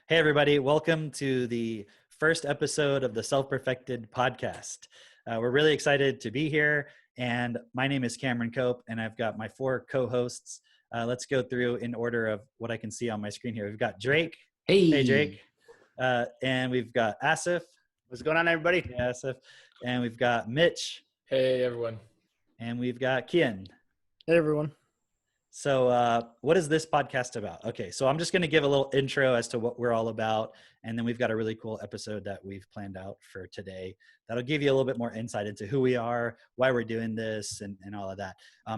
Hey, everybody. Welcome to the first episode of the Self Perfected podcast. We're really excited to be here. And my name is Cameron Cope, and I've got my four co hosts. Let's go through in order of what I can see on my screen here. We've got Drake. Hey, Drake. Hey. And we've got Asif. What's going on, everybody? Yeah, Asif. And we've got Mitch. Hey, everyone. And we've got Kian. Hey, everyone. So what is this podcast about? Okay, so I'm just going to give a little intro as to what we're all about. And then we've got a really cool episode that we've planned out for today that'll give you a little bit more insight into who we are, why we're doing this, and all of that.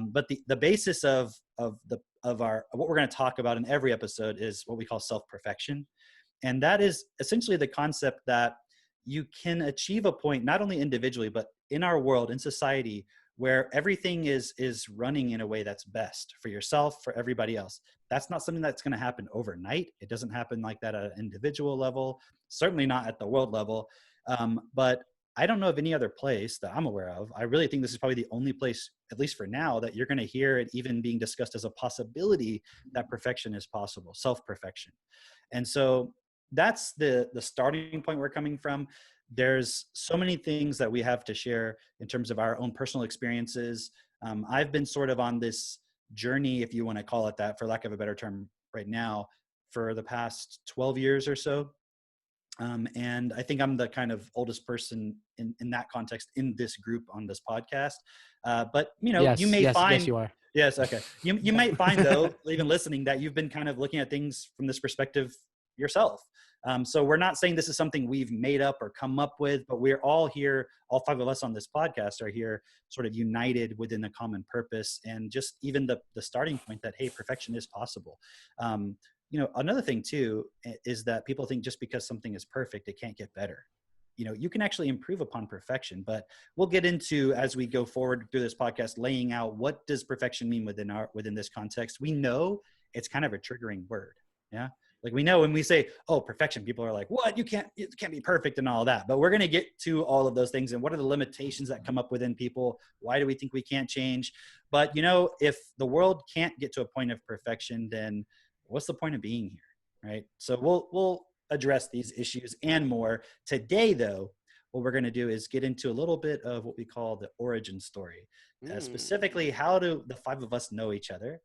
But the basis of what we're going to talk about in every episode is what we call self-perfection. And that is essentially the concept that you can achieve a point, not only individually, but in our world, in society, where everything is running in a way that's best for yourself, for everybody else. That's not something that's going to happen overnight. It doesn't happen like that at an individual level, certainly not at the world level. But I don't know of any other place that I'm aware of. I really think this is probably the only place, at least for now, that you're going to hear it even being discussed as a possibility that perfection is possible, self-perfection. And so that's the starting point we're coming from. There's so many things that we have to share in terms of our own personal experiences. I've been sort of on this journey, if you want to call it that, for lack of a better term right now, for the past 12 years or so. And I think I'm the kind of oldest person in that context in this group on this podcast. But, you may find... Yes, you are. Yes, okay. You might find, though, even listening, that you've been kind of looking at things from this perspective yourself. So we're not saying this is something we've made up or come up with, but we're all here, all five of us on this podcast are here sort of united within a common purpose, and just even the starting point that, hey, perfection is possible. Another thing too is that people think just because something is perfect, it can't get better. You can actually improve upon perfection, but we'll get into, as we go forward through this podcast, laying out what does perfection mean within this context. We know it's kind of a triggering word. Yeah. Like we know when we say, oh, perfection, people are like, what? It can't be perfect and all that. But we're going to get to all of those things. And what are the limitations that come up within people? Why do we think we can't change? But, if the world can't get to a point of perfection, then what's the point of being here? Right. So we'll address these issues and more. Today, though, what we're going to do is get into a little bit of what we call the origin story. Specifically, how do the five of us know each other?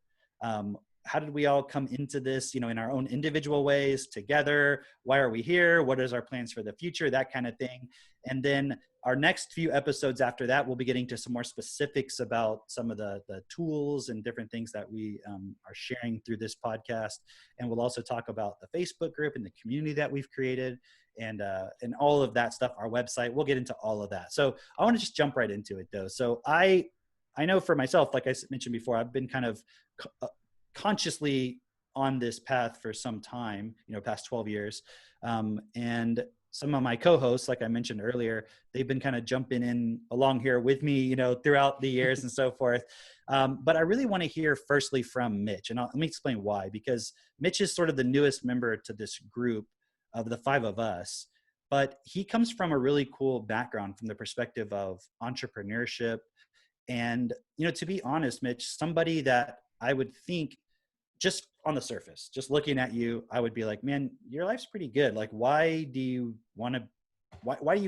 How did we all come into this, in our own individual ways together? Why are we here? What is our plans for the future? That kind of thing. And then our next few episodes after that, we'll be getting to some more specifics about some of the tools and different things that we are sharing through this podcast. And we'll also talk about the Facebook group and the community that we've created and all of that stuff, our website. We'll get into all of that. So I want to just jump right into it, though. So I know for myself, like I mentioned before, I've been kind of consciously on this path for some time, past 12 years. And some of my co-hosts, like I mentioned earlier, they've been kind of jumping in along here with me, throughout the years and so forth. But I really want to hear firstly from Mitch. And let me explain why, because Mitch is sort of the newest member to this group of the five of us, but he comes from a really cool background from the perspective of entrepreneurship. And, to be honest, Mitch, somebody that I would think just on the surface, just looking at you, I would be like, man, your life's pretty good. Like, why do you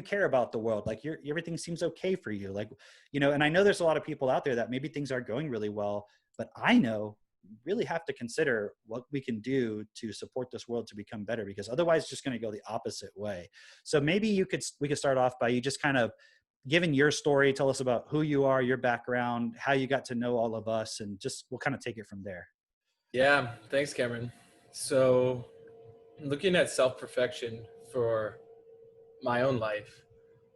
care about the world? Like everything seems okay for you. Like, and I know there's a lot of people out there that maybe things are going really well, but I know we really have to consider what we can do to support this world to become better, because otherwise it's just going to go the opposite way. So maybe we could start off by you just kind of giving your story. Tell us about who you are, your background, how you got to know all of us, and just we'll kind of take it from there. Yeah, thanks, Cameron. So looking at self-perfection for my own life,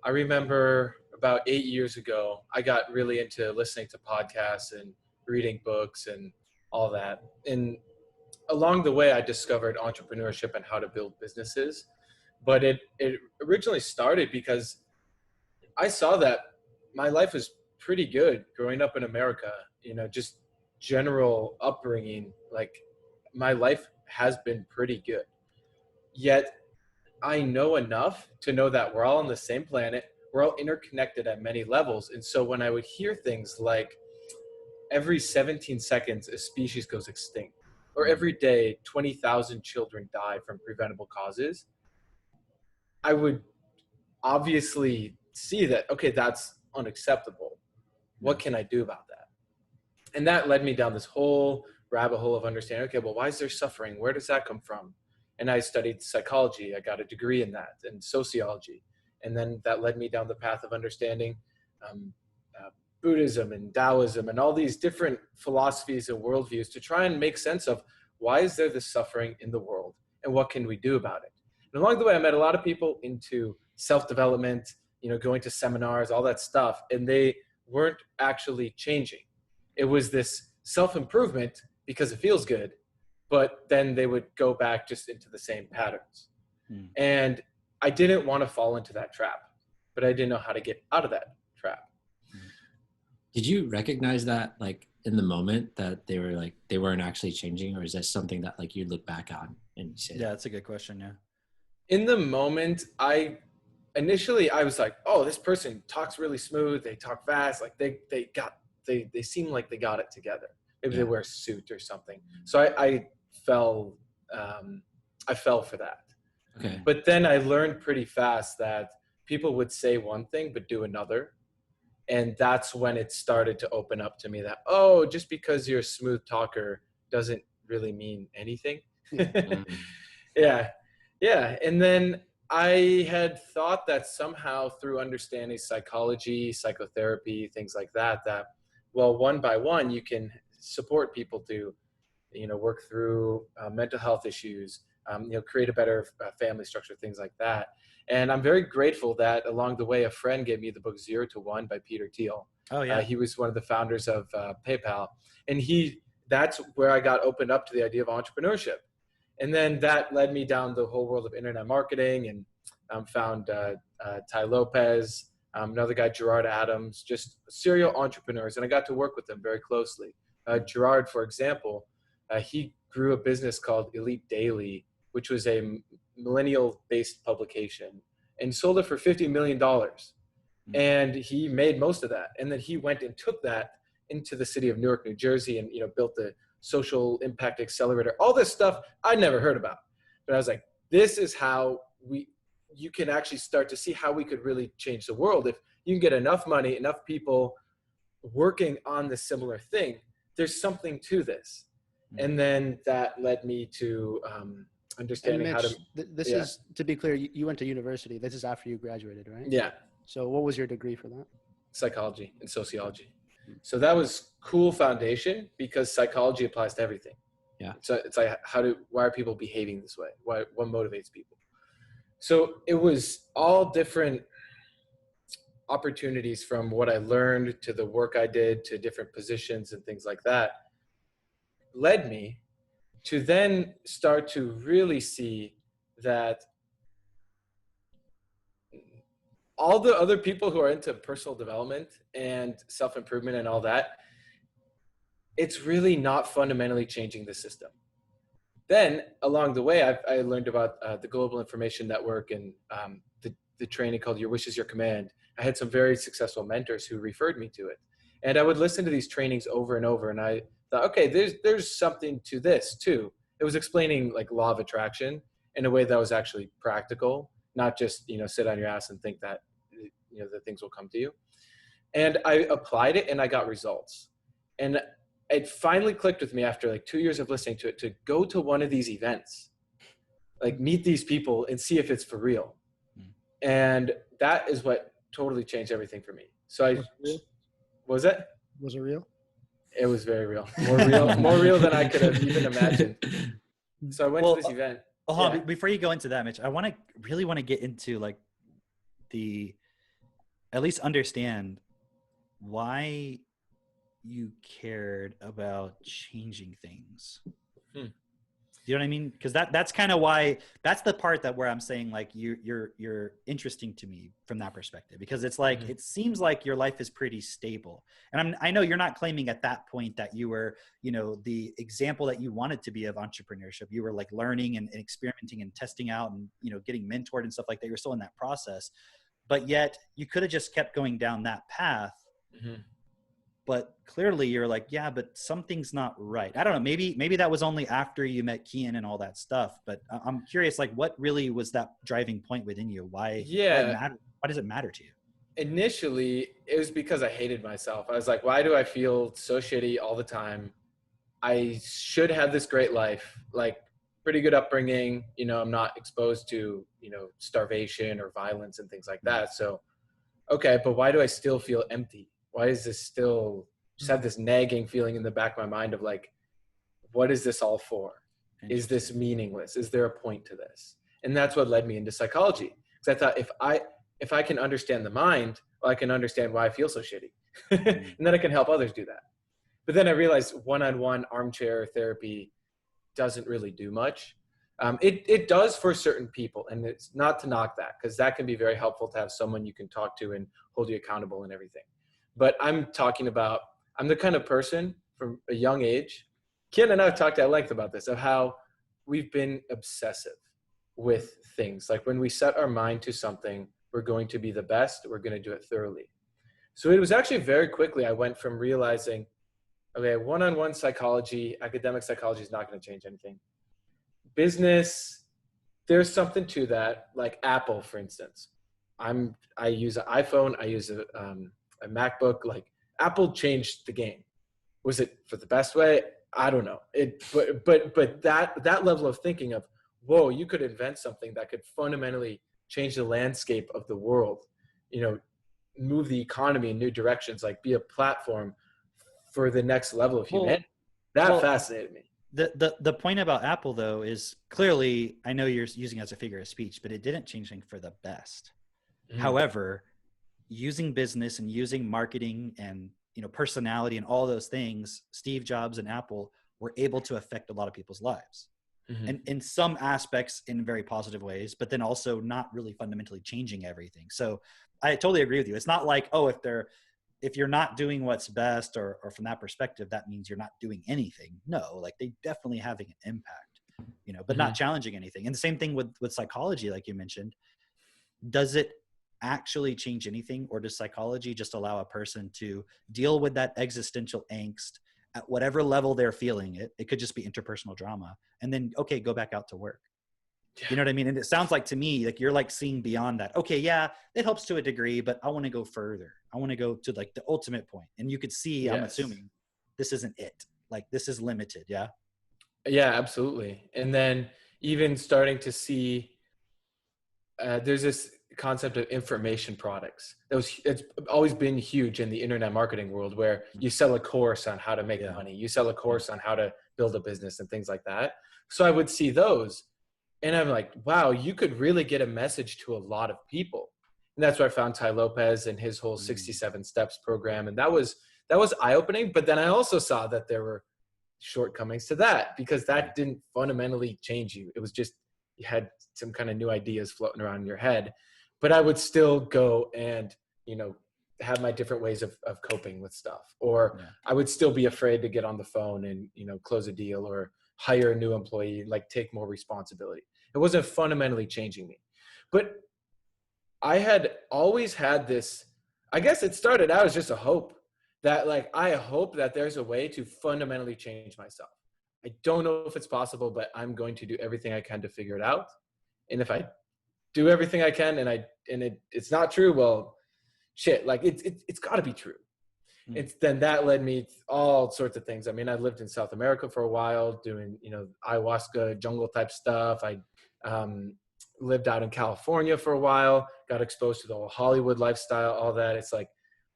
I remember about 8 years ago, I got really into listening to podcasts and reading books and all that. And along the way, I discovered entrepreneurship and how to build businesses. But it originally started because I saw that my life was pretty good growing up in America, just general upbringing. Like my life has been pretty good. Yet I know enough to know that we're all on the same planet. We're all interconnected at many levels. And so when I would hear things like every 17 seconds, a species goes extinct, or every day 20,000 children die from preventable causes, I would obviously see that, okay, that's unacceptable. What can I do about that? And that led me down this whole rabbit hole of understanding, okay, well, why is there suffering? Where does that come from? And I studied psychology. I got a degree in that, and sociology. And then that led me down the path of understanding Buddhism and Taoism and all these different philosophies and worldviews to try and make sense of why is there this suffering in the world and what can we do about it. And along the way, I met a lot of people into self-development, going to seminars, all that stuff, and they weren't actually changing. It was this self-improvement because it feels good, but then they would go back just into the same patterns. And I didn't want to fall into that trap, but I didn't know how to get out of that trap. Did you recognize that like in the moment that they weren't actually changing, or is that something that like you look back on and you say? Yeah, that's a good question. Yeah. In the moment, initially I was like, oh, this person talks really smooth. They talk fast. Like they seem like they got it together. Maybe they wear a suit or something. So I fell for that. Okay. But then I learned pretty fast that people would say one thing but do another. And that's when it started to open up to me that, oh, just because you're a smooth talker doesn't really mean anything. Yeah. And then I had thought that somehow through understanding psychology, psychotherapy, things like that, well, one by one, you can support people to, work through mental health issues, create a better family structure, things like that. And I'm very grateful that along the way, a friend gave me the book 0 to 1 by Peter Thiel. Oh, yeah. He was one of the founders of PayPal. And that's where I got opened up to the idea of entrepreneurship. And then that led me down the whole world of internet marketing, and found Tai Lopez, another guy, Gerard Adams, just serial entrepreneurs. And I got to work with them very closely. Gerard, for example, he grew a business called Elite Daily, which was a millennial-based publication, and sold it for $50 million. And he made most of that. And then he went and took that into the city of Newark, New Jersey, and built the Social Impact Accelerator, all this stuff I'd never heard about. But I was like, this is how you can actually start to see how we could really change the world. If you can get enough money, enough people working on the similar thing, there's something to this. And then that led me to understanding Mitch, how to. This is, to be clear, you went to university. This is after you graduated, right? Yeah. So what was your degree for that? Psychology and sociology. So that was cool foundation because psychology applies to everything. Yeah. So it's like, why are people behaving this way? What motivates people? So it was all different opportunities from what I learned to the work I did to different positions and things like that led me to then start to really see that all the other people who are into personal development and self-improvement and all that, it's really not fundamentally changing the system. Then along the way, I learned about the Global Information Network and the training called Your Wish is Your Command. I had some very successful mentors who referred me to it. And I would listen to these trainings over and over. And I thought, okay, there's something to this too. It was explaining like law of attraction in a way that was actually practical, not just, sit on your ass and think that, that things will come to you. And I applied it and I got results. And it finally clicked with me after like 2 years of listening to it to go to one of these events, like meet these people and see if it's for real. And that is what totally changed everything for me. So what was that? Was it real? It was very real. More real than I could have even imagined. So I went to this event. Before you go into that, Mitch, I really want to get into like at least understand why you cared about changing things. You know what I mean? Because that's kind of why, that's the part where I'm saying like you're interesting to me from that perspective, because it's like it seems like your life is pretty stable, and I know you're not claiming at that point that you were the example that you wanted to be of entrepreneurship. You were like learning and experimenting and testing out and getting mentored and stuff like that. You're still in that process, but yet you could have just kept going down that path. but clearly you're like, yeah, but something's not right. I don't know. Maybe that was only after you met Kian and all that stuff. But I'm curious, like, what really was that driving point within you? Why it Yeah. matter? Why does it matter to you? Initially, it was because I hated myself. I was like, why do I feel so shitty all the time? I should have this great life, like pretty good upbringing. You know, I'm not exposed to, you know, starvation or violence and things like that. So, okay, but why do I still feel empty? Why is this still just have this nagging feeling in the back of my mind of like, what is this all for? Is this meaningless? Is there a point to this? And that's what led me into psychology. Because I thought if I can understand the mind, well, I can understand why I feel so shitty. And then I can help others do that. But then I realized one-on-one armchair therapy doesn't really do much. It does for certain people, and it's not to knock that, because that can be very helpful to have someone you can talk to and hold you accountable and everything. But I'm talking about, I'm the kind of person from a young age, Ken and I have talked at length about this, of how we've been obsessive with things. Like when we set our mind to something, we're going to be the best, we're going to do it thoroughly. So it was actually very quickly, I went from realizing, okay, one-on-one psychology, academic psychology is not going to change anything. Business, there's something to that. Like Apple, for instance. I use an iPhone, I use a MacBook. Like Apple changed the game. Was it for the best way? I don't know. But that level of thinking of, whoa, you could invent something that could fundamentally change the landscape of the world, you know, move the economy in new directions, like be a platform for the next level of humanity. That fascinated me. The point about Apple, though, is clearly, I know you're using it as a figure of speech, but it didn't change things for the best. However, using business and using marketing and, you know, personality and all those things, Steve Jobs and Apple were able to affect a lot of people's lives. And in some aspects in very positive ways, but then also not really fundamentally changing everything. So I totally agree with you. It's not like, oh, if you're not doing what's best or from that perspective, that means you're not doing anything. No, like they definitely having an impact, you know, but not challenging anything. And the same thing with psychology, like you mentioned. Does it actually change anything, or does psychology just allow a person to deal with that existential angst at whatever level they're feeling it? It could just be interpersonal drama, and then, okay, go back out to work. You know what I mean? And it sounds like to me, like you're like seeing beyond that. Okay, yeah, it helps to a degree, but I want to go further. I want to go to like the ultimate point. And you could see, I'm assuming this isn't it. Like this is limited. Yeah. Yeah, absolutely. And then even starting to see, there's this concept of information products. It's always been huge in the internet marketing world, where you sell a course on how to make money. You sell a course on how to build a business and things like that. So I would see those. And I'm like, wow, you could really get a message to a lot of people. And that's where I found Tai Lopez and his whole 67 steps program. And that was eye-opening. But then I also saw that there were shortcomings to that, because that didn't fundamentally change you. It was just, you had some kind of new ideas floating around in your head. But I would still go and, you know, have my different ways of coping with stuff. Or I would still be afraid to get on the phone and, you know, close a deal or hire a new employee, like take more responsibility. It wasn't fundamentally changing me. But I had always had this, I guess it started out as just a hope that, like, I hope that there's a way to fundamentally change myself. I don't know if it's possible, but I'm going to do everything I can to figure it out. And if I do everything I can and it's not true, well, shit, like it's got to be true. Then that led me to all sorts of things. I mean, I lived in South America for a while doing, you know, ayahuasca jungle type stuff. I lived out in California for a while, got exposed to the whole Hollywood lifestyle, all that. It's like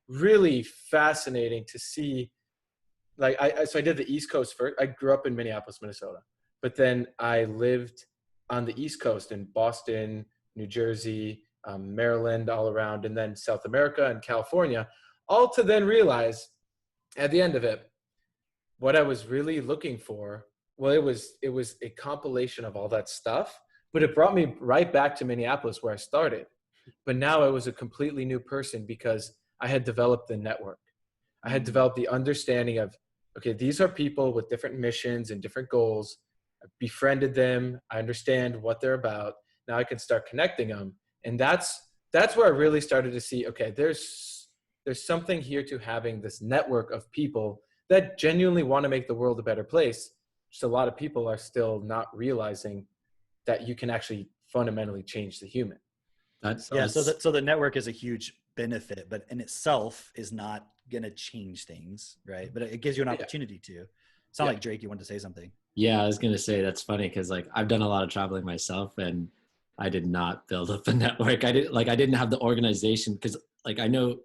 really fascinating to see. Like so I did the East Coast first. I grew up in Minneapolis, Minnesota, but then I lived on the East Coast in Boston, New Jersey, Maryland, all around, and then South America and California, all to then realize at the end of it, what I was really looking for, well, it was a compilation of all that stuff, but it brought me right back to Minneapolis where I started. But now I was a completely new person because I had developed the network. I had developed the understanding of, okay, these are people with different missions and different goals. I befriended them. I understand what they're about. Now I can start connecting them. And that's where I really started to see, okay, there's there's something here to having this network of people that genuinely want to make the world a better place. Just a lot of people are still not realizing that you can actually fundamentally change the human. That's, Yeah. So that's- so the network is a huge benefit, but in itself is not going to change things, right? But it gives you an Yeah. opportunity to. Sound Yeah. like Drake, you wanted to say something. yeah, I was gonna say that's funny because like I've done a lot of traveling myself, and I did not build up a network. I didn't have the organization because like I know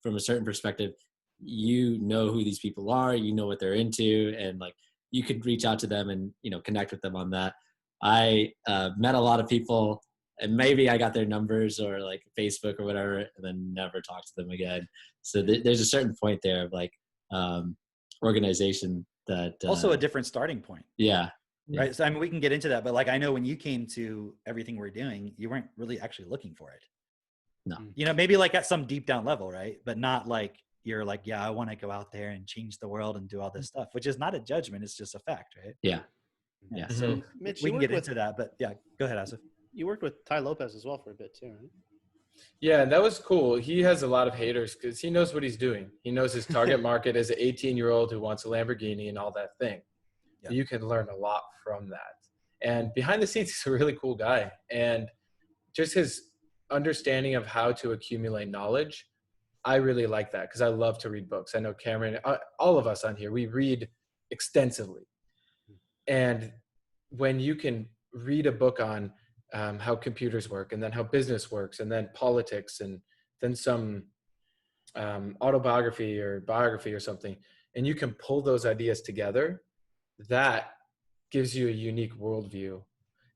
from a certain perspective, you know who these people are, you know what they're into, and like you could reach out to them and connect with them on that. I met a lot of people, and maybe I got their numbers or like Facebook or whatever, and then never talked to them again. So there's a certain point there of like organization that Also a different starting point, yeah. right? So I mean, we can get into that, but like I know when you came to everything we're doing, you weren't really actually looking for it. No. Maybe like at some deep down level, right? But not like you're like, yeah, I want to go out there and change the world and do all this stuff, which is not a judgment. It's just a fact, right? Yeah. Yeah. So Mitch, we you can worked get with into that, but yeah, go ahead, Asif. you worked with Ty Lopez as well for a bit too, right? Yeah, that was cool. He has a lot of haters because he knows what he's doing. He knows his target market is an 18-year-old who wants a Lamborghini and all that thing. Yeah. You can learn a lot from that. And behind the scenes, he's a really cool guy. And just his understanding of how to accumulate knowledge, I really like that because I love to read books. I know Cameron, all of us on here, we read extensively. And when you can read a book on how computers work, and then how business works, and then politics, and then some autobiography or biography or something, and you can pull those ideas together, that gives you a unique worldview.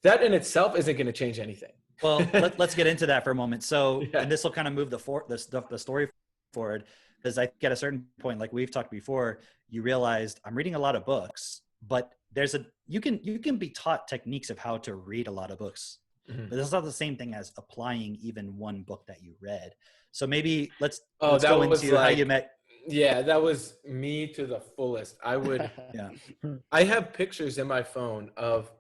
That in itself isn't going to change anything. Well, let's get into that for a moment. So, Yeah. and this will kind of move the story forward, because I think at a certain point, like we've talked before, you realized I'm reading a lot of books, but you can be taught techniques of how to read a lot of books, Mhm. but that's not the same thing as applying even one book that you read. So maybe let's that go was into how you like- met. Yeah, that was me to the fullest. Yeah. I have pictures in my phone of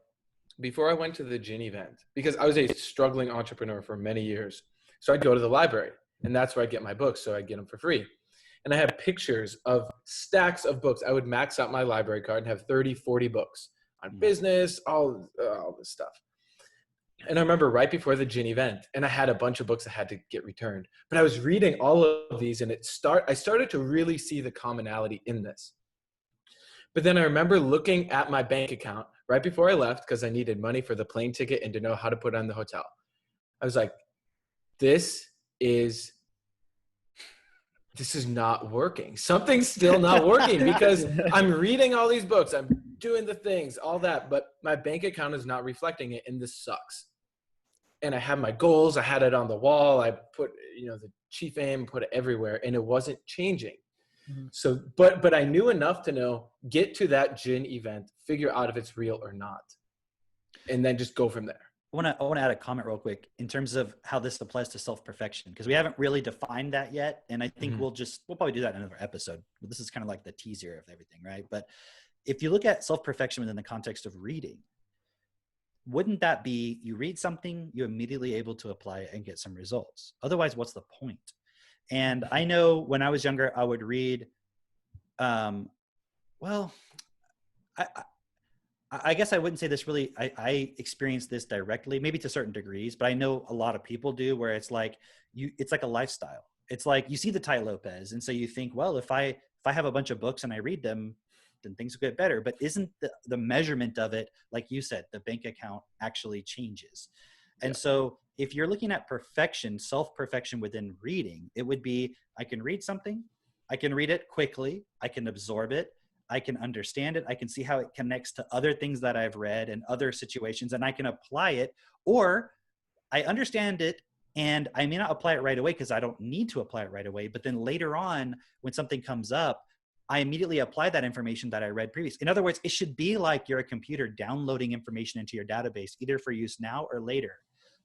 before I went to the Gin event, because I was a struggling entrepreneur for many years. So I'd go to the library, and that's where I get my books. So I get them for free. And I have pictures of stacks of books. I would max out my library card and have 30, 40 books on business, all this stuff. And I remember right before the Gin event, and I had a bunch of books that had to get returned. But I was reading all of these, and I started to really see the commonality in this. But then I remember looking at my bank account right before I left because I needed money for the plane ticket and to know how to put on the hotel. I was like, this is not working. Something's still not working because I'm reading all these books. I'm doing the things, all that, but my bank account is not reflecting it, and this sucks. And I had my goals. I had it on the wall. I put, the chief aim, put it everywhere, and it wasn't changing. Mm-hmm. So, but I knew enough to know, get to that Gin event, figure out if it's real or not, and then just go from there. I want to add a comment real quick in terms of how this applies to self-perfection, because we haven't really defined that yet. And I think we'll probably do that in another episode. But this is kind of like the teaser of everything, right? But if you look at self-perfection within the context of reading, wouldn't that be you read something, you're immediately able to apply it and get some results? Otherwise, what's the point? And I know when I was younger, I would read, I guess I wouldn't say this really, I experienced this directly, maybe to certain degrees, but I know a lot of people do, where it's like it's like a lifestyle. It's like you see the Ty Lopez, and so you think, well, if I have a bunch of books and I read them, then things will get better. But isn't the measurement of it, like you said, the bank account actually changes? And so if you're looking at perfection, self-perfection within reading, it would be, I can read something, I can read it quickly, I can absorb it, I can understand it, I can see how it connects to other things that I've read and other situations, and I can apply it. Or I understand it and I may not apply it right away because I don't need to apply it right away. But then later on, when something comes up, I immediately apply that information that I read previously. In other words, it should be like you're a computer downloading information into your database, either for use now or later,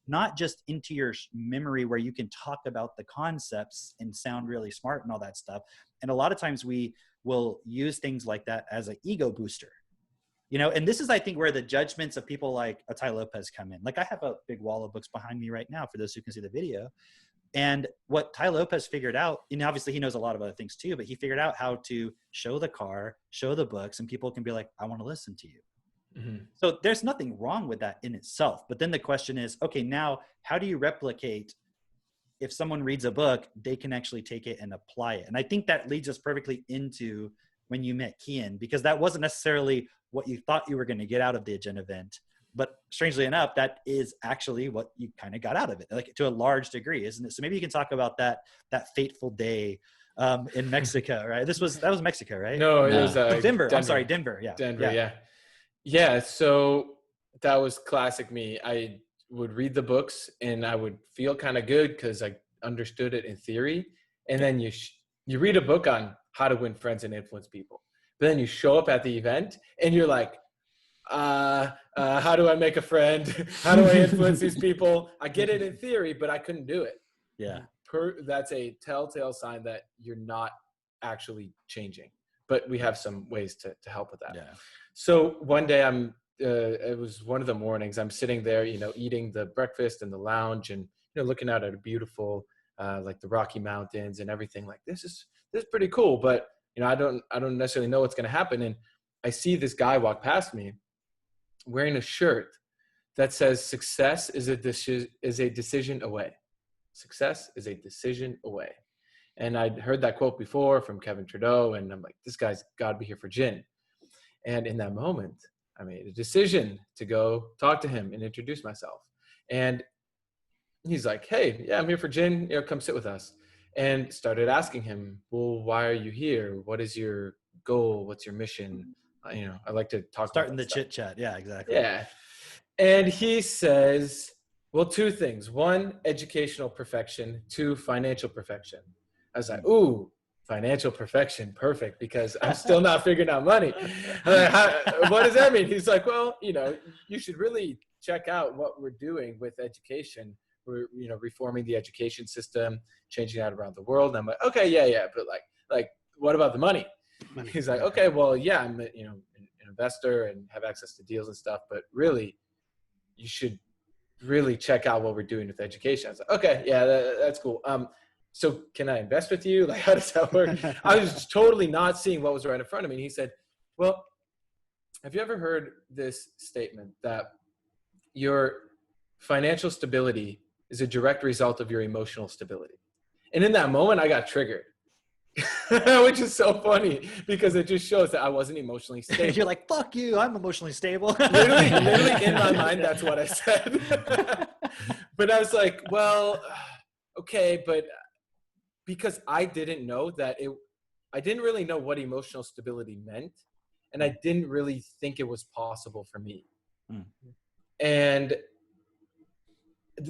not just into your memory where you can talk about the concepts and sound really smart and all that stuff. And a lot of times we will use things like that as an ego booster, and this is, I think, where the judgments of people like Ty Lopez come in. Like I have a big wall of books behind me right now for those who can see the video, And what Tai Lopez figured out, and obviously he knows a lot of other things too, but he figured out how to show the car, show the books, and people can be like, I want to listen to you. Mm-hmm. So there's nothing wrong with that in itself. But then the question is, okay, now how do you replicate if someone reads a book, they can actually take it and apply it? And I think that leads us perfectly into when you met Kian, because that wasn't necessarily what you thought you were going to get out of the Agenda event. But strangely enough, that is actually what you kind of got out of it, like to a large degree, isn't it? So maybe you can talk about that fateful day in Mexico, right? That was Mexico, right? No, it was Denver. I'm sorry, Denver. Yeah, Denver. Yeah. So that was classic me. I would read the books and I would feel kind of good because I understood it in theory. And then you read a book on how to win friends and influence people, but then you show up at the event and you're like, how do I make a friend? How do I influence these people? I get it in theory, but I couldn't do it. Yeah. That's a telltale sign that you're not actually changing, but we have some ways to help with that. Yeah. So one day it was one of the mornings, I'm sitting there, eating the breakfast in the lounge and, looking out at a beautiful, like the Rocky Mountains and everything. Like, this is pretty cool, but I don't necessarily know what's going to happen. And I see this guy walk past me wearing a shirt that says success is a decision away. Success is a decision away. And I'd heard that quote before from Kevin Trudeau, and I'm like, this guy's got to be here for gin. And in that moment, I made a decision to go talk to him and introduce myself. And he's like, hey, yeah, I'm here for gin. Come sit with us. And started asking him, well, why are you here? What is your goal? What's your mission? I like to talk. Starting the chit chat. Yeah, exactly. Yeah. And he says, well, two things. One, educational perfection. Two, financial perfection. I was like, ooh, financial perfection. Perfect. Because I'm still not figuring out money. I'm like, what does that mean? He's like, well, you should really check out what we're doing with education. We're, reforming the education system, changing that around the world. And I'm like, okay, yeah. But like, what about the money? He's like, okay, well, yeah, I'm an investor and have access to deals and stuff, but really, you should really check out what we're doing with education. I was like, okay, yeah, that's cool. So can I invest with you? Like, how does that work? I was totally not seeing what was right in front of me. And he said, well, have you ever heard this statement that your financial stability is a direct result of your emotional stability? And in that moment, I got triggered. Which is so funny because it just shows that I wasn't emotionally stable. You're like, fuck you, I'm emotionally stable. literally in my mind, that's what I said. But I was like, well, okay, but because I didn't know I didn't really know what emotional stability meant. And I didn't really think it was possible for me.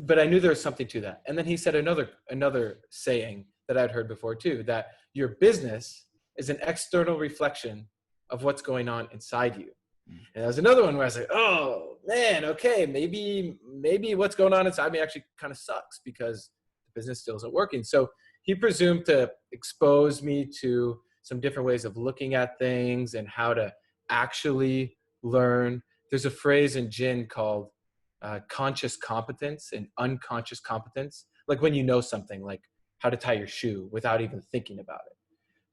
But I knew there was something to that. And then he said another saying that I'd heard before too, that your business is an external reflection of what's going on inside you. And there's another one where I was like, oh man, okay, maybe what's going on inside me actually kind of sucks because the business still isn't working. So he presumed to expose me to some different ways of looking at things and how to actually learn. There's a phrase in Gin called conscious competence and unconscious competence. Like when you know something, like how to tie your shoe without even thinking about it.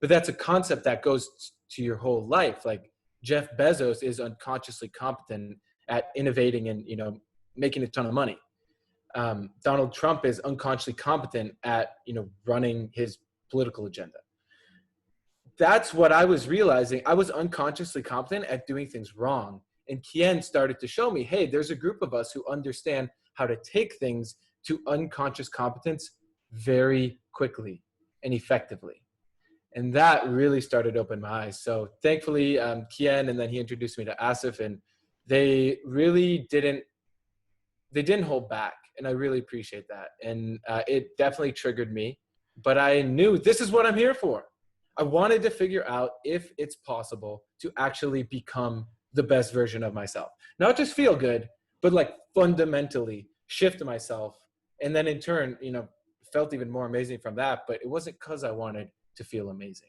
But that's a concept that goes to your whole life. Like Jeff Bezos is unconsciously competent at innovating and, making a ton of money. Donald Trump is unconsciously competent at, running his political agenda. That's what I was realizing. I was unconsciously competent at doing things wrong. And Kian started to show me, hey, there's a group of us who understand how to take things to unconscious competence very quickly and effectively. And that really started to open my eyes. So thankfully, Kian, and then he introduced me to Asif, and they really didn't hold back. And I really appreciate that. And it definitely triggered me, but I knew this is what I'm here for. I wanted to figure out if it's possible to actually become the best version of myself. Not just feel good, but like fundamentally shift myself. And then in turn, felt even more amazing from that. But it wasn't because I wanted to feel amazing.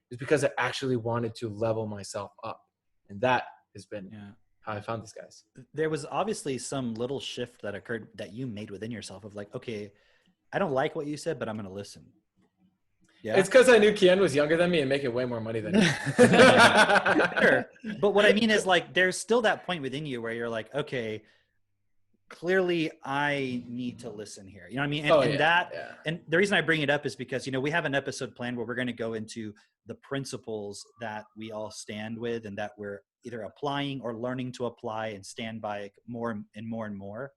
It's because I actually wanted to level myself up. And that has been how I found these guys. There was obviously some little shift that occurred that you made within yourself of like, okay, I don't like what you said, but I'm going to listen. Yeah. It's because I knew Kian was younger than me and making way more money than me. Sure. But what I mean is like, there's still that point within you where you're like, okay, clearly I need to listen here. You know what I mean? And and the reason I bring it up is because, we have an episode planned where we're going to go into the principles that we all stand with and that we're either applying or learning to apply and stand by more and more and more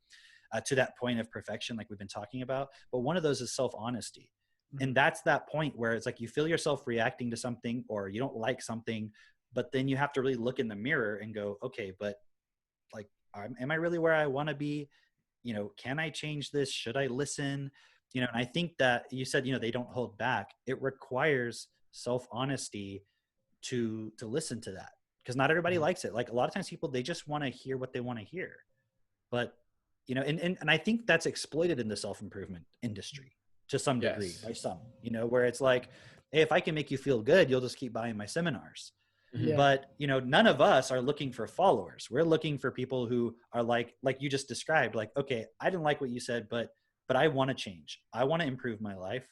to that point of perfection, like we've been talking about. But one of those is self-honesty. And that's that point where it's like you feel yourself reacting to something or you don't like something, but then you have to really look in the mirror and go, okay, but like, am I really where I want to be? Can I change this? Should I listen? And I think that you said, they don't hold back. It requires self-honesty to listen to that, because not everybody likes it. Like a lot of times people, they just want to hear what they want to hear. But, and I think that's exploited in the self-improvement industry to some degree by some, where it's like, hey, if I can make you feel good, you'll just keep buying my seminars. Yeah. But, none of us are looking for followers. We're looking for people who are like you just described, like, okay, I didn't like what you said, but I want to change. I want to improve my life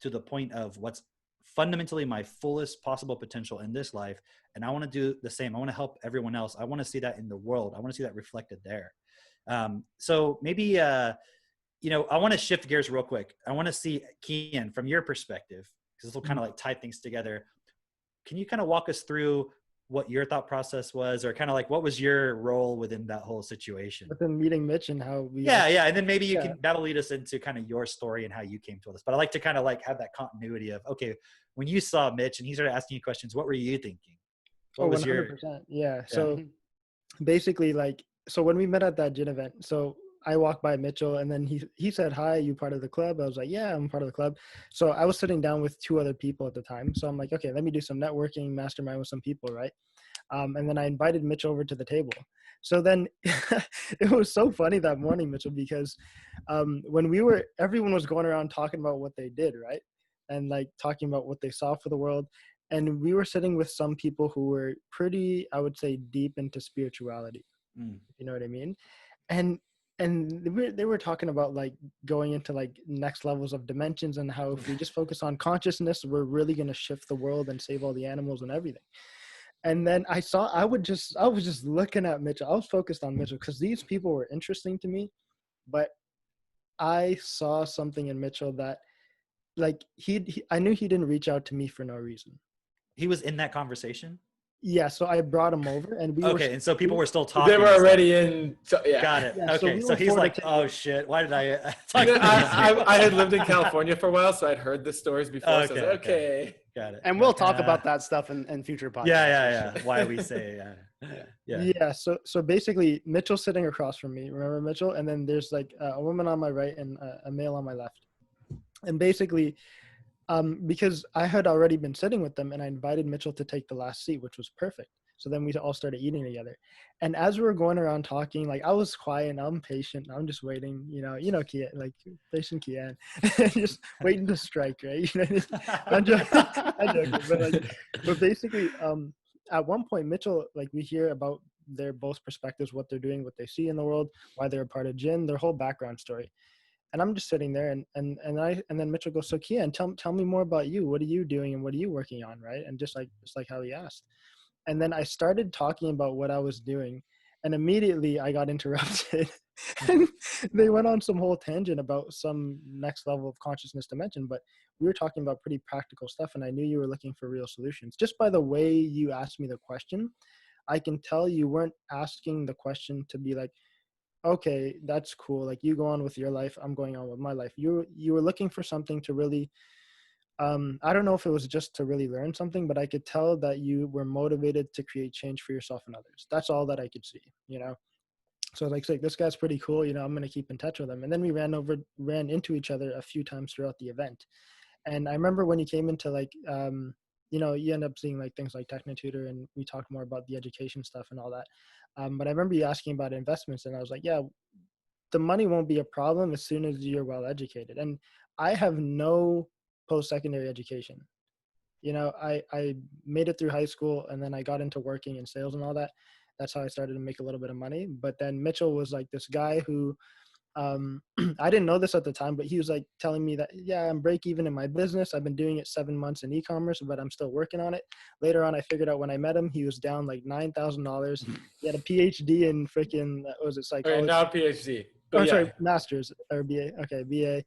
to the point of what's fundamentally my fullest possible potential in this life. And I want to do the same. I want to help everyone else. I want to see that in the world. I want to see that reflected there. So maybe, I want to shift gears real quick. I want to see, Kian, from your perspective, because this will kind of like tie things together. Can you kind of walk us through what your thought process was, or kind of like what was your role within that whole situation? Within meeting Mitch and how we. Yeah. And then maybe that'll lead us into kind of your story and how you came to this. But I like to kind of like have that continuity of, okay, when you saw Mitch and he started asking you questions, what were you thinking? What was 100%. Yeah. So basically so when we met at that gym event, so I walked by Mitchell and then he said, hi, you part of the club? I was like, yeah, I'm part of the club. So I was sitting down with 2 other people at the time. So I'm like, okay, let me do some networking, mastermind with some people, right? And then I invited Mitch over to the table. So then it was so funny that morning, Mitchell, because when everyone was going around talking about what they did, right? And like talking about what they saw for the world. And we were sitting with some people who were pretty, I would say, deep into spirituality. You know what I mean? And they were talking about like going into like next levels of dimensions and how if we just focus on consciousness, we're really going to shift the world and save all the animals and everything. And then I was just looking at Mitchell. I was focused on Mitchell because these people were interesting to me, but I saw something in Mitchell that like I knew he didn't reach out to me for no reason. He was in that conversation? Yeah, so I brought him over and and so people were still talking. They were already in. Got it. Yeah, okay, so he's like, oh shit, why did I? I had lived in California for a while, so I'd heard the stories before. So I was like, okay. Got it. And we'll talk about that stuff in future podcasts. Yeah. Why we say Yeah. So basically, Mitchell's sitting across from me. Remember Mitchell? And then there's like a woman on my right and a male on my left. And basically, because I had already been sitting with them and I invited Mitchell to take the last seat, which was perfect. So then we all started eating together. And as we were going around talking, like I was quiet, I'm patient, I'm just waiting, Kian, like patient Kian, just waiting to strike, right? I'm joking, but basically, at one point, Mitchell, like we hear about their both perspectives, what they're doing, what they see in the world, why they're a part of Jinn, their whole background story. And I'm just sitting there and then Mitchell goes, so Kian, tell me more about you. What are you doing and what are you working on? Right. And just like how he asked. And then I started talking about what I was doing and immediately I got interrupted and they went on some whole tangent about some next level of consciousness dimension, but we were talking about pretty practical stuff. And I knew you were looking for real solutions. Just by the way you asked me the question, I can tell you weren't asking the question to be like, okay, that's cool. Like you go on with your life, I'm going on with my life. You were looking for something to really, I don't know if it was just to really learn something, but I could tell that you were motivated to create change for yourself and others. That's all that I could see, So like this guy's pretty cool, I'm going to keep in touch with him. And then we ran into each other a few times throughout the event. And I remember when you came into like, you end up seeing like things like TechnoTutor and we talked more about the education stuff and all that. But I remember you asking about investments and I was like, yeah, the money won't be a problem as soon as you're well educated. And I have no post-secondary education. I made it through high school and then I got into working in sales and all that. That's how I started to make a little bit of money. But then Mitchell was like this guy who I didn't know this at the time, but he was like telling me that, yeah, I'm break even in my business. I've been doing it 7 months in e-commerce, but I'm still working on it. Later on, I figured out when I met him, he was down like $9,000. He had a PhD in freaking, what was it, Okay, psychology? not PhD. But Oh, yeah. sorry, master's or BA. Okay, BA.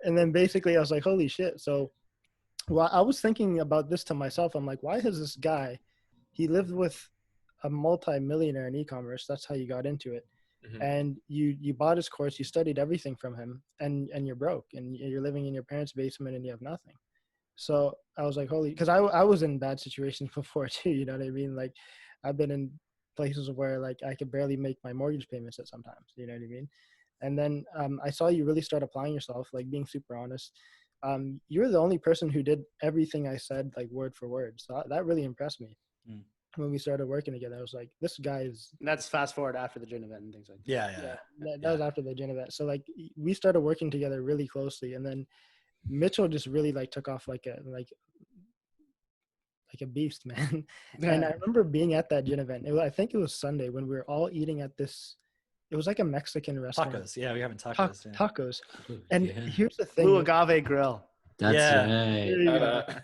And then basically I was like, holy shit. So well, I was thinking about this to myself. I'm like, why has this guy, he lived with a multi-millionaire in e-commerce. That's how you got into it. Mhm. And you bought his course, you studied everything from him, and you're broke and you're living in your parents' basement and you have nothing. So I was like, holy, because I was in bad situations before too, you know what I mean? Like I've been in places where like I could barely make my mortgage payments at sometimes, you know what I mean? And then I saw you really start applying yourself, like being super honest. You're the only person who did everything I said, like word for word. So that really impressed me. Mm. When we started working together, I was like, this guy is. And that's fast forward after the gin event and things like that. Yeah. That was after the gin event. So like we started working together really closely, and then Mitchell just really like took off like a beast, man. And I remember being at that gin event. I think it was Sunday when we were all eating at this. It was like a Mexican restaurant. Tacos. Yeah, we having tacos. Yeah. Tacos. And Yeah. here's the thing. Blue Agave Grill. That's Yeah. right. There you go. Uh,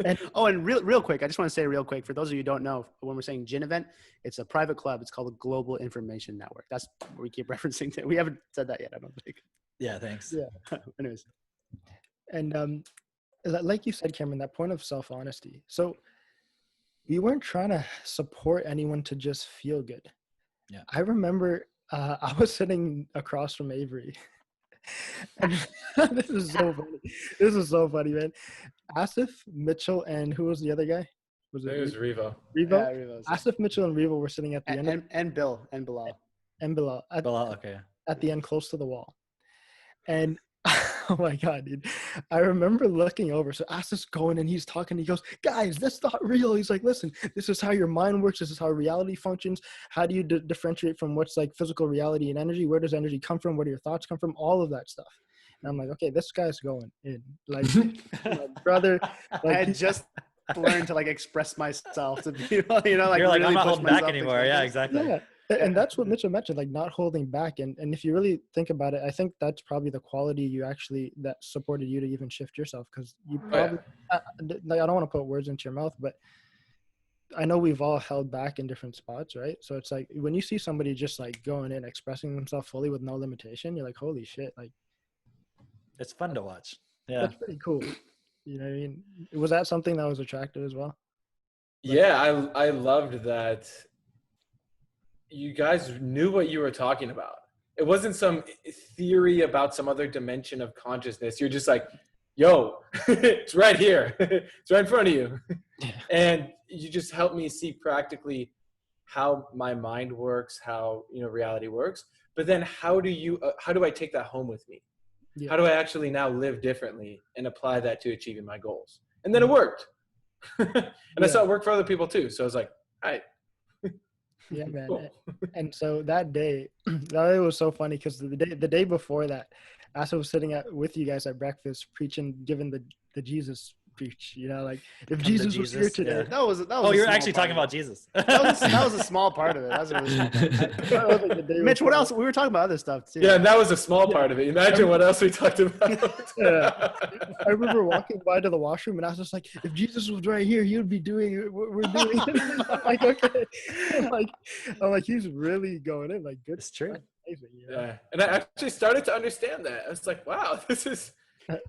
And Oh, and real quick, I just want to say real quick, for those of you who don't know, when we're saying gin event, it's a private club. It's called the Global Information Network. That's what we keep referencing to. We haven't said that yet, I don't think. Yeah, thanks. Yeah. Anyways. And like you said, Cameron, that point of self-honesty. So we weren't trying to support anyone to just feel good. Yeah. I remember I was sitting across from Avery. And this is so funny. This is so funny, man. Asif, Mitchell, and who was the other guy? Was I think it was it Revo. Revo? Yeah, Rivas. Asif, Mitchell, and Revo were sitting at the end, And Bill and Bilal. and Bilal Okay. at the end, close to the wall. And oh my God, dude. I remember looking over. So Asif's going and he's talking. He goes, guys, that's not real. He's like, listen, this is how your mind works. This is how reality functions. How do you differentiate from what's like physical reality and energy? Where does energy come from? Where do your thoughts come from? All of that stuff. And I'm like, okay, this guy's going in. Like, my brother. I Like, had just learned to like express myself to people, you know, like You're like, really I'm not push holding back myself to anymore. express Yeah, myself. exactly. yeah. And that's what Mitchell mentioned, like not holding back. And if you really think about it, I think that's probably the quality that supported you to even shift yourself. Because you Oh, yeah. probably, like, I don't want to put words into your mouth, but I know we've all held back in different spots, right? So it's like when you see somebody just like going in, expressing themselves fully with no limitation, you're like, holy shit, like It's fun to watch. Yeah. that's pretty cool. You know what I mean? Was that something that was attractive as well? Yeah, I loved that you guys knew what you were talking about. It wasn't some theory about some other dimension of consciousness. You're just like, yo, it's right here. It's right in front of you. And you just helped me see practically how my mind works, how, you know, reality works. But then how do I take that home with me? Yeah. How do I actually now live differently and apply that to achieving my goals? And then it worked. And I saw it work for other people too. So I was like, all right. Yeah, man. Cool. And so that day was so funny because the day before that, Asa was sitting with you guys at breakfast preaching, giving the Jesus preach. You know, like if to Jesus was here Jesus, today. yeah. That was Oh, a you're small actually talking part about Jesus. of it. That was a small part of it. That was a really small part. That was like the day Mitch, what before. else? We were talking about other stuff too. Yeah, and that was a small part of it. Imagine what else we talked about. Yeah. I remember walking by to the washroom and I was just like, if Jesus was right here, he would be doing what we're doing. I'm like, okay. I'm like, he's really going in. Like, good. It's true. That's amazing, you know? Yeah, and I actually started to understand that. I was like, wow, this is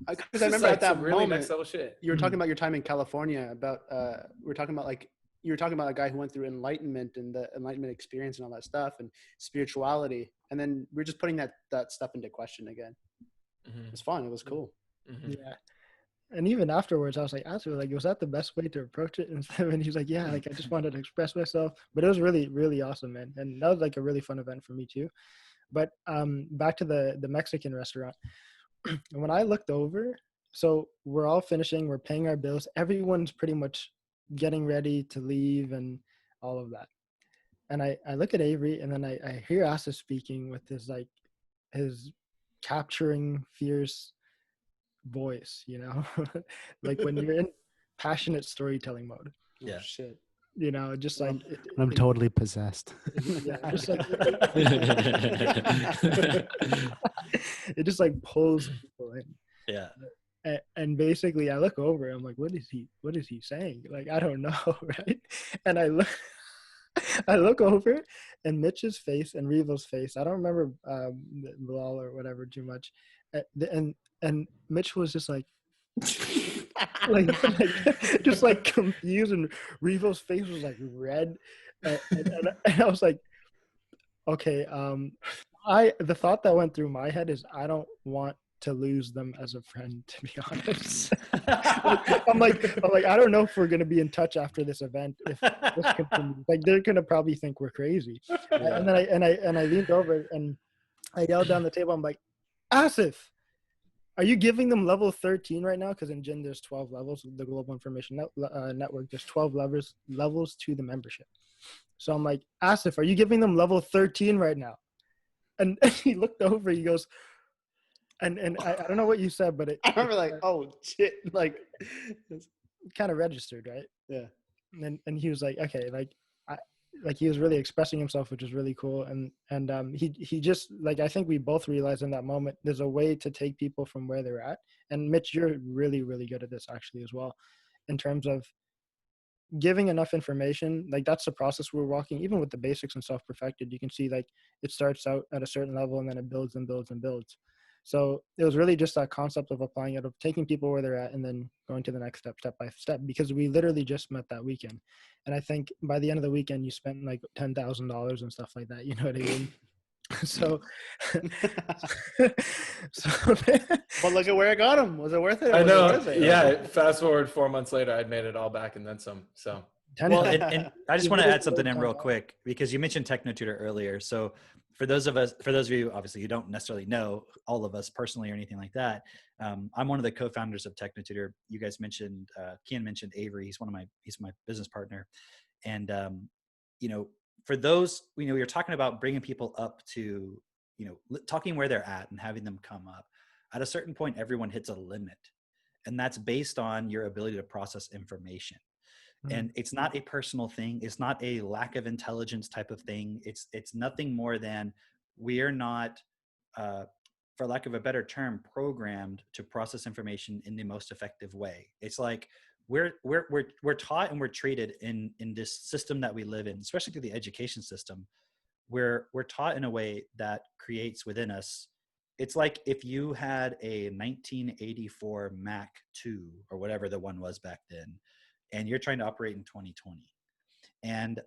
Because I remember at that some really moment, next level shit. you were talking about your time in California. About we were talking about like you were talking about a guy who went through enlightenment and the enlightenment experience and all that stuff and spirituality, and then we're just putting that stuff into question again. It was fun. It was cool. Mhm. Yeah. And even afterwards, I was like, "Answer, like, was that the best way to approach it?" And he's like, "Yeah, like I just wanted to express myself." But it was really, really awesome, man. And that was like a really fun event for me too. But back to the Mexican restaurant. And when I looked over, so we're all finishing, we're paying our bills. Everyone's pretty much getting ready to leave and all of that. And I look at Avery, and then I hear Asa speaking with his capturing, fierce voice, you know, like when you're in passionate storytelling mode. Yeah. Oh, shit. you know, just like I'm totally possessed. yeah, just like it just like pulls people in. Yeah. And basically I look over, I'm like, what is he saying? Like, I don't know. Right. And I look over, and Mitch's face and Revo's face, I don't remember Bilal or whatever too much, and Mitch was just like just like confused, and Revo's face was like red, and I was like, okay, the thought that went through my head is I don't want to lose them as a friend, to be honest. I'm like, I don't know if we're gonna be in touch after this event if this continues. Like, they're gonna probably think we're crazy. And then I leaned over and I yelled down the table. I'm like, Asif, are you giving them level 13 right now? Because in Jinn there's 12 levels. The Global Information Network, there's 12 levels to the membership. So I'm like, Asif, are you giving them level 13 right now? And he looked over. He goes, and I don't know what you said, but I remember like, oh shit, like kind of registered, right? yeah. And he was like, okay, like he was really expressing himself, which is really cool. And he just, like, I think we both realized in that moment, there's a way to take people from where they're at. And Mitch, you're really, really good at this actually as well, in terms of giving enough information. Like, that's the process we're walking, even with the basics and Self-Perfected. You can see like it starts out at a certain level and then it builds and builds and builds. So it was really just that concept of applying it, of taking people where they're at and then going to the next step by step, because we literally just met that weekend. And I think by the end of the weekend, you spent like $10,000 and stuff like that. You know what I mean? So, But look at where it got him. Was it worth it? I Was know. it worth it? Yeah. Fast forward 4 months later, I'd made it all back and then some. So Well, and I just want to add something in real quick, because you mentioned TechnoTutor earlier. So for those of you, obviously, you don't necessarily know all of us personally or anything like that. I'm one of the co-founders of TechnoTutor. You guys mentioned, Kian mentioned Avery. He's my business partner. And, for those, you're talking about bringing people up to, talking where they're at and having them come up. At a certain point, everyone hits a limit, and that's based on your ability to process information. And it's not a personal thing. It's not a lack of intelligence type of thing. It's nothing more than we are not, for lack of a better term, programmed to process information in the most effective way. It's like we're taught and we're treated in this system that we live in, especially through the education system, where we're taught in a way that creates within us. It's like if you had a 1984 Mac 2 or whatever the one was back then, and you're trying to operate in 2020. And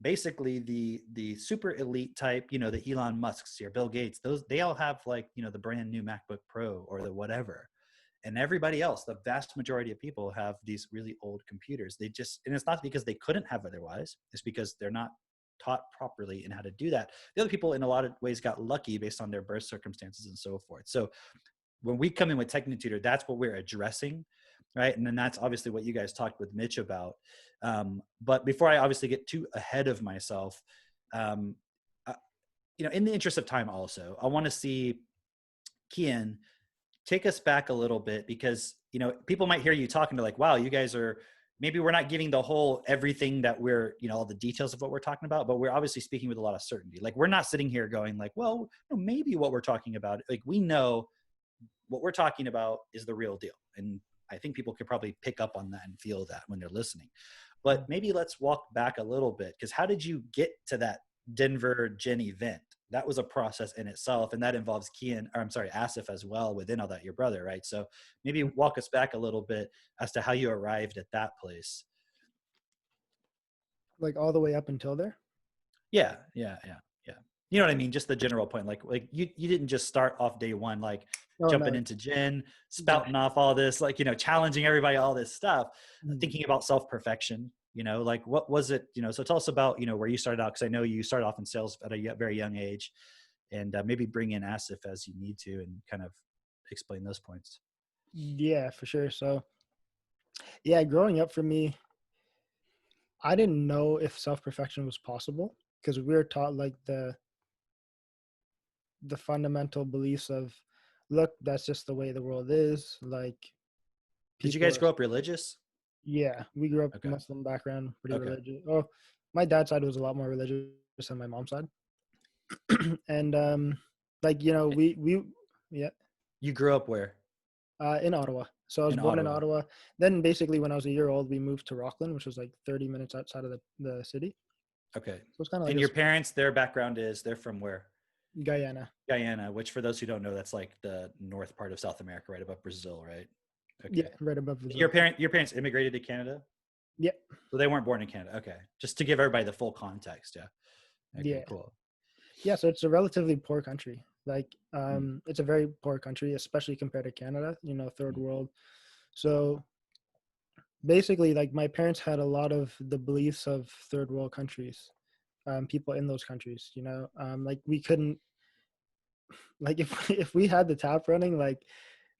basically the super elite type, the Elon Musks, your Bill Gates, they all have like, the brand new MacBook Pro or the whatever. And everybody else, the vast majority of people have these really old computers. And it's not because they couldn't have otherwise, it's because they're not taught properly in how to do that. The other people in a lot of ways got lucky based on their birth circumstances and so forth. So when we come in with TechnoTutor, that's what we're addressing. Right. And then that's obviously what you guys talked with Mitch about. But before I obviously get too ahead of myself, in the interest of time also, I want to see Kian take us back a little bit, because, people might hear you talking to like, wow, you guys maybe we're not giving the whole everything that we're, all the details of what we're talking about, but we're obviously speaking with a lot of certainty. Like, we're not sitting here going like, well, maybe what we're talking about, like, we know what we're talking about is the real deal. And I think people could probably pick up on that and feel that when they're listening. But maybe let's walk back a little bit, because how did you get to that Denver Jinn event? That was a process in itself, and that involves Asif as well within all that, your brother, right? So maybe walk us back a little bit as to how you arrived at that place. Like all the way up until there? Yeah. You know what I mean? Just the general point. Like you didn't just start off day one, like jumping into Jinn, spouting off all this, like, challenging everybody, all this stuff, thinking about self-perfection, like what was it, so tell us about, where you started out. Cause I know you started off in sales at a very young age, and maybe bring in Asif as you need to and kind of explain those points. Yeah, for sure. So yeah, growing up for me, I didn't know if self-perfection was possible, because we were taught like the fundamental beliefs of, look, that's just the way the world is. Like, did you guys grow up religious? Yeah, we grew up Okay. Muslim background, pretty Okay. religious. Oh, my dad's side was a lot more religious than my mom's side. And like we yeah, You grew up where? in Ottawa. So I was In born in Ottawa. Ottawa. Then basically when I was a year old, we moved to Rockland, which was like 30 minutes outside of the city. Okay. So it's kind of like And a your parents, their background is they're from where? Guyana. Guyana, which for those who don't know, that's like the north part of South America, right above Brazil, right? Okay. Yeah, right above Brazil. Your parents immigrated to Canada? Yep. So they weren't born in Canada. Okay. Just to give everybody the full context. Yeah. Okay, Yeah. cool. Yeah, so it's a relatively poor country. Like, Mm. it's a very poor country, especially compared to Canada, third world. So basically, like, my parents had a lot of the beliefs of third world countries, people in those countries, like we couldn't, like, if we had the tap running, like,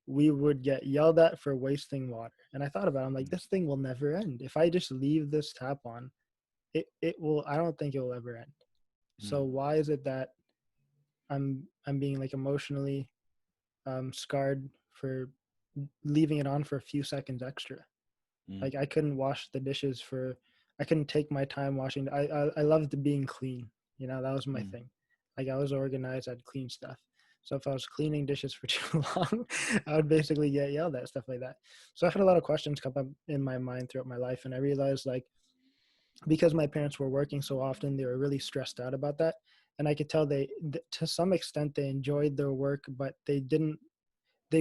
we would get yelled at for wasting water. And I thought about it, I'm like, this thing will never end. If I just leave this tap on, it will, I don't think it will ever end. So why is it that I'm being like emotionally scarred for leaving it on for a few seconds extra? Like I couldn't wash the dishes I couldn't take my time washing. I loved being clean. That was my thing. Like I was organized, I'd clean stuff. So if I was cleaning dishes for too long, I would basically get yelled at, stuff like that. So I had a lot of questions come up in my mind throughout my life, and I realized, like, because my parents were working so often, they were really stressed out about that. And I could tell to some extent, they enjoyed their work, but they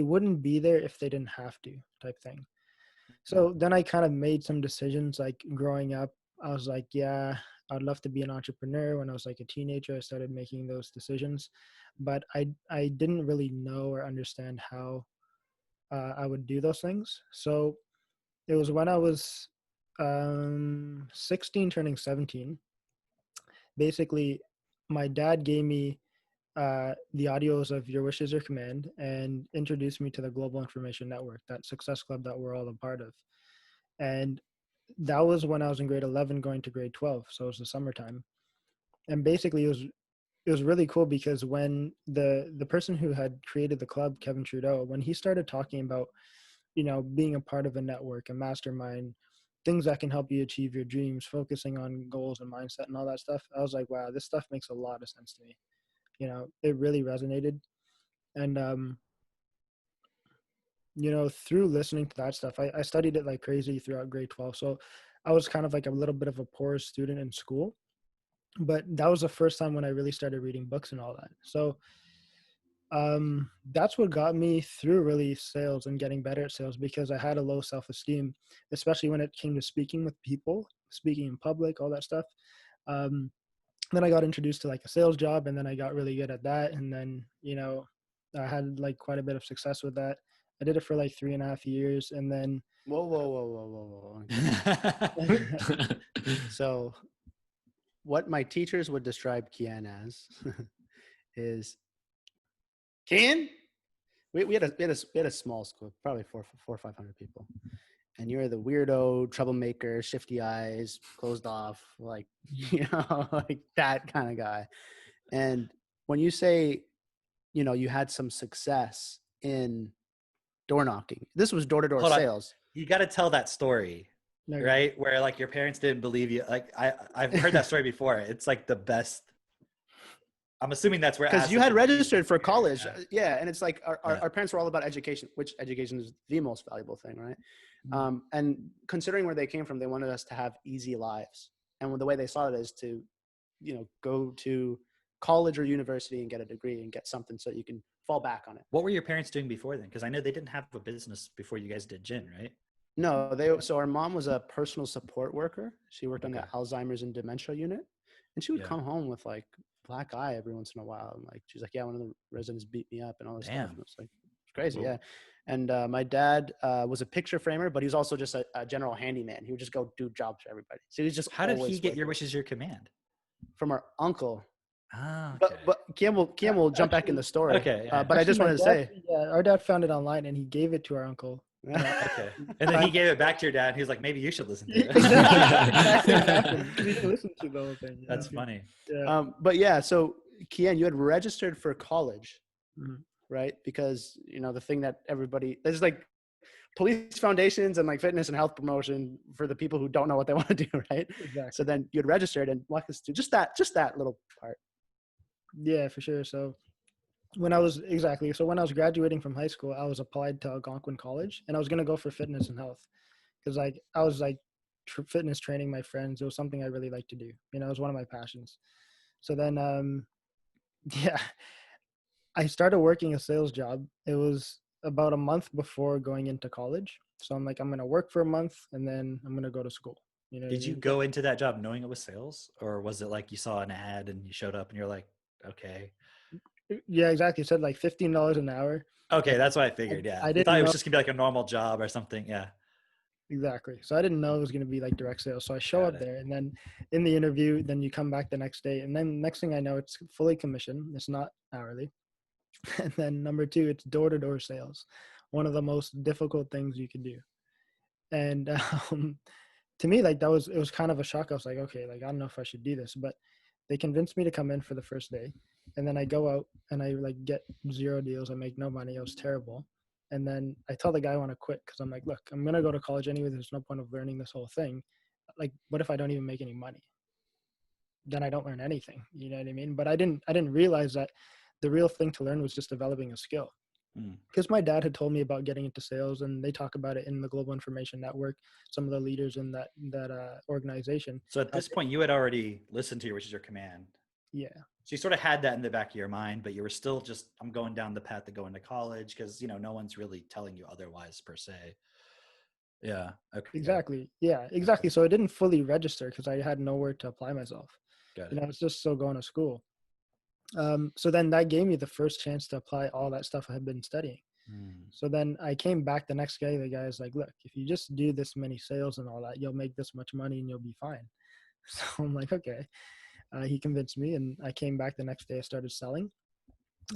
wouldn't be there if they didn't have to, type thing. So then I kind of made some decisions. Like growing up, I was like, yeah, I'd love to be an entrepreneur. When I was like a teenager, I started making those decisions, but I didn't really know or understand how I would do those things. So it was when I was 16 turning 17. Basically, my dad gave me the audios of Your Wish Is Your Command and introduced me to the Global Information Network, that success club that we're all a part of. And that was when I was in grade 11 going to grade 12. So it was the summertime. And basically it was really cool because when the person who had created the club, Kevin Trudeau, when he started talking about, being a part of a network, a mastermind, things that can help you achieve your dreams, focusing on goals and mindset and all that stuff, I was like, wow, this stuff makes a lot of sense to me. It really resonated. And through listening to that stuff, I studied it like crazy throughout grade 12. So I was kind of like a little bit of a poor student in school, but that was the first time when I really started reading books and all that. So that's what got me through really sales and getting better at sales, because I had a low self-esteem, especially when it came to speaking with people, speaking in public, all that stuff. Then I got introduced to like a sales job, and then I got really good at that. And then, I had like quite a bit of success with that. I did it for like 3.5 years. And then, Whoa. So what my teachers would describe Kian as is, Kian, we had a small school, probably four or 500 people. And you're the weirdo, troublemaker, shifty eyes, closed off, like, like that kind of guy. And when you say, you had some success in door knocking, this was door-to-door Hold on. sales. You got to tell that story, Okay. right? Where like your parents didn't believe you. Like I've heard that story before. It's like the best. I'm assuming that's where, because you had registered for college. Yeah. And it's like our parents were all about education, which education is the most valuable thing, right? And considering where they came from, they wanted us to have easy lives. And the way they saw it is to, go to college or university and get a degree and get something so you can fall back on it. What were your parents doing before then? Because I know they didn't have a business before you guys did gin, right? No, so our mom was a personal support worker. She worked on the Okay. Alzheimer's and dementia unit, and she would Yeah. come home with like black eye every once in a while. And like, she's like, yeah, one of the residents beat me up and all this stuff. Damn. And it's like, it's crazy. Whoa. Yeah. And my dad was a picture framer, but he was also just a general handyman. He would just go do jobs for everybody. So he was just How did always he get working. Your Wish Is Your Command? From our uncle. Ah, okay. But Kian will jump back in the story. Okay, yeah. But I just wanted to say, yeah, our dad found it online and he gave it to our uncle. Okay. And then he gave it back to your dad. He was like, maybe you should listen to it. Exactly. We should listen to the whole thing. That's funny. Yeah. but yeah, so Kian, you had registered for college, Mhm. right? Because the thing that everybody, there's like police foundations and like fitness and health promotion for the people who don't know what they want to do, right? Exactly. So then you'd register it and walk us through just that little part. Yeah, for sure. So when I was graduating from high school, I was applied to Algonquin College, and I was gonna go for fitness and health, because like I was like fitness training my friends. It was something I really liked to do. You know, it was one of my passions. So then, yeah, I started working a sales job. It was about a month before going into college. So I'm like, I'm gonna work for a month, and then I'm gonna go to school. You know what I Did you mean? go into that job knowing it was sales, or was it like you saw an ad and you showed up and you're like, okay, Yeah, exactly. It said like $15 an hour. okay, And that's what I I, figured. Yeah, I you thought didn't it was know. just gonna be like a normal job or something. Yeah, Exactly. So I didn't know it was going to be like direct sales. So I show got up it. there, and then in the interview, then you come back the next day, and then next thing I know, it's fully commission. It's not hourly. And then number two, it's door-to-door sales. One of the most difficult things you can do. And to me, like it was kind of a shock. I was like, okay, like I don't know if I should do this, but they convinced me to come in for the first day, and then I go out and I like get zero deals. I make no money. It was terrible. And then I tell the guy I want to quit, because I'm like, look, I'm gonna go to college anyway. There's no point of learning this whole thing. Like, what if I don't even make any money? Then I don't learn anything. You know what I mean? But I didn't realize that the real thing to learn was just developing a skill. Mm. Because my dad had told me about getting into sales, and they talk about it in the Global Information Network. Some of the leaders in that organization. So at this point, you had already listened to your wishes, your command. Yeah. So you sort of had that in the back of your mind, but you were still just, I'm going down the path to go into college because, you know, no one's really telling you otherwise per se. Yeah. Okay. Exactly. Yeah, exactly. So I didn't fully register because I had nowhere to apply myself. Got You know, it. I was just still going to school. So then that gave me the first chance to apply all that stuff I had been studying. Mm. So then I came back the next day. The guy's like, look, if you just do this many sales and all that, you'll make this much money and you'll be fine. So I'm like, okay. He convinced me, and I came back the next day. I started selling.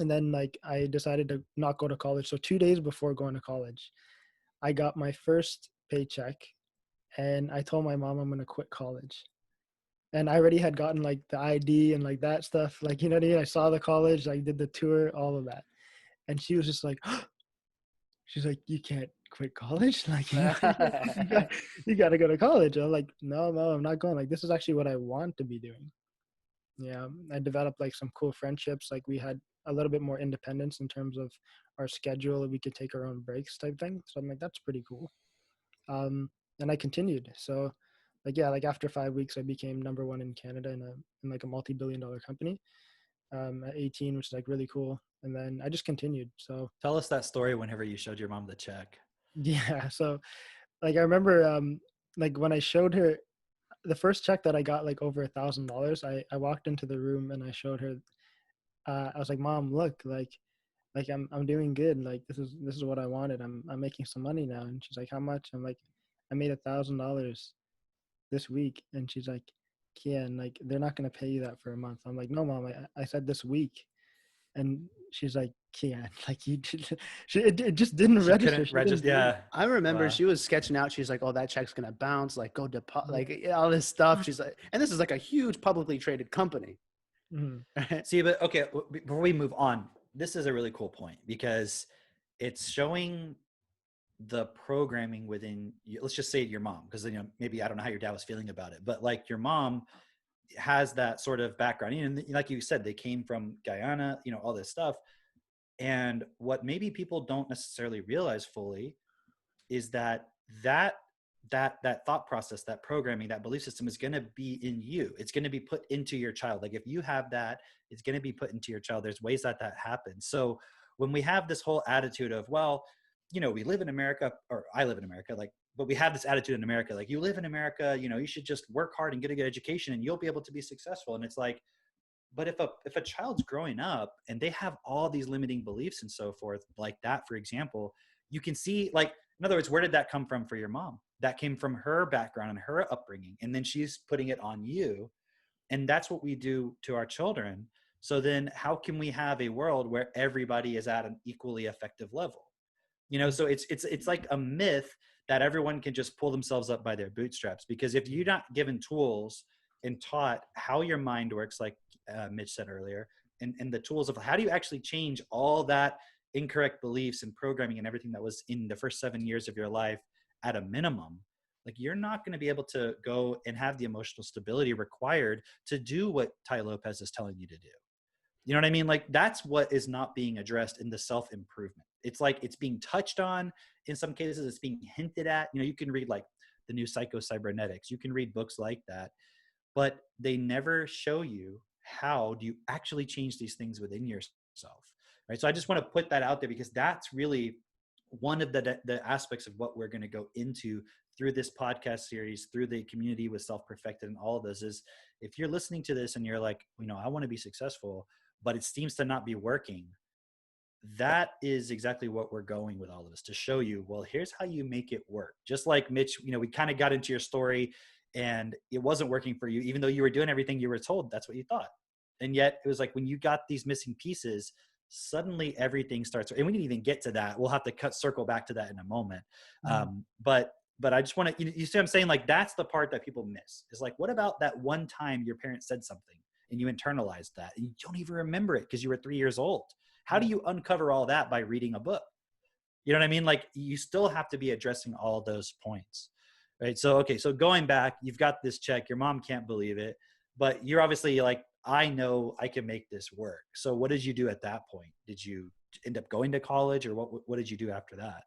And then like I decided to not go to college. So 2 days before going to college, I got my first paycheck, and I told my mom I'm going to quit college. And I already had gotten like the ID and like that stuff. Like, you know what I mean? I saw the college, I did the tour, all of that. And she was just like, she's like, you can't quit college. Like, you got to go to college. I'm like, no, I'm not going. Like, this is actually what I want to be doing. Yeah. I developed like some cool friendships. Like, we had a little bit more independence in terms of our schedule. We could take our own breaks type thing. So I'm like, that's pretty cool. And I continued. So like, yeah, like after 5 weeks, I became number one in Canada in like a multi-billion-dollar company at 18, which is like really cool. And then I just continued. So Tell us that story whenever you showed your mom the check. yeah, so like I remember like when I showed her the first check that I got, like over $1,000, I walked into the room and I showed her. I was like, Mom, look, like I'm doing good. Like this is what I wanted. I'm making some money now. And she's like, how much? I'm like, I made $1,000 this week. And she's like, yeah, and like they're not gonna pay you that for a month. I'm like, no, Mom, I said this week. And she's like, Kian, like you did, it just didn't She register. couldn't She didn't register. believe it. Yeah. I remember Wow. she was sketching out. She's like, "Oh, that check's gonna bounce. Like, go deposit. Like, all this stuff." She's like, and this is like a huge publicly traded company. Mhm. See, but okay, before we move on, this is a really cool point because it's showing the programming within you. Let's just say your mom, because you know maybe I don't know how your dad was feeling about it, but like your mom has that sort of background, and like you said, they came from Guyana, you know, all this stuff. And what maybe people don't necessarily realize fully is that that thought process, that programming, that belief system is going to be in you. It's going to be put into your child. Like if you have that, it's going to be put into your child. There's ways that happens. So when we have this whole attitude of, well, you know, we live in America, or I live in America, like, but we have this attitude in America, like you live in America, you know, you should just work hard and get a good education and you'll be able to be successful. And it's like, but if a child's growing up and they have all these limiting beliefs and so forth like that, for example, you can see, like, in other words, where did that come from for your mom? That came from her background and her upbringing, and then she's putting it on you. And that's what we do to our children. So then how can we have a world where everybody is at an equally effective level? You know, so it's like a myth that everyone can just pull themselves up by their bootstraps, because if you're not given tools and taught how your mind works, like Mitch said earlier, and the tools of how do you actually change all that incorrect beliefs and programming and everything that was in the first 7 years of your life at a minimum, like you're not going to be able to go and have the emotional stability required to do what Tai Lopez is telling you to do. You know what I mean? Like that's what is not being addressed in the self-improvement. It's like it's being touched on in some cases, it's being hinted at. You know, you can read like the new Psycho-Cybernetics, you can read books like that, but they never show you how do you actually change these things within yourself, right? So I just want to put that out there because that's really one of the aspects of what we're going to go into through this podcast series, through the community with Self-Perfected and all of this is if you're listening to this and you're like, you know, I want to be successful, but it seems to not be working. That is exactly what we're going with all of this to show you, well, here's how you make it work. Just like Mitch, you know, we kind of got into your story and it wasn't working for you, even though you were doing everything you were told, that's what you thought. And yet it was like, when you got these missing pieces, suddenly everything starts, and we didn't even get to that. We'll have to circle back to that in a moment. But I just want to, you see what I'm saying? Like, that's the part that people miss is like, what about that one time your parents said something and you internalized that and you don't even remember it because you were 3 years old? How do you uncover all that by reading a book? You know what I mean? Like you still have to be addressing all those points, right? So, okay. So going back, you've got this check, your mom can't believe it, but you're obviously like, I know I can make this work. So what did you do at that point? Did you end up going to college or what did you do after that?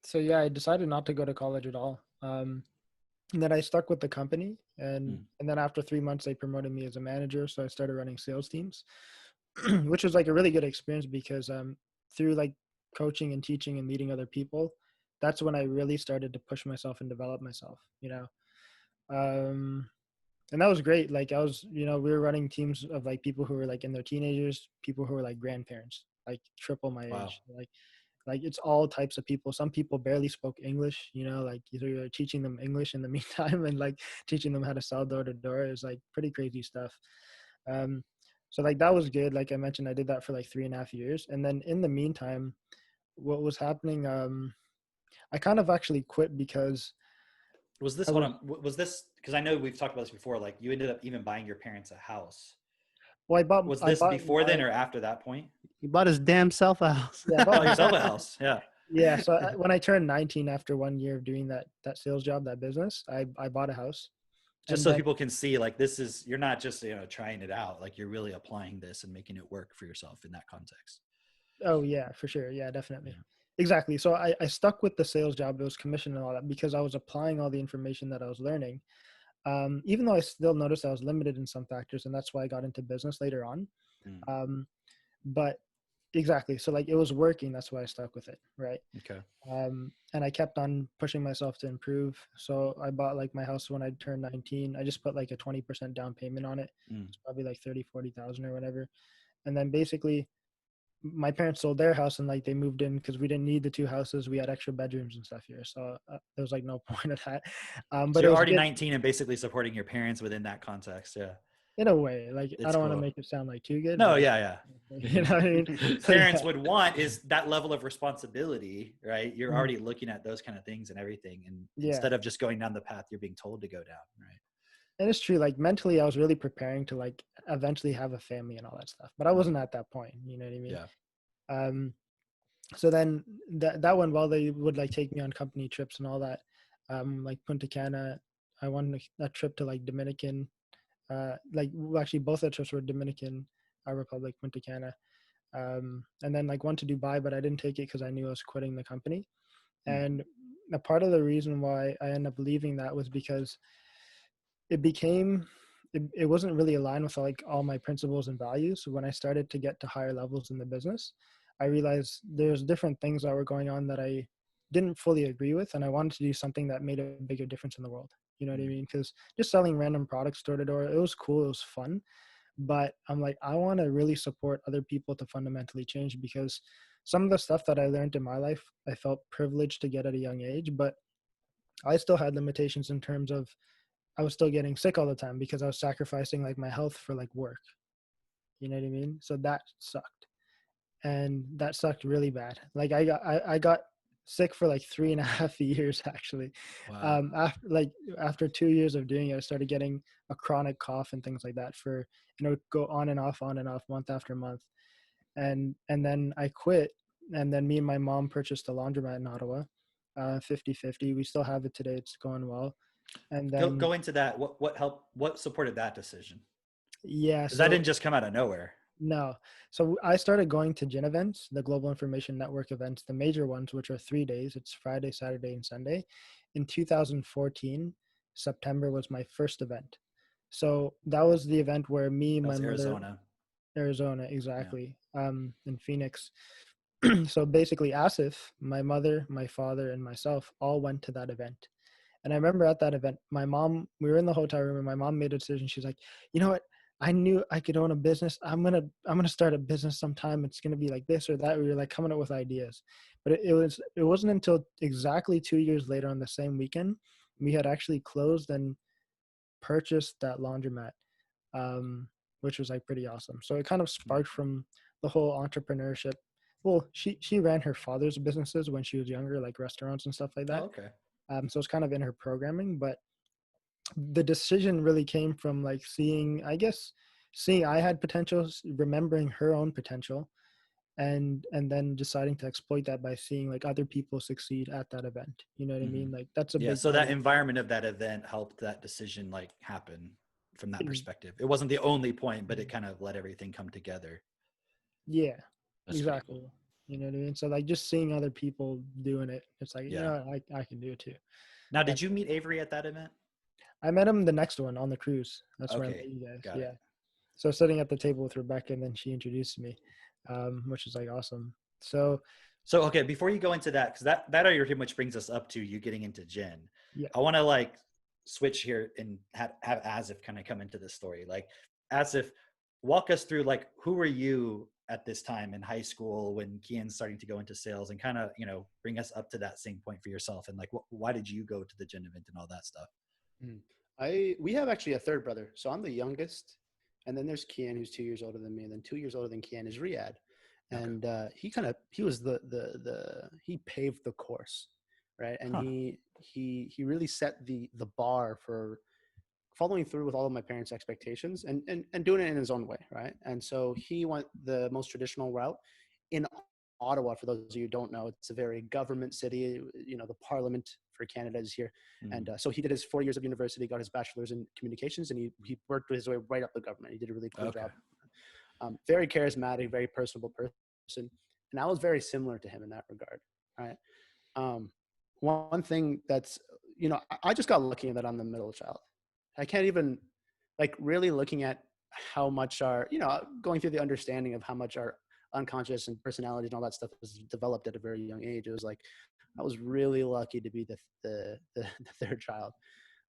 So yeah, I decided not to go to college at all. And then I stuck with the company, and then after 3 months, they promoted me as a manager. So I started running sales teams, which was like a really good experience because through like coaching and teaching and leading other people, that's when I really started to push myself and develop myself, you know. And that was great. Like I was, you know, we were running teams of like people who were like in their teenagers, people who were like grandparents, like triple my Wow. age, like it's all types of people. Some people barely spoke English, you know, like either you're teaching them English in the meantime and like teaching them how to sell door to door. Is like pretty crazy stuff. So like that was good. Like I mentioned, I did that for like 3.5 years. And then in the meantime, what was happening, I kind of actually quit because Was this, hold on, was this, because I know we've talked about this before, like you ended up even buying your parents a house. well, Was this before then or after that point? He bought his damn self a house. Yeah, I Oh, bought yourself a house. Yeah. Yeah. So when I turned 19 after 1 year of doing that sales job, that business, I bought a house. Just And so then- people can see, like, this is, you're not just, you know, trying it out, like you're really applying this and making it work for yourself in that context. Oh yeah, for sure. Yeah, definitely. Yeah. Exactly. So I stuck with the sales job. It was commission and all that because I was applying all the information that I was learning. Even though I still noticed I was limited in some factors, and that's why I got into business later on. But exactly. So like it was working. That's why I stuck with it. Right. Okay. And I kept on pushing myself to improve. So I bought like my house when I turned 19. I just put like a 20% down payment on it. It's probably like 30,000-40,000 or whatever. And then basically my parents sold their house and like they moved in because we didn't need the 2 houses. We had extra bedrooms and stuff here. So there was like no point of that. But So it you're was already good 19 and basically supporting your parents within that context. Yeah. in a way. Like I It's don't want cool. to make it sound like too good. No, but, yeah. You know what I mean? So, Parents yeah. would want is that level of responsibility, right? You're already looking at those kind of things and everything. And instead of just going down the path you're being told to go down, right? And it's true. Like mentally, I was really preparing to like eventually have a family and all that stuff, but I wasn't at that point. You know what I mean? Yeah. So then that went well. They would like take me on company trips and all that. Like Punta Cana, I won a trip to like Dominican. Actually, both the trips were Dominican Republic, Punta Cana. And then like one to Dubai, but I didn't take it because I knew I was quitting the company. And a part of the reason why I ended up leaving that was because it wasn't really aligned with like all my principles and values. So when I started to get to higher levels in the business, I realized there's different things that were going on that I didn't fully agree with. And I wanted to do something that made a bigger difference in the world. You know what I mean? Because just selling random products door to door, it was cool. It was fun. But I'm like, I want to really support other people to fundamentally change, because some of the stuff that I learned in my life, I felt privileged to get at a young age, but I still had limitations in terms of I was still getting sick all the time because I was sacrificing like my health for like work. You know what I mean? So that sucked. And that sucked really bad. Like I got sick for like 3.5 years actually. Wow. After 2 years of doing it, I started getting a chronic cough and things like that for, go on and off, month after month. And then I quit and then me and my mom purchased a laundromat in Ottawa, 50-50. We still have it today. It's going well. And then Go into that. What helped? What supported that decision? yeah, Because that so didn't just come out of nowhere. no. So I started going to GIN events, the Global Information Network events, the major ones, which are 3 days. It's Friday, Saturday, and Sunday. In 2014, September was my first event. So that was the event where me, That my was mother, Arizona. Arizona, exactly, in Phoenix. So basically, Asif, my mother, my father, and myself all went to that event. And I remember at that event, my mom, we were in the hotel room and my mom made a decision. She's like, you know what? I knew I could own a business. I'm gonna start a business sometime. It's gonna be like this or that. We were like coming up with ideas. But it wasn't until exactly 2 years later on the same weekend, we had actually closed and purchased that laundromat, which was like pretty awesome. So it kind of sparked from the whole entrepreneurship. Well, she ran her father's businesses when she was younger, like restaurants and stuff like that. Oh, okay. So it's kind of in her programming, but the decision really came from like seeing I had potential, remembering her own potential, and then deciding to exploit that by seeing like other people succeed at that event. You know what I mean? Like that's a Yeah. big So part that of environment of that event helped that decision like happen from that Ex- perspective. It wasn't the only point, but it kind of let everything come together. yeah, That's pretty exactly. cool. You know what I mean? So like just seeing other people doing it, it's like, Yeah. I can do it too. Now, did you meet Avery at that event? I met him the next one on the cruise. That's where I Okay, met you guys. got Yeah. it. So sitting at the table with Rebecca, and then she introduced me, which is like awesome. So So, okay, before you go into that, because that already pretty much brings us up to you getting into Jen. yeah, I want to like switch here and have Asif kind of come into this story. Like, Asif, walk us through like who were you at this time in high school when Kian's starting to go into sales, and kind of bring us up to that same point for yourself, and like why did you go to the Jen event and all that stuff? We have actually a third brother, so I'm the youngest, and then there's Kian, who's 2 years older than me, and then 2 years older than Kian is Riyadh, Okay. and he was he paved the course, right? And Huh. he really set the bar for following through with all of my parents' expectations and doing it in his own way, right? And so he went the most traditional route in Ottawa. For those of you who don't know, it's a very government city. The Parliament for Canada is here, and so he did his 4 years of university, got his bachelor's in communications, and he worked his way right up the government. He did a really cool Okay. job. Very charismatic, very personable person, and I was very similar to him in that regard, right? One thing that's I just got lucky in that I'm the middle child. I can't even like really looking at how much our going through the understanding of how much our unconscious and personalities and all that stuff was developed at a very young age. It was like I was really lucky to be the third child.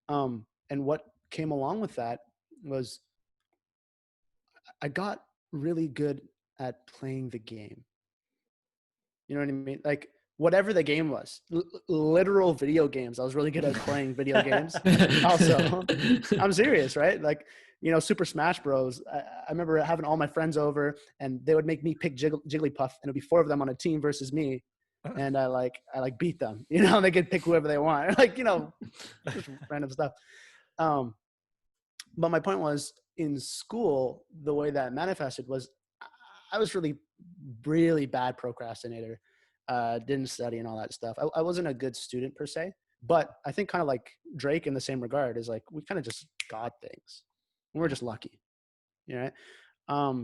And what came along with that was I got really good at playing the game. You know what I mean? Like whatever the game was, literal video games. I was really good at playing video games. Also, I'm serious, right? Like, Super Smash Bros. I remember having all my friends over, and they would make me pick Jigglypuff, and it'd be 4 of them on a team versus me, and I beat them. They could pick whoever they want, just random stuff. But my point was, in school, the way that manifested was, I was really bad procrastinator. Didn't study and all that stuff. I wasn't a good student per se, but I think kind of like Drake in the same regard is like, we kind of just got things. We're just lucky.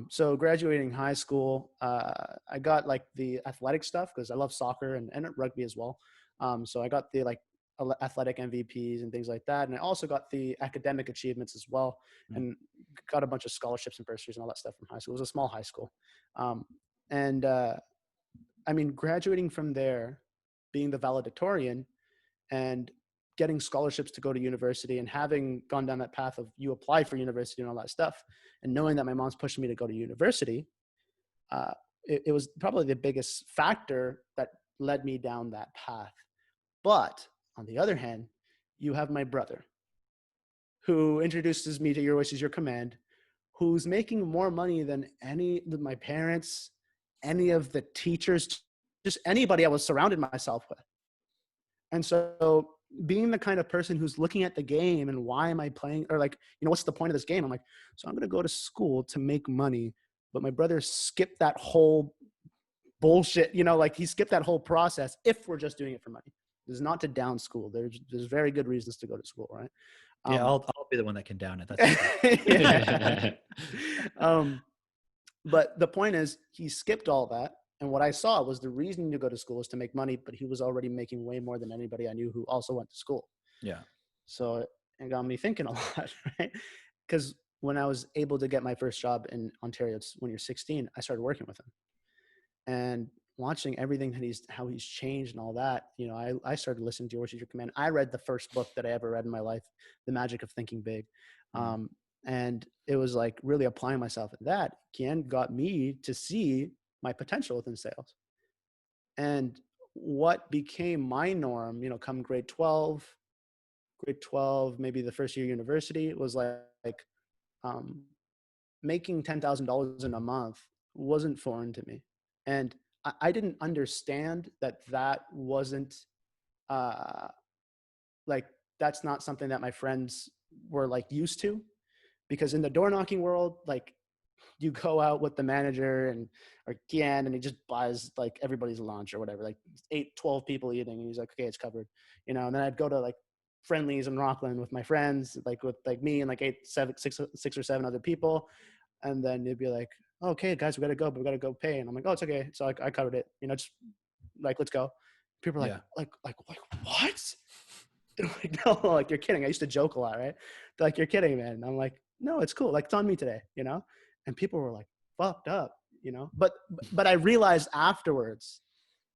So graduating high school, I got like the athletic stuff because I love soccer and rugby as well. So I got the like athletic MVPs and things like that. And I also got the academic achievements as well, and got a bunch of scholarships and bursaries and all that stuff from high school. It was a small high school. Graduating from there, being the valedictorian and getting scholarships to go to university, and having gone down that path of you apply for university and all that stuff, and knowing that my mom's pushing me to go to university, it was probably the biggest factor that led me down that path. But on the other hand, you have my brother who introduces me to Your Wish Is Your Command, who's making more money than my parents, any of the teachers, just anybody I was surrounded myself with. And so being the kind of person who's looking at the game and why am I playing, or like, what's the point of this game? I'm like, so I'm going to go to school to make money. But my brother skipped that whole bullshit, you know, like he skipped that whole process if we're just doing it for money. This is not to down school. There's very good reasons to go to school, right? Yeah, I'll be the one that can down it. That's Yeah. But the point is, he skipped all that. And what I saw was the reason to go to school is to make money, but he was already making way more than anybody I knew who also went to school. yeah. So it got me thinking a lot, right? Because when I was able to get my first job in Ontario, it's when you're 16, I started working with him. And watching everything that how he's changed and all that, you know, I started listening to Your Teacher Command. I read the first book that I ever read in my life, The Magic of Thinking Big. And it was like really applying myself at that. Kian got me to see my potential within sales. And what became my norm, you know, come grade 12, maybe the first year of university, was like making $10,000 in a month wasn't foreign to me. And I didn't understand that wasn't like, that's not something that my friends were like used to, because in the door knocking world, like you go out with the manager or Kian, and he just buys like everybody's lunch or whatever, like 12 people eating. And he's like, okay, it's covered, you know? And then I'd go to like Friendlies in Rockland with my friends, like with like me and like six or seven other people. And then they'd be like, oh, okay, guys, we got to go, but we got to go pay. And I'm like, oh, it's okay. So I covered it, you know, just like, let's go. People are like, what? They're like, no, like, you're kidding. I used to joke a lot, right? They're like, you're kidding, man. And I'm like, no, it's cool. Like, it's on me today, you know? And people were like, fucked up, you know? But I realized afterwards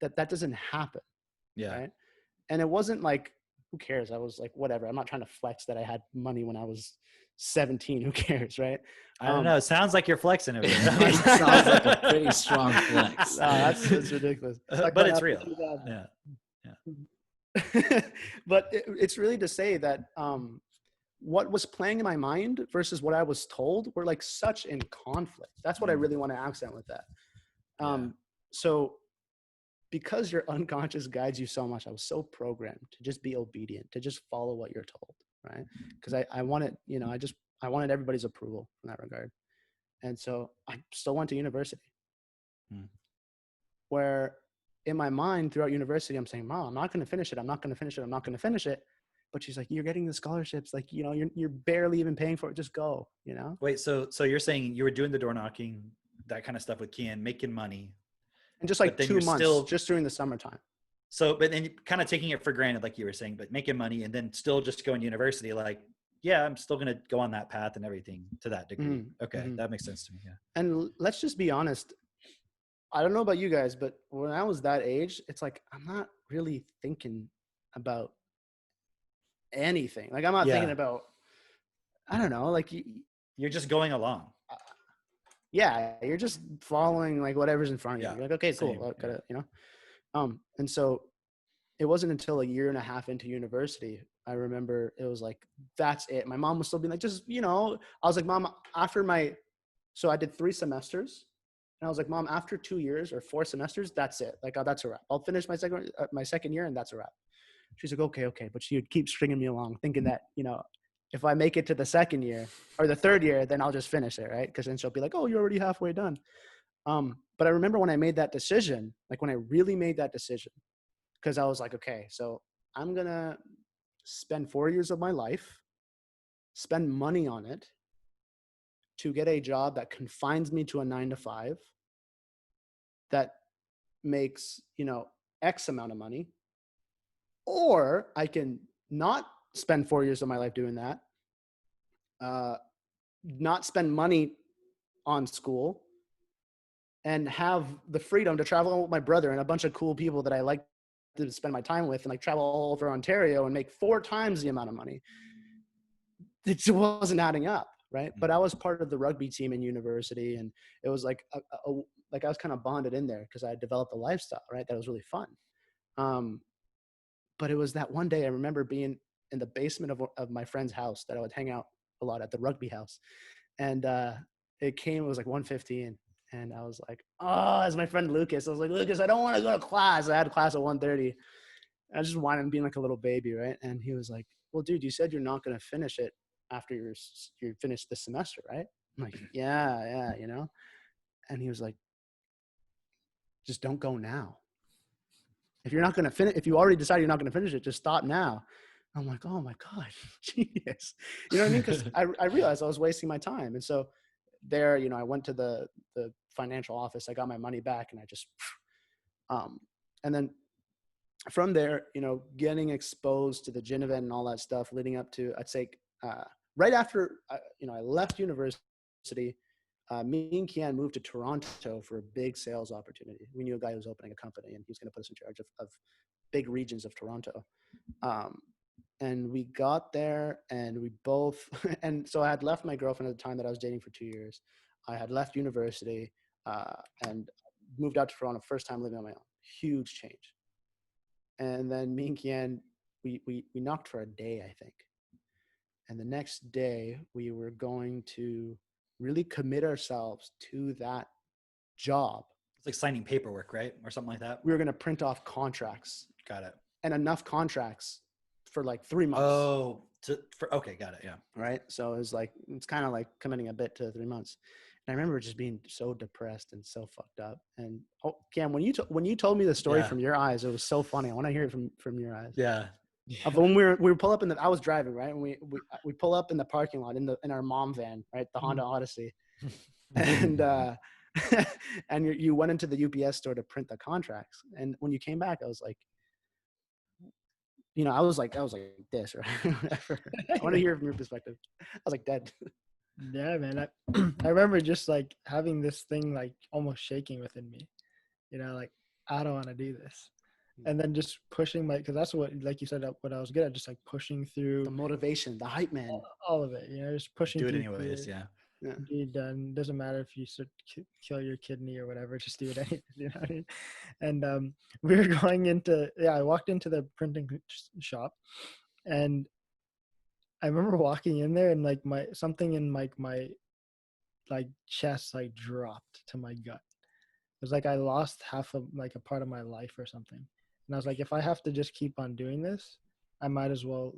that doesn't happen. Yeah. Right. And it wasn't like, who cares? I was like, whatever. I'm not trying to flex that I had money when I was 17. Who cares? Right. I don't know. It sounds like you're flexing over there. It sounds like a pretty strong flex. No, that's ridiculous. Like, but it's real. Yeah. But it's really to say that what was playing in my mind versus what I was told were like such in conflict. That's what I really want to accent with that. So because your unconscious guides you so much, I was so programmed to just be obedient, to just follow what you're told, right? Because I wanted, you know, I wanted everybody's approval in that regard. And so I still went to university. Where in my mind throughout university, I'm saying, Mom, I'm not going to finish it. I'm not going to finish it. I'm not going to finish it. But she's like, you're getting the scholarships. Like, you know, you're barely even paying for it. Just go, you know? Wait, so you're saying you were doing the door knocking, that kind of stuff with Kian, making money. And just like 2 months, just during the summertime. So, but then kind of taking it for granted, like you were saying, but making money and then still just going to university, like, yeah, I'm still going to go on that path and everything to that degree. Okay. That makes sense to me. Yeah. And let's just be honest. I don't know about you guys, but when I was that age, it's like, I'm not really thinking about anything. Like, I'm not thinking about, I don't know, like you're just going along. Yeah. You're just following like whatever's in front of you. You're like, okay, cool. Gotta, you know? And so it wasn't until a year and a half into university, I remember it was like, that's it. My mom was still being like, just, you know, I was like, Mom, so I did 3 semesters. And I was like, Mom, after 2 years or 4 semesters, that's it. Like, oh, that's a wrap. I'll finish my second year and that's a wrap. She's like, okay. But she would keep stringing me along thinking that, you know, if I make it to the second year or the third year, then I'll just finish it. Right. Because then she'll be like, oh, you're already halfway done. But I remember when I made that decision, like when I really made that decision, because I was like, okay, so I'm going to spend 4 years of my life, spend money on it to get a job that confines me to a 9-to-5 that makes, you know, X amount of money, or I can not spend 4 years of my life doing that, not spend money on school, and have the freedom to travel with my brother and a bunch of cool people that I like to spend my time with, and like travel all over Ontario and make 4 times the amount of money. It just wasn't adding up, right? But I was part of the rugby team in university, and it was like like I was kind of bonded in there because I had developed a lifestyle, right? That was really fun. But it was that one day I remember being in the basement of my friend's house that I would hang out a lot at, the rugby house. And it was like 1:15. And I was like, oh, as my friend Lucas. I was like, Lucas, I don't want to go to class. I had class at 1:30. I just wanted being like a little baby, right? And he was like, well, dude, you said you're not going to finish it after you're finished this semester, right? I'm like, yeah, you know? And he was like, just don't go now. If you're not going to finish, if you already decided you're not going to finish it, just stop now. I'm like, oh my God, genius. You know what I mean? Because I realized I was wasting my time. And so there, you know, I went to the financial office, I got my money back, and I just, and then from there, you know, getting exposed to the gin event and all that stuff leading up to, I'd say, right after, you know, I left university, me and Kian moved to Toronto for a big sales opportunity. We knew a guy who was opening a company, and he was going to put us in charge of big regions of Toronto. And we got there, and we both, and so I had left my girlfriend at the time that I was dating for 2 years. I had left university and moved out to Toronto, first time living on my own. Huge change. And then me and Kian, we knocked for a day, I think. And the next day, we were going to really commit ourselves to that job. It's like signing paperwork, right? Or something like that. We were going to print off contracts. Got it. And enough contracts for like 3 months. Oh, okay, got it. Yeah. Right. So it was like, it's kind of like committing a bit to 3 months. And I remember just being so depressed and so fucked up. And Cam, when you told me the story from your eyes, it was so funny. I want to hear it from your eyes. Yeah. When we pull up I was driving, right? And we pull up in the parking lot in our mom van, right? The Honda Odyssey. And and you went into the UPS store to print the contracts. And when you came back, I was like, you know, I was like this, right? I want to hear it from your perspective. I was like dead. Yeah, man. I remember just like having this thing like almost shaking within me, you know, like I don't want to do this. And then just pushing because that's what, like you said, what I was good at, just like pushing through the motivation, the hype man, all of it, you know, just pushing do it through anyways. Yeah. Be done. Doesn't matter if you kill your kidney or whatever, just do it anyway. You know what I mean? And we were going into, I walked into the printing shop, and I remember walking in there and like something in my like chest like dropped to my gut. It was like I lost half of like a part of my life or something. And I was like, if I have to just keep on doing this, I might as well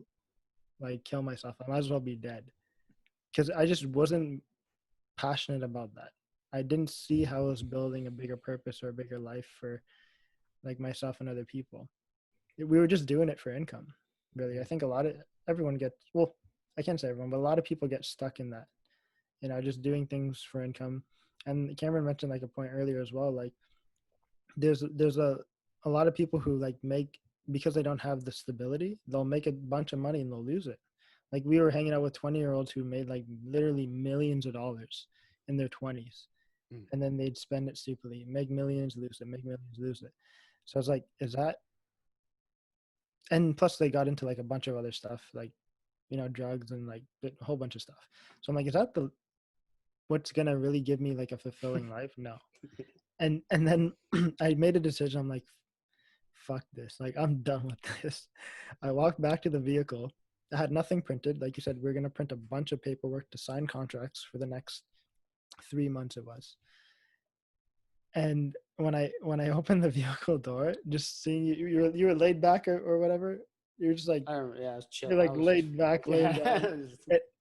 like kill myself. I might as well be dead. Because I just wasn't passionate about that. I didn't see how I was building a bigger purpose or a bigger life for like myself and other people. We were just doing it for income, really. I think everyone gets, well, I can't say everyone, but a lot of people get stuck in that, you know, just doing things for income. And Cameron mentioned like a point earlier as well, like there's a lot of people who like because they don't have the stability, they'll make a bunch of money and they'll lose it. Like we were hanging out with 20-year-olds who made like literally millions of dollars in their 20s. And then they'd spend it stupidly, make millions, lose it, make millions, lose it. So I was like, is that, and plus they got into like a bunch of other stuff, like, you know, drugs and like a whole bunch of stuff. So I'm like, is that what's going to really give me like a fulfilling life? No. And then I made a decision. I'm like, fuck this. Like, I'm done with this. I walked back to the vehicle. I had nothing printed. Like you said, we're going to print a bunch of paperwork to sign contracts for the next 3 months it was. And when I opened the vehicle door, just seeing you were laid back or whatever, you're just like, I remember, yeah, I was chill. you're like laid back.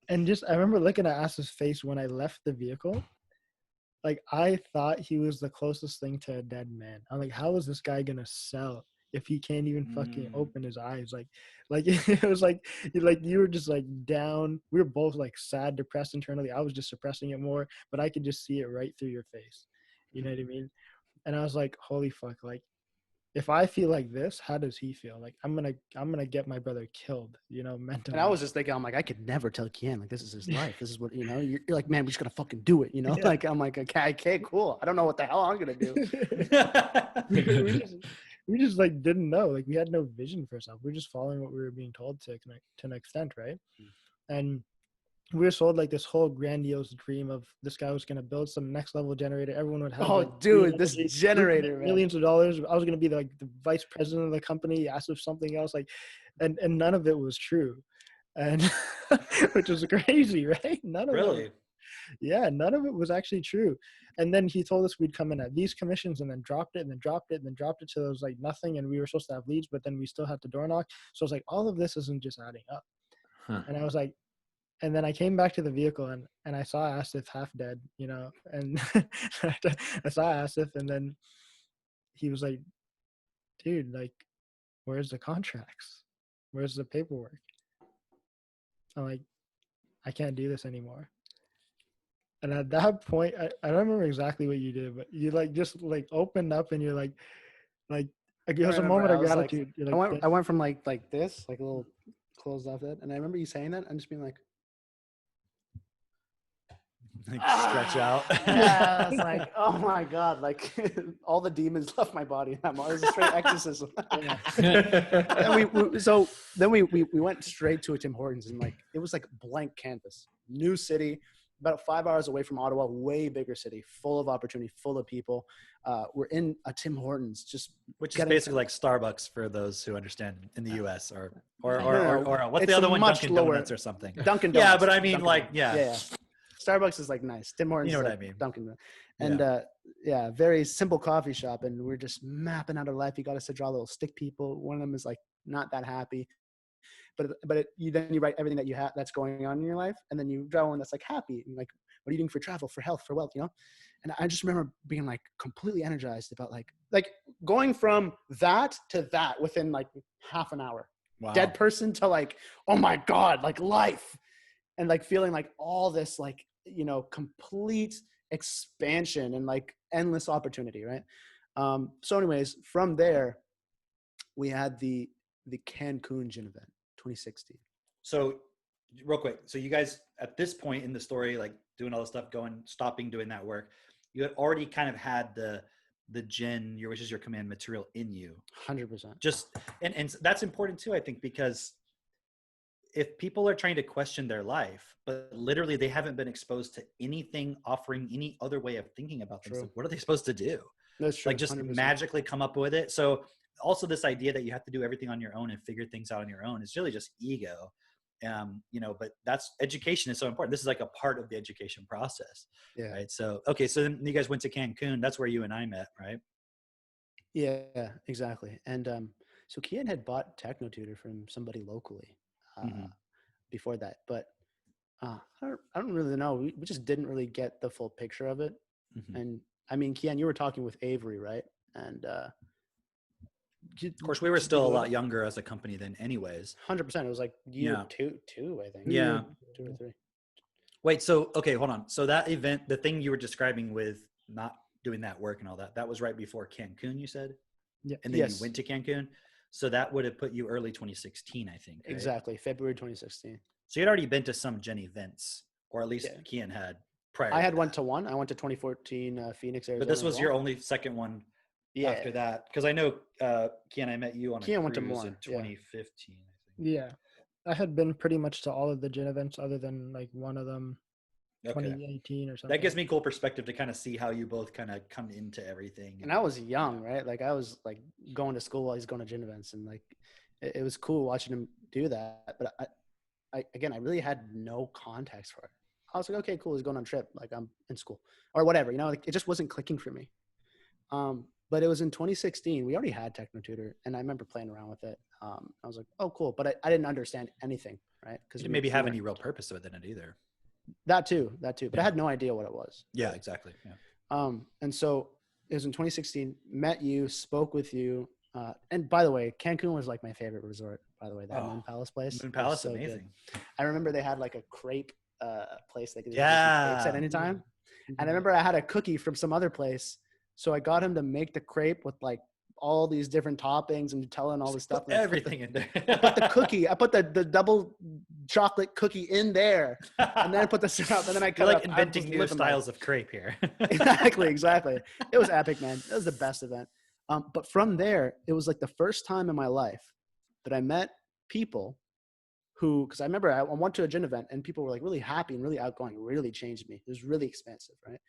And just, I remember looking at As's face when I left the vehicle. Like, I thought he was the closest thing to a dead man. I'm like, how is this guy going to sell if he can't even fucking open his eyes? Like it was like you were just like down. We were both like sad, depressed internally. I was just suppressing it more, but I could just see it right through your face. You know what I mean? And I was like, holy fuck. Like, if I feel like this, how does he feel? Like, I'm gonna get my brother killed, you know, mentally. And I was just thinking, I'm like, I could never tell Kian, like, this is his life. This is what, you know, you're like, man, we're just gonna fucking do it, you know? Yeah. Like, I'm like, okay, cool. I don't know what the hell I'm gonna do. we just like didn't know. Like, we had no vision for ourselves. We were just following what we were being told to an extent, right? And we were sold like this whole grandiose dream of this guy was going to build some next level generator. Everyone would have. Oh, dude, this generator, man. Millions of dollars. I was going to be like the vice president of the company. Asked if something else, like, and none of it was true, and which was crazy, right? None of really. It, yeah, none of it was actually true. And then he told us we'd come in at these commissions, and then dropped it, and then dropped it, and then dropped it till it was like nothing. And we were supposed to have leads, but then we still had to door knock. So I was like, all of this isn't just adding up. And I was like. And then I came back to the vehicle and I saw Asif half dead, you know, and I saw Asif, and then he was like, dude, like, where's the contracts? Where's the paperwork? I'm like, I can't do this anymore. And at that point, I don't remember exactly what you did, but you like just like opened up and you're like it I was a remember moment I of was like, gratitude. You're I like, went "Thank-" I went from like this, like a little closed off that, and I remember you saying that and just being like, Like, stretch out. yeah, I was like, oh my god, like all the demons left my body. It was a straight exorcism. And we went straight to a Tim Hortons, and like it was like blank canvas, new city, about 5 hours away from Ottawa, way bigger city, full of opportunity, full of people. We're in a Tim Hortons, just Which is getting basically some- like Starbucks for those who understand in the U.S. or No, what's it's the other a one? much Dunkin' lower- Donuts or something. Dunkin' Donuts. Yeah, but I mean, Dunkin' like, Donuts. yeah. Starbucks is like nice. Tim Hortons You know is what like I mean. Dunkin' Donuts. And yeah, very simple coffee shop. And we're just mapping out our life. He got us to draw little stick people. One of them is like not that happy. But you write everything that you have that's going on in your life, and then you draw one that's like happy, and like, what are you doing for travel, for health, for wealth, you know? And I just remember being like completely energized about like going from that to that within like half an hour. Wow. Dead person to like, oh my god, like life, and like feeling like all this like, you know, complete expansion and like endless opportunity, right? So anyways, from there we had the Cancun Gin event 2016. So real quick. So you guys at this point in the story, like doing all this stuff, stopping doing that work, you had already kind of had the gin, which is your command material in you. 100%. Just, and that's important too, I think, because if people are trying to question their life, but literally they haven't been exposed to anything offering any other way of thinking about things, True. like, what are they supposed to do? That's true. Like just 100%. magically come up with it. So also this idea that you have to do everything on your own and figure things out on your own is really just ego. You know, but that's education is so important. This is like a part of the education process. Yeah. Right. So, okay. So then you guys went to Cancun. That's where you and I met, right? Yeah, exactly. And so Kian had bought TechnoTutor from somebody locally before that, but I don't really know. We just didn't really get the full picture of it. Mhm. And I mean, Kian, you were talking with Avery, right? And Of course, we were still a lot younger as a company then anyways. 100%. It was like year Yeah. two, I think. Yeah. 2 or 3. Wait, so, okay, hold on. So that event, the thing you were describing with not doing that work and all that, that was right before Cancun, you said? Yeah. And then Yes. you went to Cancun. So that would have put you early 2016, I think. Right? Exactly. February 2016. So you'd already been to some Gen events, or at least Yeah. Kian had prior. I had to went that. to one. I went to 2014 Phoenix, Arizona. But this was as your well. only second one Yeah. after that. Because I know Kian, I met you on a Kian went to cruise more, in yeah. 2015, I think. Yeah. I had been pretty much to all of the gin events other than like one of them, Okay. 2018 or something. That gives me cool perspective to kind of see how you both kind of come into everything. And I was young, right? Like I was like going to school while he's going to gin events, and like it was cool watching him do that. But I really had no context for it. I was like, okay, cool. He's going on a trip. Like I'm in school or whatever, you know, like it just wasn't clicking for me. But it was in 2016. We already had TechnoTutor, and I remember playing around with it. I was like, oh, cool. But I didn't understand anything, right? You Because didn't maybe have any real purpose with it either. That too. But I had no idea what it was. Yeah, exactly. Yeah. And so it was in 2016, met you, spoke with you. And by the way, Cancun was like my favorite resort, by the way, that Moon Palace place. Moon was Palace, so good. amazing. I remember they had like a crepe place. They could Yeah. crepes at any time. And I remember I had a cookie from some other place. So I got him to make the crepe with like all these different toppings and Nutella and all this stuff. Put everything in there. I put the cookie, I put the double chocolate cookie in there, and then I put the syrup, and then I You're cut like up. I inventing was new living life. styles of crepe here. Exactly. It was epic, man. It was the best event. But from there, it was like the first time in my life that I met people who, because I remember I went to a gin event and people were like really happy and really outgoing, really changed me. It was really expansive, right?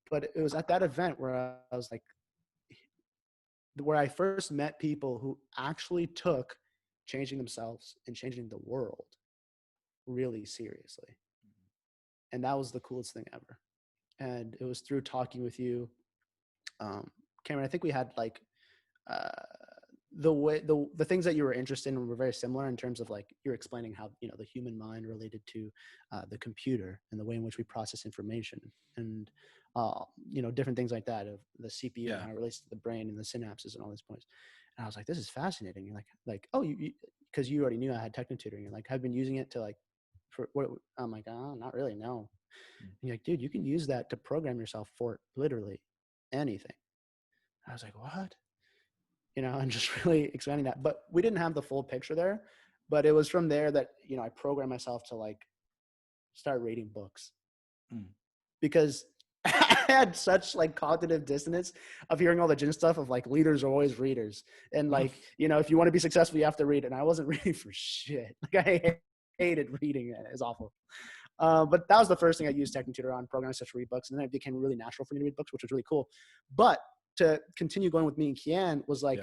But it was at that event where I was like, where I first met people who actually took changing themselves and changing the world really seriously. And that was the coolest thing ever. And it was through talking with you. Cameron, I think we had like the things that you were interested in were very similar in terms of like you're explaining how, you know, the human mind related to the computer and the way in which we process information. And different things like that of the CPU Yeah. and how it relates to the brain and the synapses and all these points. And I was like, this is fascinating. You're like, oh, because you already knew I had technotutoring. You're like, have been using it to like, for what? I'm like, oh, not really, no. And you're like, dude, you can use that to program yourself for literally anything. I was like, what? And just really expanding that. But we didn't have the full picture there. But it was from there that, I programmed myself to like start reading books. Because I had such like cognitive dissonance of hearing all the gin stuff of like leaders are always readers. And like, if you want to be successful, you have to read. And I wasn't reading for shit. Like I hated reading it. It was awful. But that was the first thing I used Technotutor on, programming myself to read books. And then it became really natural for me to read books, which was really cool. But to continue going with me and Kian was like,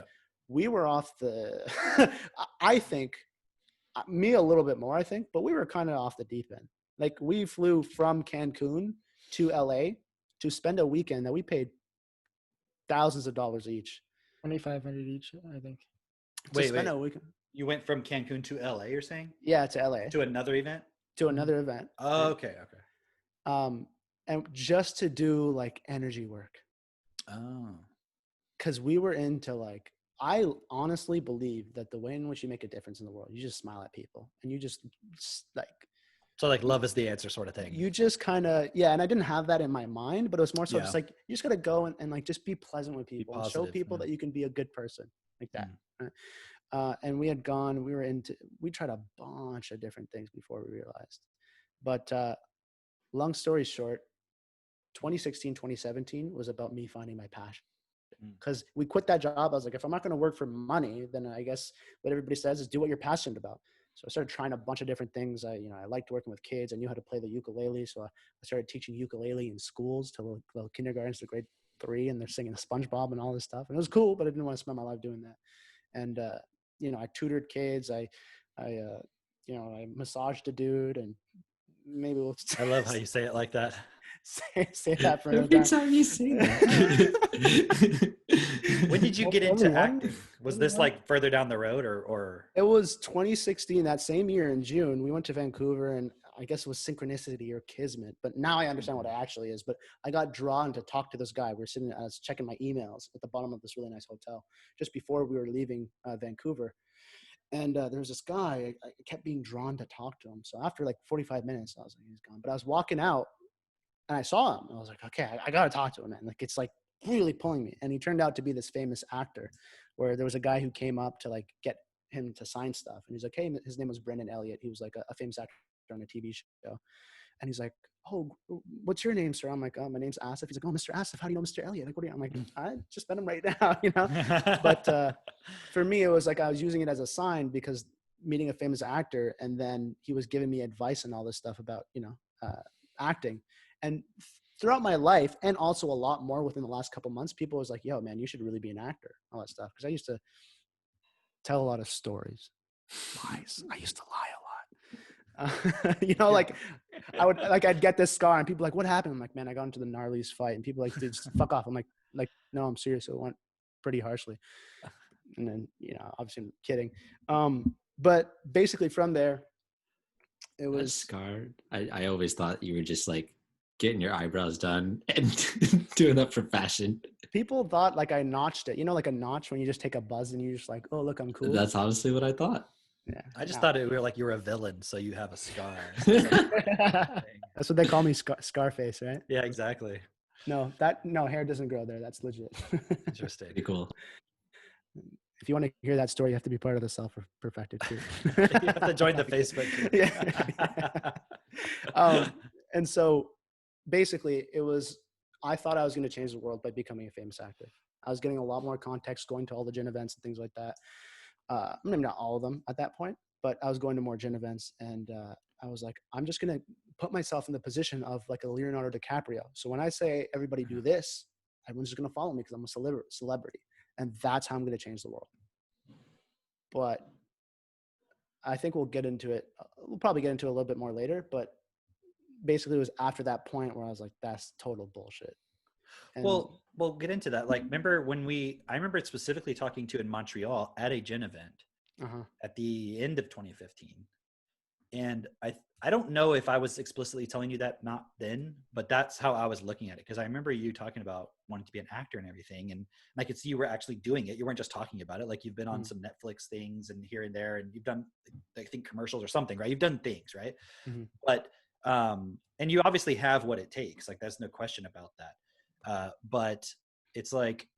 we were off the, I think, me a little bit more, I think, but we were kind of off the deep end. Like we flew from Cancun to LA to spend a weekend that we paid thousands of dollars each. 2,500 each, I think. Wait. A weekend. You went from Cancun to LA, you're saying? Yeah, to LA. To another event? To another event. Oh, okay. And just to do like energy work. Oh. Because we were into like, I honestly believe that the way in which you make a difference in the world, you just smile at people and you just like. So like love is the answer sort of thing. You just kind of, and I didn't have that in my mind, but it was more so just like, you just got to go and like, just be pleasant with people and show people that you can be a good person like that. Right? And we tried a bunch of different things before we realized, but long story short, 2016, 2017 was about me finding my passion. Because we quit that job. I was like, if I'm not going to work for money, then I guess what everybody says is do what you're passionate about. So I started trying a bunch of different things. I liked working with kids. I knew how to play the ukulele. So I started teaching ukulele in schools to little kindergartens to grade 3, and they're singing SpongeBob and all this stuff. And it was cool, but I didn't want to spend my life doing that. And, I tutored kids. I massaged a dude, and maybe we'll. I love how you say it like that. say that for every time you say that. When did you get into acting? Was this like further down the road or? It was 2016, that same year in June. We went to Vancouver, and I guess it was synchronicity or kismet, but now I understand what it actually is. But I got drawn to talk to this guy. I was checking my emails at the bottom of this really nice hotel just before we were leaving Vancouver. And there was this guy, I kept being drawn to talk to him. So after like 45 minutes, I was like, he's gone. But I was walking out and I saw him. I was like, okay, I got to talk to him, man. Like, it's like really pulling me. And he turned out to be this famous actor where there was a guy who came up to like get him to sign stuff. And he's like, hey, his name was Brendan Elliott. He was like a famous actor on a TV show. And he's like, oh, what's your name, sir? I'm like, oh, my name's Asif. He's like, oh, Mr. Asif, how do you know Mr. Elliott? Like, what are you? I'm like, I just met him right now, But for me, it was like I was using it as a sign because meeting a famous actor, and then he was giving me advice and all this stuff about, acting. And throughout my life, and also a lot more within the last couple months, people was like, yo, man, you should really be an actor, all that stuff. Because I used to tell a lot of stories. Lies. I used to lie a lot. Like I'd get this scar and people like, what happened? I'm like, man, I got into the gnarliest fight. And people like, dude, just fuck off. I'm like, no, I'm serious. It went pretty harshly. And then, obviously I'm kidding. But basically from there, it was scarred. I always thought you were just like getting your eyebrows done and doing that for fashion. People thought like I notched it, like a notch when you just take a buzz and you're just like, oh, look, I'm cool. That's honestly what I thought. Yeah, I just thought it were like you're a villain, so you have a scar. That's what they call me, Scarface, right? Yeah, exactly. No, hair doesn't grow there. That's legit. Interesting. Pretty cool. If you want to hear that story, you have to be part of the Self-Perfected too. You have to join the Facebook group. Yeah. And so basically I thought I was going to change the world by becoming a famous actor. I was getting a lot more context, going to all the gin events and things like that. Maybe not all of them at that point, but I was going to more gin events, and I was like, I'm just going to put myself in the position of like a Leonardo DiCaprio. So when I say everybody do this, everyone's just going to follow me because I'm a celebrity. And that's how I'm going to change the world. But I think we'll get into it. We'll probably get into it a little bit more later, but basically it was after that point where I was like, that's total bullshit. And well, we'll get into that. Like, remember I remember specifically talking to in Montreal at a gin event at the end of 2015. And I don't know if I was explicitly telling you that not then, but that's how I was looking at it. Cause I remember you talking about wanting to be an actor and everything. And I could see you were actually doing it. You weren't just talking about it. Like you've been on some Netflix things and here and there, and you've done, I think, commercials or something, right? You've done things, right? Mm-hmm. But, and you obviously have what it takes. Like there's no question about that. But it's like,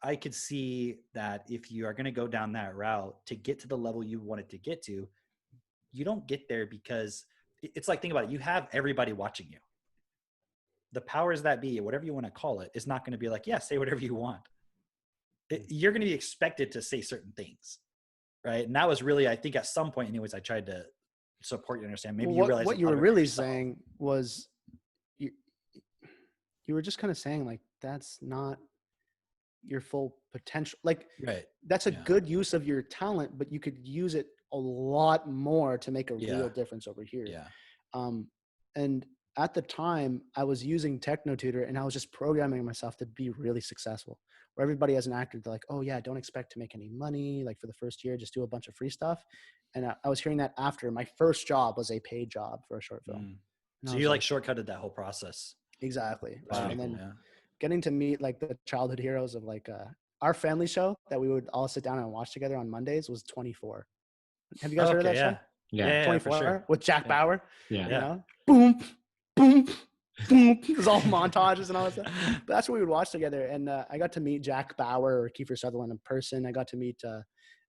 I could see that if you are going to go down that route to get to the level you wanted to get to, you don't get there because it's like, think about it. You have everybody watching you. The powers that be, whatever you want to call it, is not going to be like, yeah, say whatever you want. You're going to be expected to say certain things. Right. And that was really, I think at some point anyways, I tried to support you, understand. Maybe you realize what you were really saying was you were just kind of saying like, that's not your full potential. Like, right. That's a good use of your talent, but you could use it a lot more to make a real difference over here. Yeah. And at the time I was using TechnoTutor and I was just programming myself to be really successful, where everybody as an actor, they're like, oh yeah, don't expect to make any money. Like for the first year, just do a bunch of free stuff. And I was hearing that after my first job was a paid job for a short film. So you like shortcutted that whole process. Exactly. Wow. And then getting to meet like the childhood heroes of like our family show that we would all sit down and watch together on Mondays was 24. Have you guys heard of that show? Yeah. 24 sure. with Jack Bauer. Yeah. You know? Boom, boom, boom. It was all montages and all that stuff. But that's what we would watch together. And I got to meet Jack Bauer or Kiefer Sutherland in person. I got to meet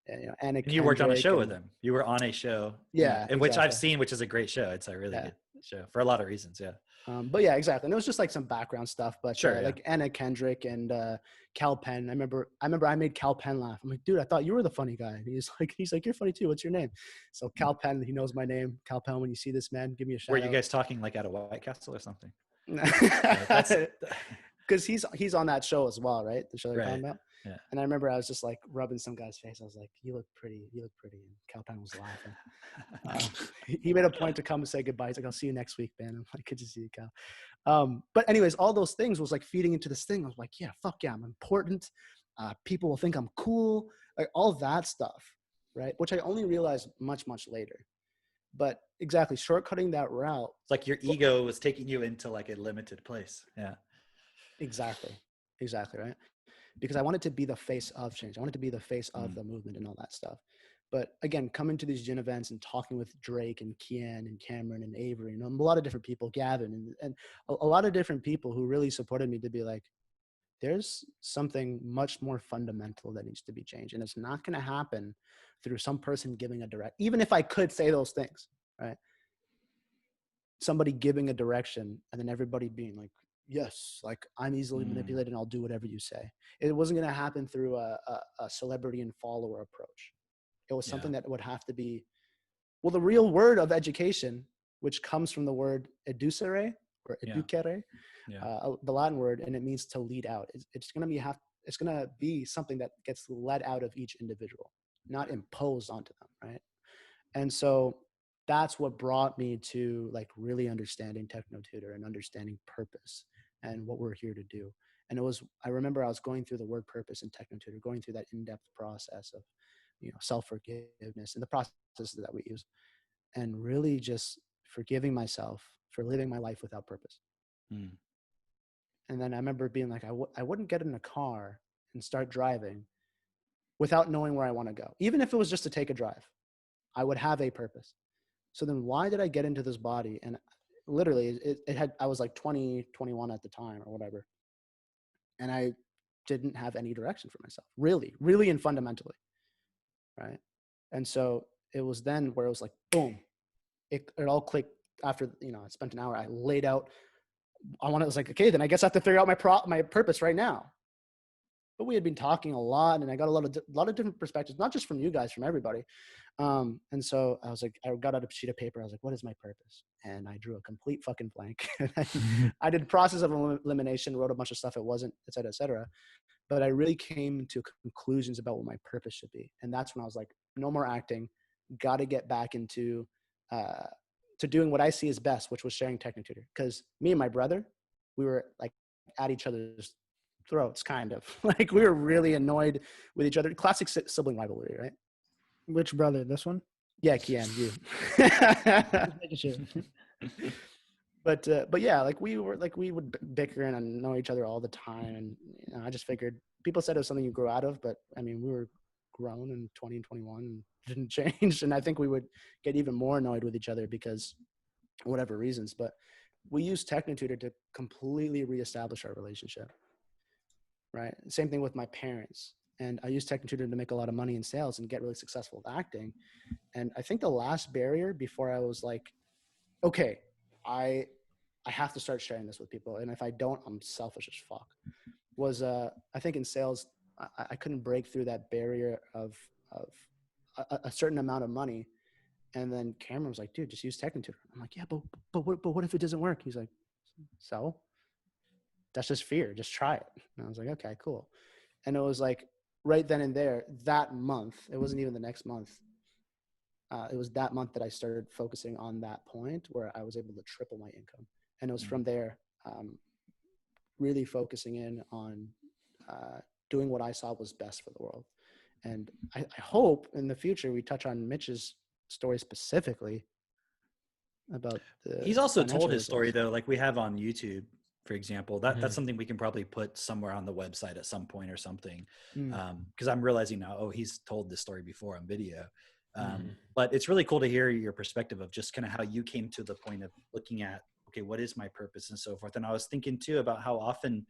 Anna. And you worked on a show with them. You were on a show. Yeah. And which I've seen, which is a great show. It's a really good show for a lot of reasons. Yeah. But yeah, exactly. And it was just like some background stuff, but sure, like Anna Kendrick and Cal Penn. I remember I made Cal Penn laugh. I'm like, dude, I thought you were the funny guy. And he's like, you're funny too. What's your name? So Cal Penn, he knows my name. Cal Penn, when you see this, man, give me a shout out. Were you guys talking like at a White Castle or something? Because he's on that show as well, right? The show you're talking about. Yeah. And I remember I was just like rubbing some guy's face. I was like, you look pretty. And Cal Penn was laughing. He made a point to come and say goodbye. He's like, I'll see you next week, man. I'm like, good to see you, Cal. But anyways, all those things was like feeding into this thing. I was like, yeah, fuck yeah, I'm important. People will think I'm cool. Like all that stuff, right? Which I only realized much, much later. But exactly, shortcutting that route. It's like your ego was taking you into like a limited place. Yeah. Exactly, right? Because I wanted to be the face of change. I wanted to be the face of the movement and all that stuff. But again, coming to these gin events and talking with Drake and Kian and Cameron and Avery and a lot of different people, Gavin, and a lot of different people who really supported me to be like, there's something much more fundamental that needs to be changed. And it's not going to happen through some person giving a direct, even if I could say those things, right? Somebody giving a direction and then everybody being like, yes, like I'm easily manipulated and I'll do whatever you say. It wasn't going to happen through a celebrity and follower approach. It was something that would have to be, well, the real word of education, which comes from the word educere or educere, the Latin word, and it means to lead out. It's going to be something that gets led out of each individual, not imposed onto them, right? And so that's what brought me to like really understanding TechnoTutor and understanding purpose and what we're here to do. And I remember I was going through the word purpose in TechnoTutor, going through that in-depth process of, self-forgiveness and the processes that we use, and really just forgiving myself for living my life without purpose. And then I remember being like, I wouldn't get in a car and start driving without knowing where I want to go. Even if it was just to take a drive, I would have a purpose. So then why did I get into this body? And literally I was like 20, 21 at the time or whatever. And I didn't have any direction for myself, really and fundamentally. Right. And so it was then where it was like, boom, it all clicked after, I spent an hour, I laid out, I was like, okay, then I guess I have to figure out my purpose right now. But we had been talking a lot and I got a lot of different perspectives, not just from you guys, from everybody. And so I was like, I got out a sheet of paper. I was like, what is my purpose? And I drew a complete fucking blank. I did process of elimination, wrote a bunch of stuff. It wasn't, et cetera, et cetera. But I really came to conclusions about what my purpose should be. And that's when I was like, no more acting, got to get back into, to doing what I see as best, which was sharing TechnoTutor. Because me and my brother, we were like at each other's throats, kind of. Like we were really annoyed with each other. Classic sibling rivalry, right? Which brother? This one? Yeah, Kian, you. Just making sure. But yeah, like we would bicker and annoy each other all the time, and I just figured people said it was something you grow out of, but I mean we were grown in 20 and 21 and didn't change, and I think we would get even more annoyed with each other because whatever reasons. But we used Technotutor to completely reestablish our relationship, right? Same thing with my parents, and I used Technotutor to make a lot of money in sales and get really successful with acting. And I think the last barrier before I was like, okay, I have to start sharing this with people, and if I don't, I'm selfish as fuck. Was I think in sales, I couldn't break through that barrier of a certain amount of money, and then Cameron was like, "Dude, just use Technotutor." I'm like, "Yeah, but what if it doesn't work?" He's like, "So that's just fear. Just try it." And I was like, "Okay, cool." And it was like right then and there, that month. It wasn't even the next month. It was that month that I started focusing on that point where I was able to triple my income. And it was from there, really focusing in on doing what I saw was best for the world. And I hope in the future we touch on Mitch's story specifically about the He's also financial told his story results. though, like we have on YouTube, for example. That's Mhm. something we can probably put somewhere on the website at some point or something. Mm. Because I'm realizing now, oh, he's told this story before on video. Mhm. But it's really cool to hear your perspective of just kind of how you came to the point of looking at, okay, what is my purpose and so forth. And I was thinking too about how often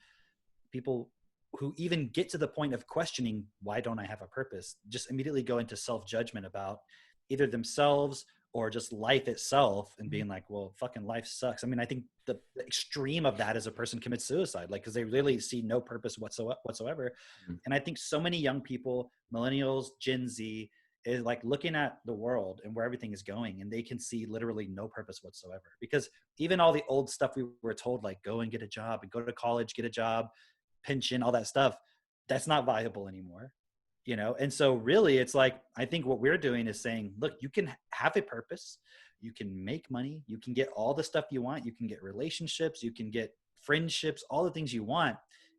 people who even get to the point of questioning, why don't I have a purpose, just immediately go into self-judgment about either themselves or just life itself and being like, well, fucking life sucks. I mean, I think the extreme of that is a person commits suicide, like, because they really see no purpose whatsoever. Mhm. And I think so many young people, millennials, Gen Z, is like looking at the world and where everything is going, and they can see literally no purpose whatsoever. Because even all the old stuff we were told, like go and get a job and go to college, get a job, pension, all that stuff, that's not viable anymore. And so really it's like, I think what we're doing is saying, look, you can have a purpose, you can make money, you can get all the stuff you want, you can get relationships, you can get friendships, all the things you want,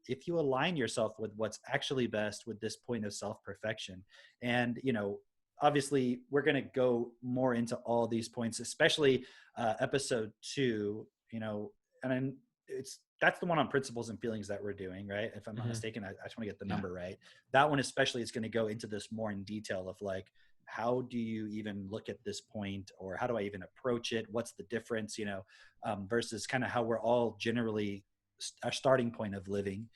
if you align yourself with what's actually best with this point of self-perfection. And obviously we're going to go more into all these points, especially episode 2, and then that's the one on principles and feelings that we're doing, right? If I'm not Mhm. mistaken, I just want to get the Yeah. number right. That one especially is going to go into this more in detail of like, how do you even look at this point, or how do I even approach it? What's the difference, versus kind of how we're all generally our starting point of living.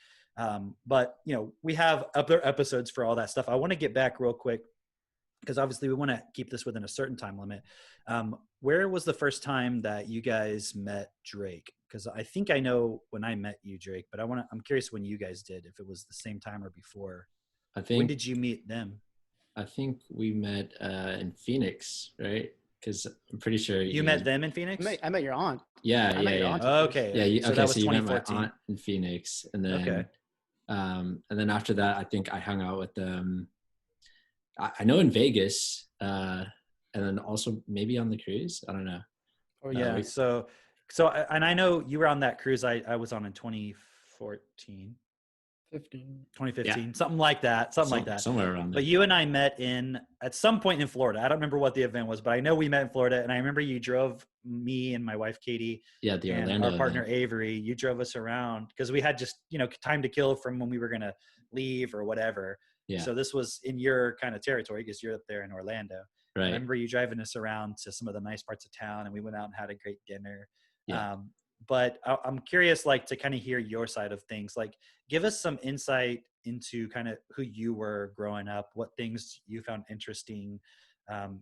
But we have other episodes for all that stuff. I want to get back real quick, because obviously we want to keep this within a certain time limit. Where was the first time that you guys met Drake? Because I think I know when I met you, Drake, but I'm curious when you guys did, if it was the same time or before. I When think did you meet them? we met in Phoenix, right? Because I'm pretty sure You met them in Phoenix? I met your aunt. Yeah, I met yeah, your yeah. aunt. at first. Okay. Yeah, So okay. that was So you met my 2014. aunt in Phoenix, and then Okay. and then after that, I think I hung out with them. I know in Vegas, and then also maybe on the cruise. I don't know. Or Yeah. we- So, and I know you were on that cruise I was on in 2014, 15. 2015, something like that. Something like that. somewhere around there. But you and I met at some point in Florida. I don't remember what the event was, but I know we met in Florida. And I remember you drove me and my wife, Katie, Yeah, the and Orlando our partner, event. Avery. You drove us around because we had just, time to kill from when we were going to leave or whatever. Yeah. So this was in your kind of territory because you're up there in Orlando. I Right. remember you driving us around to some of the nice parts of town, and we went out and had a great dinner. Yeah. But I'm curious, like, to kind of hear your side of things. Like, give us some insight into kind of who you were growing up, what things you found interesting,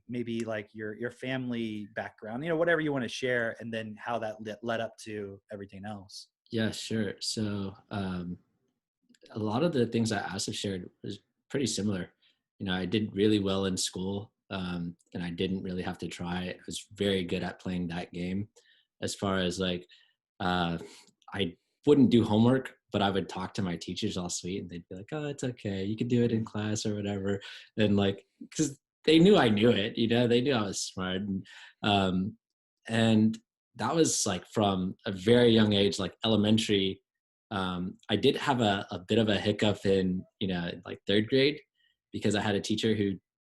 maybe like your family background, whatever you want to share, and then how that led up to everything else. Yeah, sure. So a lot of the things that Asif shared was pretty similar. I did really well in school, and I didn't really have to try. I was very good at playing that game. As far as like, I wouldn't do homework, but I would talk to my teachers all sweet, and they'd be like, "Oh, it's okay. You can do it in class or whatever." And like, because they knew I knew it, they knew I was smart, and that was like from a very young age, like elementary. I did have a bit of a hiccup in like third grade, because I had a teacher who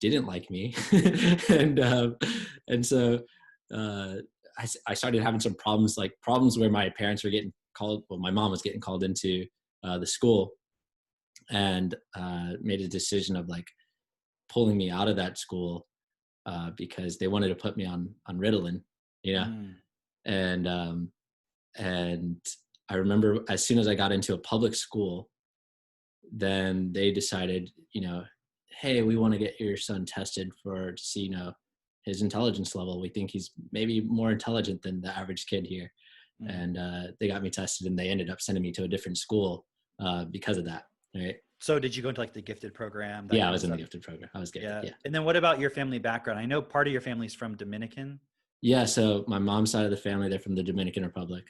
didn't like me. And so I started having some problems, like problems where my parents were getting called, well, my mom was getting called into the school, and made a decision of like pulling me out of that school because they wanted to put me on Ritalin, you know. And and I remember as soon as I got into a public school, then they decided, you know, hey, we want to get your son tested to see, you know, his intelligence level. We think he's maybe more intelligent than the average kid here. And they got me tested, and they ended up sending me to a different school because of that. Right. So did you go into like the gifted program? Yeah, I was in the gifted program. I was gifted. Yeah. And then what about your family background? I know part of your family's from Dominican. Yeah. So my mom's side of the family, they're from the Dominican Republic.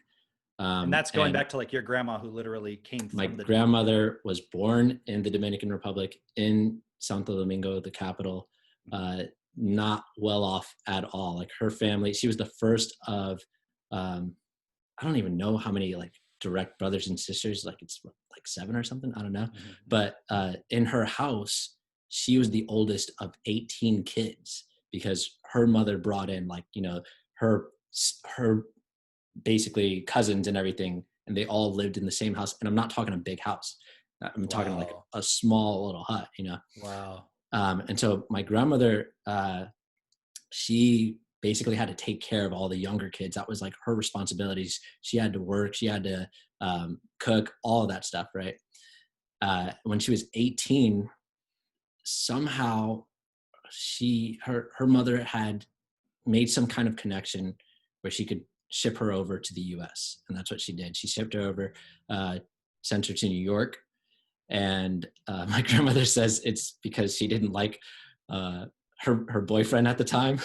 And that's going back to like your grandma who literally came from my grandmother was born in the Dominican Republic in Santo Domingo, the capital, not well off at all. Like her family, she was the first of, I don't even know how many like direct brothers and sisters, like it's like 7 or something. I don't know. But in her house, she was the oldest of 18 kids because her mother brought in like, you know, her basically cousins and everything, and they all lived in the same house. And I'm not talking a big house. I'm talking like a small little hut, you know? Wow. And so my grandmother, she basically had to take care of all the younger kids. That was like her responsibilities. She had to work, she had to cook, all of that stuff, right? When she was 18, somehow her mother had made some kind of connection where she could ship her over to the US. And that's what she did. She shipped her over, sent her to New York. And my grandmother says it's because she didn't like her boyfriend at the time.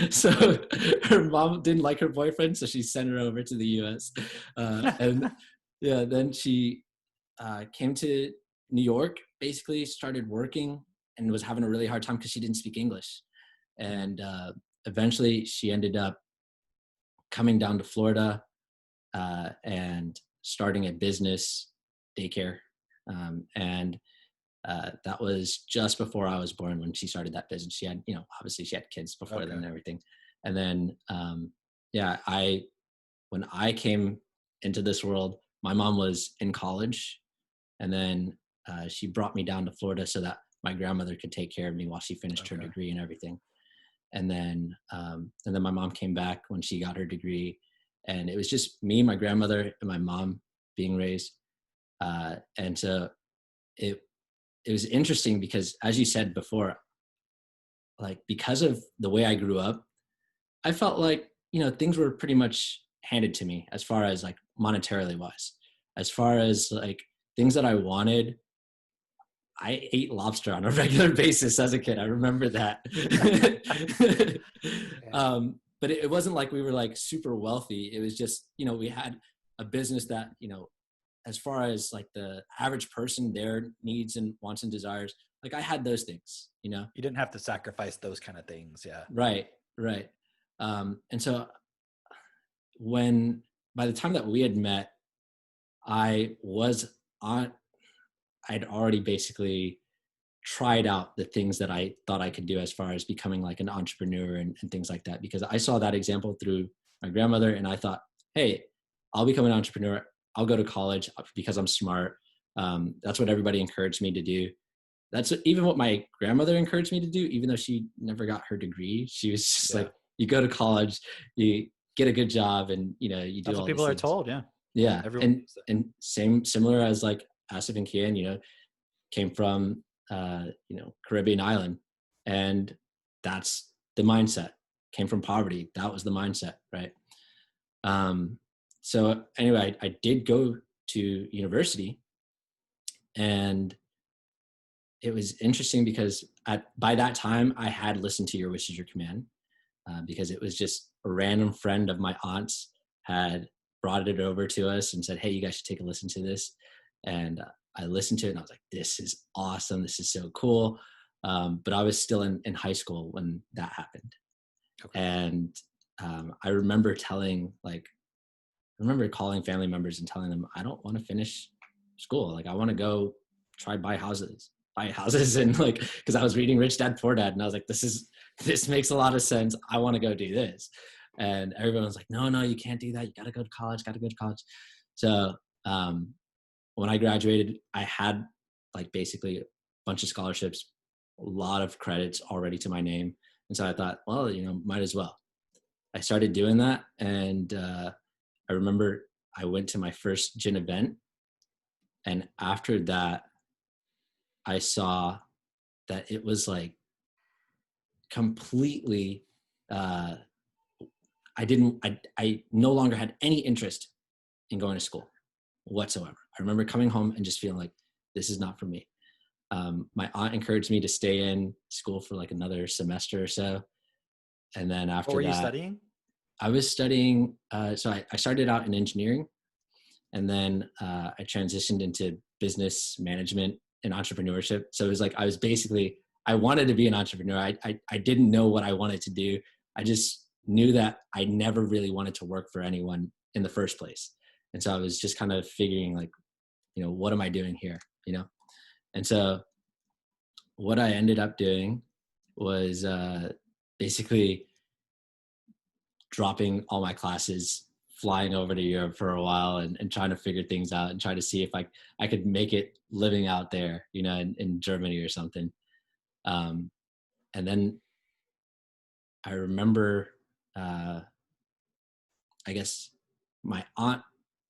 So her mom didn't like her boyfriend, so she sent her over to the US. And yeah, then she came to New York, basically started working, and was having a really hard time because she didn't speak English. And eventually she ended up coming down to Florida and starting a business, daycare. And that was just before I was born when she started that business. She had, you know, obviously she had kids before then and everything. And then, when I came into this world, my mom was in college, and then she brought me down to Florida so that my grandmother could take care of me while she finished her degree and everything. And then my mom came back when she got her degree, and it was just me, my grandmother, and my mom being raised. And so it was interesting because, as you said before, like because of the way I grew up, I felt like, you know, things were pretty much handed to me as far as like monetarily wise. As far as like things that I wanted, I ate lobster on a regular basis as a kid. I remember that. But it wasn't like we were like super wealthy. It was just, you know, we had a business that, you know, as far as like the average person, their needs and wants and desires, like I had those things, you know. You didn't have to sacrifice those kind of things. Yeah. Right. And so by the time that we had met, I'd already basically tried out the things that I thought I could do as far as becoming like an entrepreneur and things like that, because I saw that example through my grandmother, and I thought, hey, I'll become an entrepreneur. I'll go to college because I'm smart. That's what everybody encouraged me to do. That's even what my grandmother encouraged me to do, even though she never got her degree. She was just like, you go to college, you get a good job, and, you know, you do That's all what people these are things. told. Yeah. Yeah. Everyone And similar as like Asif and Kian, you know, came from, you know, Caribbean island, and that's the mindset. Came from poverty. That was the mindset. Right. So anyway, I did go to university, and it was interesting because by that time I had listened to Your Wish Is Your Command, because it was just a random friend of my aunt's had brought it over to us and said, hey, you guys should take a listen to this. And I listened to it and I was like, this is awesome. This is so cool. But I was still in high school when that happened. Okay. And I remember calling family members and telling them, I don't want to finish school. Like, I want to go try buy houses. buy houses and like, because I was reading Rich Dad Poor Dad, and I was like, this makes a lot of sense. I want to go do this. And everyone was like, no, you can't do that. You got to go to college. So when I graduated, I had like basically a bunch of scholarships, a lot of credits already to my name. And so I thought, well, might as well. I started doing that. And I remember I went to my first gin event. And after that, I saw that it was like completely, I no longer had any interest in going to school whatsoever. I remember coming home and just feeling like, this is not for me. My aunt encouraged me to stay in school for like another semester or so. And then after that, what were you studying? I was studying, so I started out in engineering, and then I transitioned into business management and entrepreneurship. So it was like, I wanted to be an entrepreneur. I didn't know what I wanted to do. I just knew that I never really wanted to work for anyone in the first place. And so I was just kind of figuring like, what am I doing here? And so what I ended up doing was basically dropping all my classes, flying over to Europe for a while and trying to figure things out and try to see if I could make it living out there, in Germany or something. And then I remember, I guess my aunt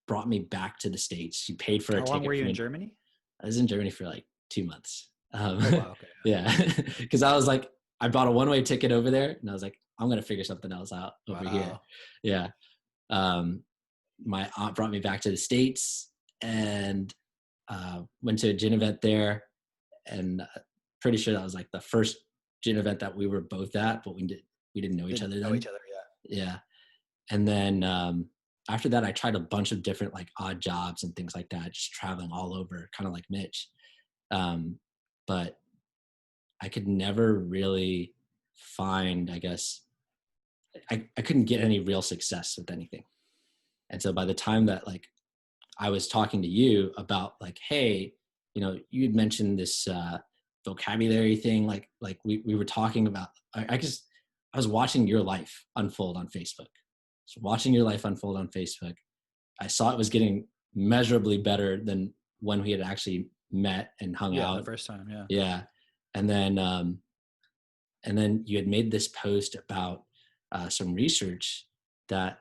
brought me back to the States. She paid for a ticket. How long were you in Germany? I was in Germany for like 2 months. Oh, wow, okay. Yeah. Cause I was like, I bought a one-way ticket over there and I was like, I'm going to figure something else out over here. Yeah. My aunt brought me back to the States and went to a gin event there. And pretty sure that was like the first gin event that we were both at, but we didn't know each other then. Yeah. And then after that, I tried a bunch of different like odd jobs and things like that, just traveling all over, kind of like Mitch. But I could never really find, I guess, I couldn't get any real success with anything. And so by the time that like I was talking to you about like, hey, you'd mentioned this vocabulary thing, like we were talking about, I was watching your life unfold on Facebook. So watching your life unfold on Facebook, I saw it was getting measurably better than when we had actually met and hung out the first time. Yeah. And then you had made this post about some research that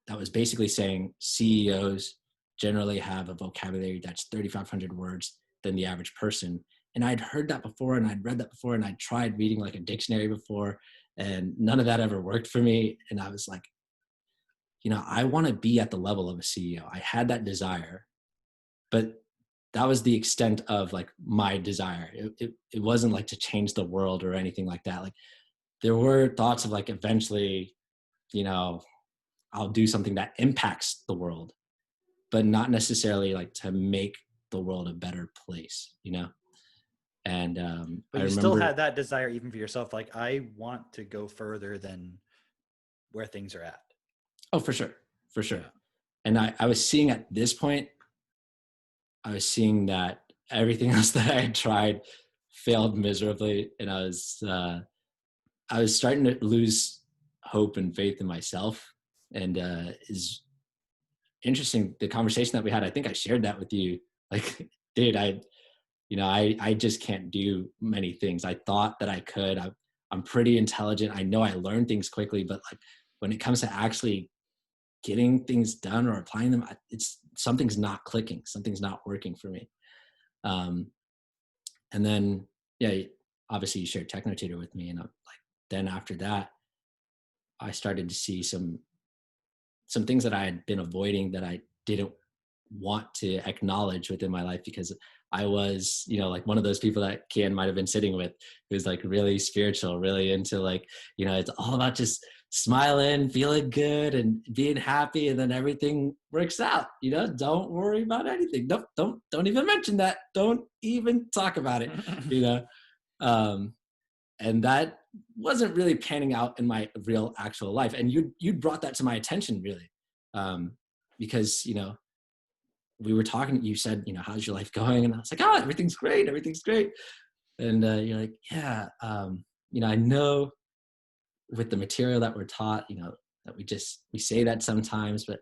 was basically saying CEOs generally have a vocabulary that's 3,500 words than the average person. And I'd heard that before and I'd read that before and I'd tried reading like a dictionary before and none of that ever worked for me. And I was like, I want to be at the level of a CEO. I had that desire, but that was the extent of like my desire. It wasn't like to change the world or anything like that. Like there were thoughts of like eventually, I'll do something that impacts the world, but not necessarily like to make the world a better place, And but you still had that desire even for yourself. Like I want to go further than where things are at. Oh, for sure. Yeah. And I was seeing at this point, I was seeing that everything else that I had tried failed miserably. And I was starting to lose hope and faith in myself. And is interesting. The conversation that we had, I think I shared that with you. Like, dude, I just can't do many things. I thought that I could. I'm pretty intelligent. I know I learn things quickly, but like when it comes to actually getting things done or applying them, something's not clicking. Something's not working for me. And then, obviously you shared TechnoTutor with me. And then after that, I started to see some things that I had been avoiding that I didn't want to acknowledge within my life because I was, like one of those people that Kian might have been sitting with who's like really spiritual, really into like, it's all about just smiling, feeling good and being happy. And then everything works out, don't worry about anything. Don't even mention that. Don't even talk about it, and that wasn't really panning out in my real actual life. And you brought that to my attention really. Because, we were talking, you said, how's your life going? And I was like, oh, everything's great. Everything's great. And you're like, yeah, I know with the material that we're taught, that we say that sometimes, but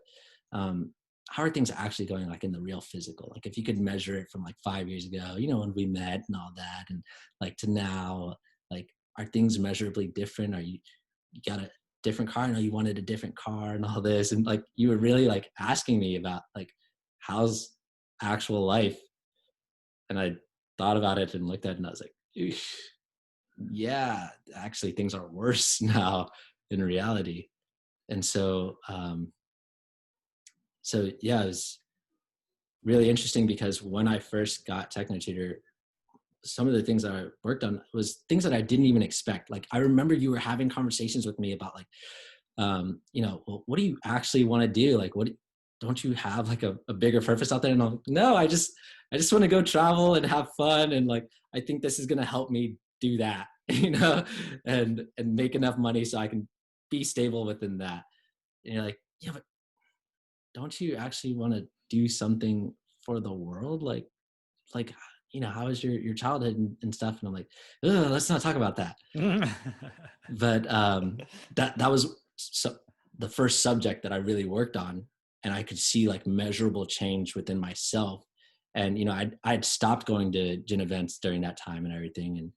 how are things actually going, like in the real physical? Like if you could measure it from like 5 years ago, when we met and all that, and like to now, like, are things measurably different? Are you got a different car? I know you wanted a different car and all this. And like, you were really like asking me about like, how's actual life? And I thought about it and looked at it and I was like, "Eesh, yeah, actually things are worse now in reality." And so, yeah, it was really interesting because when I first got TechnoTutor, some of the things that I worked on was things that I didn't even expect. Like, I remember you were having conversations with me about like, well, what do you actually want to do? Like, don't you have like a bigger purpose out there? And I'm like, no, I just want to go travel and have fun. And like, I think this is going to help me do that, and make enough money so I can be stable within that. And you're like, yeah, but don't you actually want to do something for the world? Like, how was your childhood and stuff? And I'm like, let's not talk about that. But that was the first subject that I really worked on, and I could see like measurable change within myself. And I'd stopped going to gym events during that time and everything,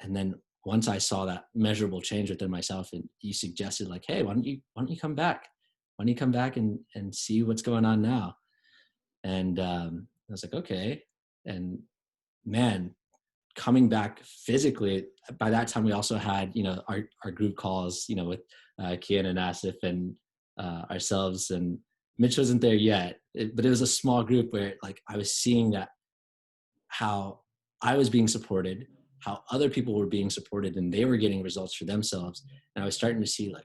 and then once I saw that measurable change within myself, and you suggested like, hey, why don't you come back? Why don't you come back and see what's going on now? And I was like, okay. And man, coming back physically, by that time we also had our group calls with Kian and Asif and ourselves, and Mitch wasn't there yet, but it was a small group where like I was seeing that how I was being supported, how other people were being supported, and they were getting results for themselves. And I was starting to see like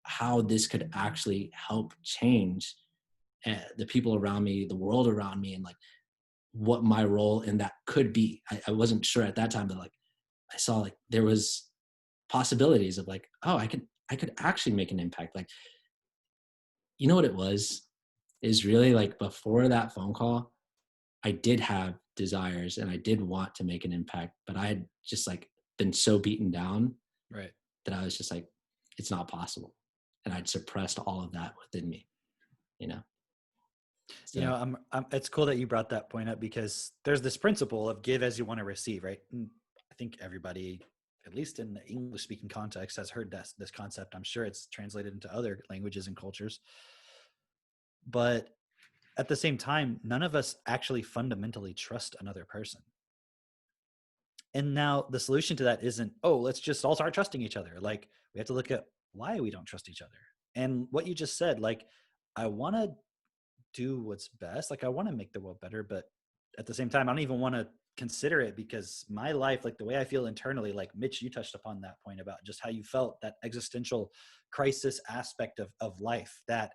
how this could actually help change the people around me, the world around me, and like what my role in that could be. I wasn't sure at that time, but like I saw like there was possibilities of like, oh, I could actually make an impact. Like, what it was is really like before that phone call, I did have desires and I did want to make an impact, but I had just like been so beaten down, Right, that I was just like, it's not possible. And I'd suppressed all of that within me, So, it's cool that you brought that point up, because there's this principle of give as you want to receive, right? And I think everybody, at least in the English speaking context, has heard this concept. I'm sure it's translated into other languages and cultures. But at the same time, none of us actually fundamentally trust another person. And now the solution to that isn't, oh, let's just all start trusting each other. Like, we have to look at why we don't trust each other. And what you just said, like, I want to do what's best. Like, I want to make the world better, but at the same time, I don't even want to consider it, because my life, like the way I feel internally, like Mitch, you touched upon that point about just how you felt, that existential crisis aspect of life, that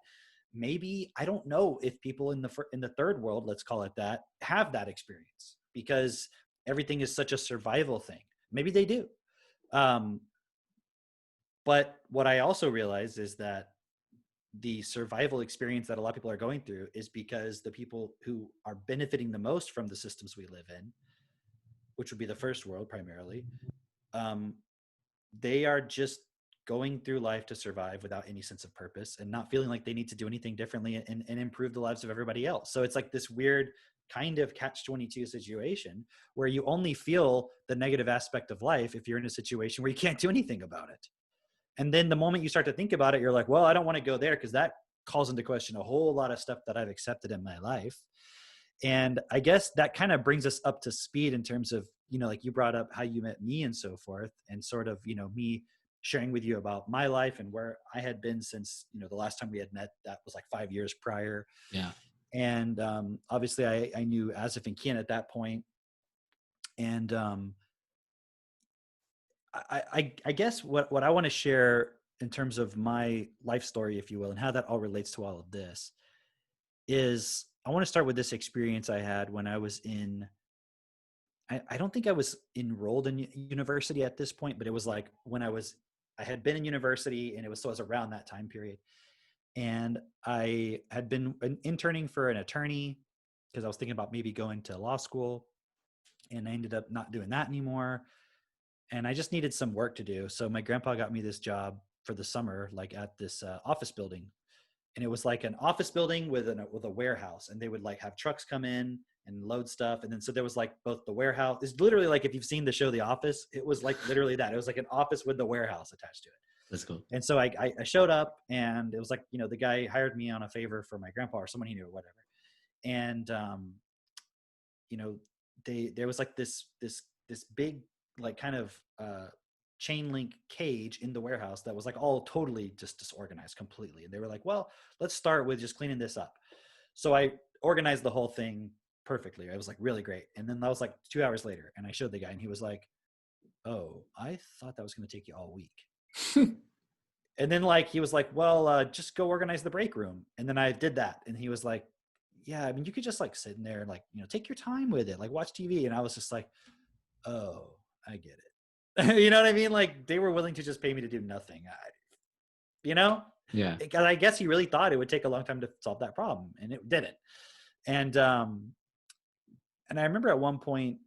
maybe, I don't know if people in the third world, let's call it that, have that experience, because everything is such a survival thing. Maybe they do. But what I also realize is that the survival experience that a lot of people are going through is because the people who are benefiting the most from the systems we live in, which would be the first world primarily, they are just going through life to survive without any sense of purpose and not feeling like they need to do anything differently and improve the lives of everybody else. So it's like this weird kind of catch-22 situation where you only feel the negative aspect of life if you're in a situation where you can't do anything about it. And then the moment you start to think about it, you're like, well, I don't want to go there, because that calls into question a whole lot of stuff that I've accepted in my life. And I guess that kind of brings us up to speed in terms of, like you brought up how you met me and so forth, and sort of, me sharing with you about my life and where I had been since, the last time we had met. That was like 5 years prior. yeah. And obviously I knew Asif and Kian at that point. And I guess what I want to share in terms of my life story, if you will, and how that all relates to all of this, is I want to start with this experience I had when I was I don't think I was enrolled in university at this point, but it was like when I had been in university, and it was around that time period. And I had been interning for an attorney because I was thinking about maybe going to law school, and I ended up not doing that anymore. And I just needed some work to do. So my grandpa got me this job for the summer, like at this office building. And it was like an office building with a warehouse, and they would like have trucks come in and load stuff. And then so there was like both the warehouse. It's literally like if you've seen the show The Office, it was like literally that. It was like an office with the warehouse attached to it. That's cool. And so I showed up, and it was like, you know, the guy hired me on a favor for my grandpa or someone he knew or whatever. And you know, there was like this big like kind of chain link cage in the warehouse that was like all totally just disorganized completely. And they were like, well, let's start with just cleaning this up. So I organized the whole thing perfectly. It was like really great. And then that was like 2 hours later, and I showed the guy, and he was like, oh, I thought that was going to take you all week. And then like he was like, well, just go organize the break room. And then I did that, and he was like, yeah, I mean, you could just like sit in there and like, you know, take your time with it, like watch TV. And I was just like, oh, I get it. You know what I mean? Like they were willing to just pay me to do nothing. You know? Yeah. Because I guess he really thought it would take a long time to solve that problem, and it didn't. And I remember at one point,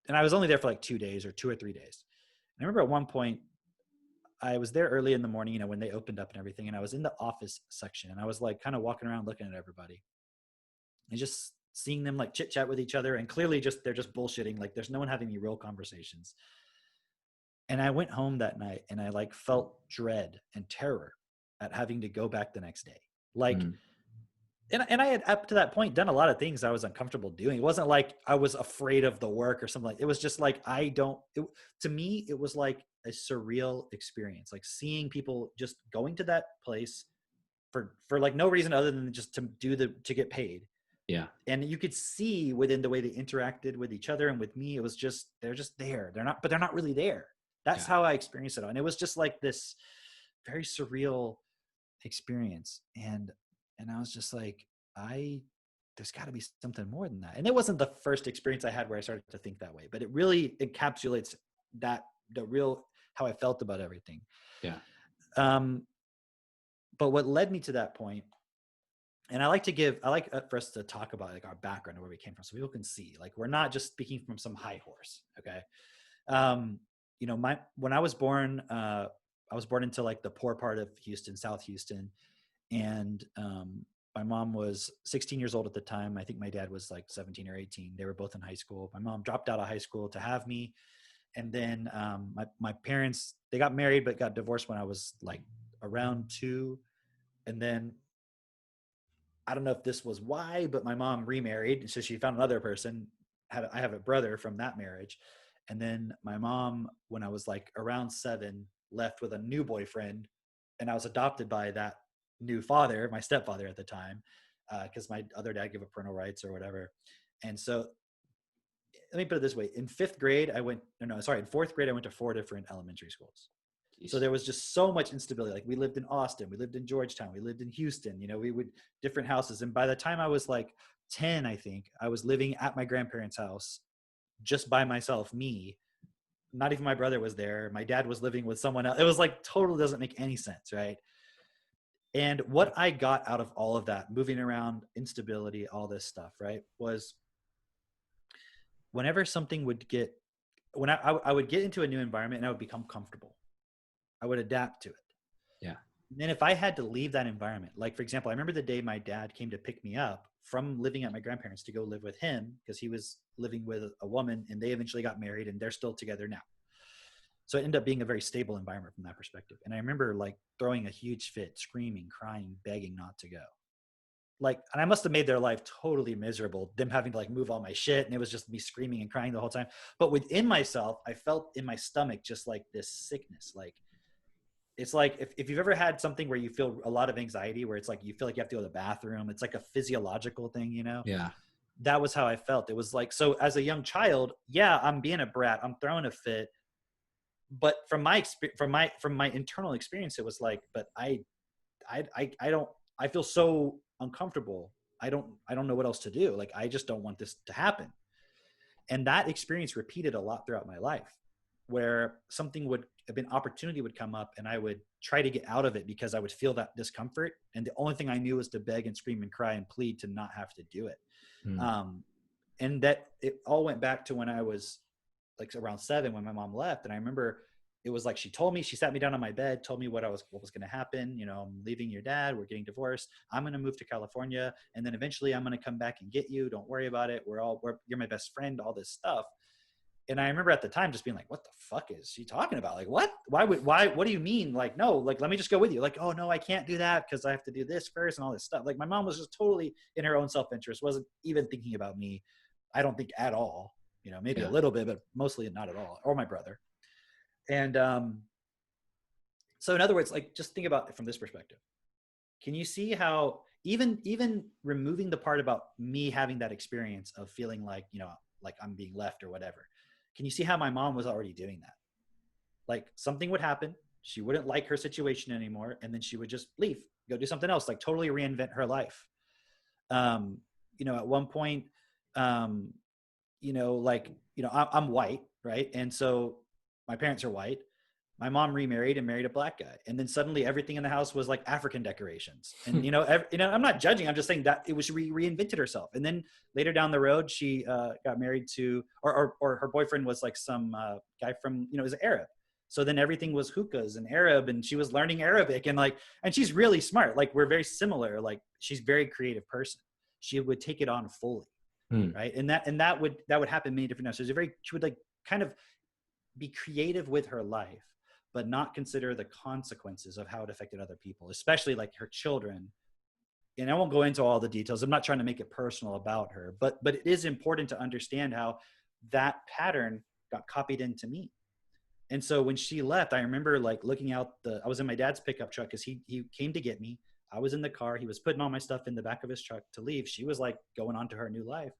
and I was only there for like 2 days or 2 or 3 days. And I remember at one point, I was there early in the morning, you know, when they opened up and everything, and I was in the office section, and I was like kind of walking around looking at everybody and just seeing them like chit chat with each other, and clearly just they're just bullshitting. Like there's no one having any real conversations. And I went home that night, and I like felt dread and terror at having to go back the next day. Like, and I had up to that point done a lot of things I was uncomfortable doing. It wasn't like I was afraid of the work or something. Like, it was just like, to me, it was like a surreal experience, like seeing people just going to that place for like no reason other than just to get paid. Yeah. And you could see within the way they interacted with each other and with me, it was just, they're just there. But they're not really there. That's how I experienced it. And it was just like this very surreal experience. And I was just like, there's got to be something more than that. And it wasn't the first experience I had where I started to think that way, but it really encapsulates how I felt about everything. Yeah. But what led me to that point, and I like for us to talk about like our background and where we came from, so people can see, like, we're not just speaking from some high horse. Okay. You know, when I was born into like the poor part of Houston, South Houston. And, my mom was 16 years old at the time. I think my dad was like 17 or 18. They were both in high school. My mom dropped out of high school to have me. And then, my parents, they got married, but got divorced when I was like around 2. And then I don't know if this was why, but my mom remarried. And so she found another person. I have a brother from that marriage. And then my mom, when I was like around 7, left with a new boyfriend, and I was adopted by that new father, my stepfather at the time, because my other dad gave up parental rights or whatever. And so let me put it this way. In 4th grade, I went to 4 different elementary schools. Jeez. So there was just so much instability. Like we lived in Austin, we lived in Georgetown, we lived in Houston, you know, we would different houses. And by the time I was like 10, I think I was living at my grandparents' house just by myself, me. Not even my brother was there. My dad was living with someone else. It was like totally doesn't make any sense, right? And what I got out of all of that, moving around, instability, all this stuff, right, was whenever something would get, when I would get into a new environment and I would become comfortable, I would adapt to it. Yeah. And then if I had to leave that environment, like for example, I remember the day my dad came to pick me up from living at my grandparents to go live with him, because he was living with a woman and they eventually got married and they're still together now. So it ended up being a very stable environment from that perspective. And I remember like throwing a huge fit, screaming, crying, begging not to go. Like, and I must have made their life totally miserable, them having to like move all my shit. And it was just me screaming and crying the whole time. But within myself, I felt in my stomach just like this sickness. Like, it's like if you've ever had something where you feel a lot of anxiety, where it's like you feel like you have to go to the bathroom. It's like a physiological thing, you know? Yeah. That was how I felt. It was like, so as a young child, yeah, I'm being a brat, I'm throwing a fit. But from my internal experience, it was like, but I feel so uncomfortable. I don't know what else to do. Like, I just don't want this to happen. And that experience repeated a lot throughout my life. where an opportunity would come up and I would try to get out of it because I would feel that discomfort. And the only thing I knew was to beg and scream and cry and plead to not have to do it. And that it all went back to when I was like around 7, when my mom left. And I remember it was like, she sat me down on my bed, told me what was going to happen. I'm leaving your dad. We're getting divorced. I'm going to move to California. And then eventually I'm going to come back and get you. Don't worry about it. You're my best friend, all this stuff. And I remember at the time just being like, what the fuck is she talking about? Like, what? What do you mean? Like, no, like, let me just go with you. Like, oh no, I can't do that because I have to do this first and all this stuff. Like, my mom was just totally in her own self-interest, wasn't even thinking about me. I don't think at all, maybe a little bit, but mostly not at all, or my brother. And so in other words, like, just think about it from this perspective. Can you see how even removing the part about me having that experience of feeling like, like I'm being left or whatever, can you see how my mom was already doing that? Like, something would happen, she wouldn't like her situation anymore, and then she would just leave, go do something else, like totally reinvent her life. At one point, I'm white, right? And so my parents are white. My mom remarried and married a black guy. And then suddenly everything in the house was like African decorations. And, I'm not judging. I'm just saying that it was, reinvented herself. And then later down the road, she got married to, or her boyfriend was like some guy from, was Arab. So then everything was hookahs and Arab, and she was learning Arabic and she's really smart. Like, we're very similar. Like, she's a very creative person. She would take it on fully. Right. And that would happen many different times. So she would like kind of be creative with her life, but not consider the consequences of how it affected other people, especially like her children. And I won't go into all the details. I'm not trying to make it personal about her, but it is important to understand how that pattern got copied into me. And so when she left, I remember like looking out I was in my dad's pickup truck because he came to get me. I was in the car. He was putting all my stuff in the back of his truck to leave. She was like going on to her new life.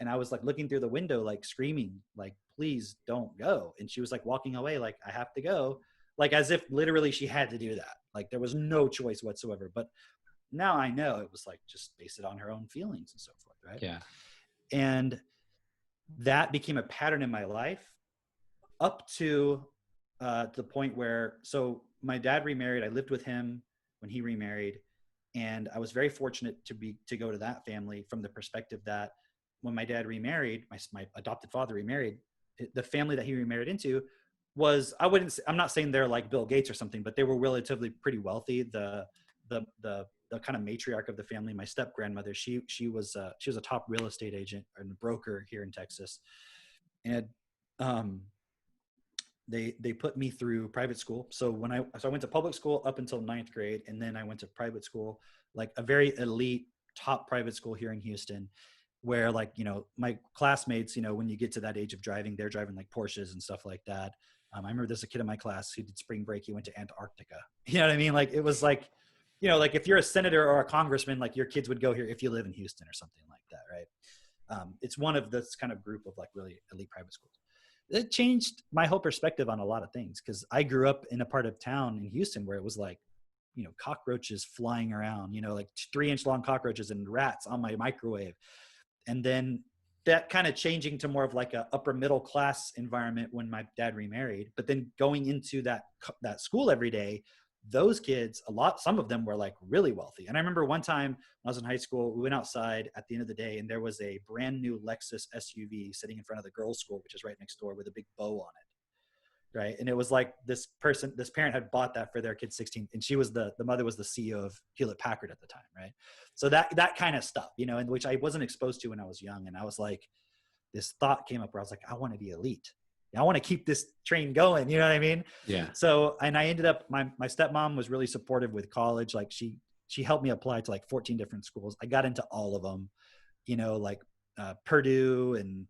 And I was like looking through the window, like screaming, like, please don't go. And she was like walking away, like, I have to go. Like, as if literally she had to do that. Like, there was no choice whatsoever. But now I know it was like, just base it on her own feelings and so forth. Right. Yeah. And that became a pattern in my life up to the point where, so my dad remarried. I lived with him when he remarried. And I was very fortunate to go to that family from the perspective that when my dad remarried, my adopted father remarried, the family that he remarried into was, I'm not saying they're like Bill Gates or something, but they were relatively pretty wealthy. The kind of matriarch of the family, my step grandmother, she was a top real estate agent and broker here in Texas. And they put me through private school. So I went to public school up until 9th grade, and then I went to private school, like a very elite top private school here in Houston, where like, my classmates, when you get to that age of driving, they're driving like Porsches and stuff like that. I remember there's a kid in my class who did spring break. He went to Antarctica. You know what I mean? Like, it was like, like if you're a senator or a congressman, like your kids would go here if you live in Houston or something like that. Right. It's one of this kind of group of like really elite private schools. It changed my whole perspective on a lot of things. Cause I grew up in a part of town in Houston where it was like, cockroaches flying around, like 3-inch long cockroaches and rats on my microwave. And then that kind of changing to more of like a upper middle class environment when my dad remarried, but then going into that school every day, those kids, some of them were like really wealthy. And I remember one time when I was in high school, we went outside at the end of the day and there was a brand new Lexus SUV sitting in front of the girls' school, which is right next door, with a big bow on it. Right. And it was like this parent had bought that for their kid 16, and she was the mother was the CEO of Hewlett Packard at the time. Right. So that kind of stuff, and which I wasn't exposed to when I was young. And I was like, this thought came up where I was like, I want to be elite. I want to keep this train going. You know what I mean? Yeah. So, and I ended up, my stepmom was really supportive with college. Like she helped me apply to like 14 different schools. I got into all of them, like Purdue and,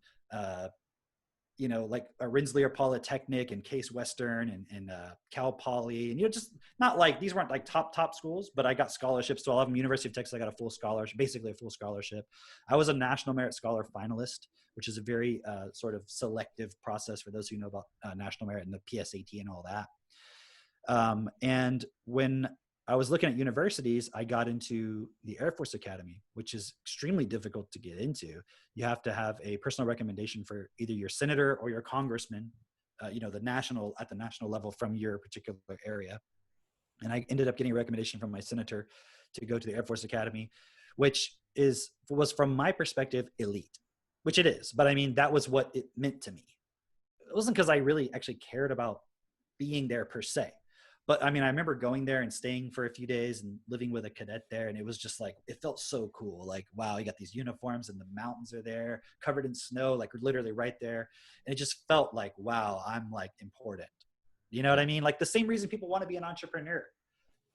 like Rensselaer Polytechnic and Case Western and Cal Poly, and just not like, these weren't like top schools, but I got scholarships to all of them. University of Texas, I got a full scholarship, basically a full scholarship. I was a National Merit Scholar finalist, which is a very sort of selective process for those who know about National Merit and the PSAT and all that. And when I was looking at universities, I got into the Air Force Academy, which is extremely difficult to get into. You have to have a personal recommendation for either your senator or your congressman the national level from your particular area. And I ended up getting a recommendation from my senator to go to the Air Force Academy, which was from my perspective elite, which it is. But I mean, that was what it meant to me. It wasn't because I really actually cared about being there per se. But I mean, I remember going there and staying for a few days and living with a cadet there. And it was just like, it felt so cool. Like, wow, you got these uniforms and the mountains are there covered in snow, like literally right there. And it just felt like, wow, I'm like important. You know what I mean? Like the same reason people want to be an entrepreneur,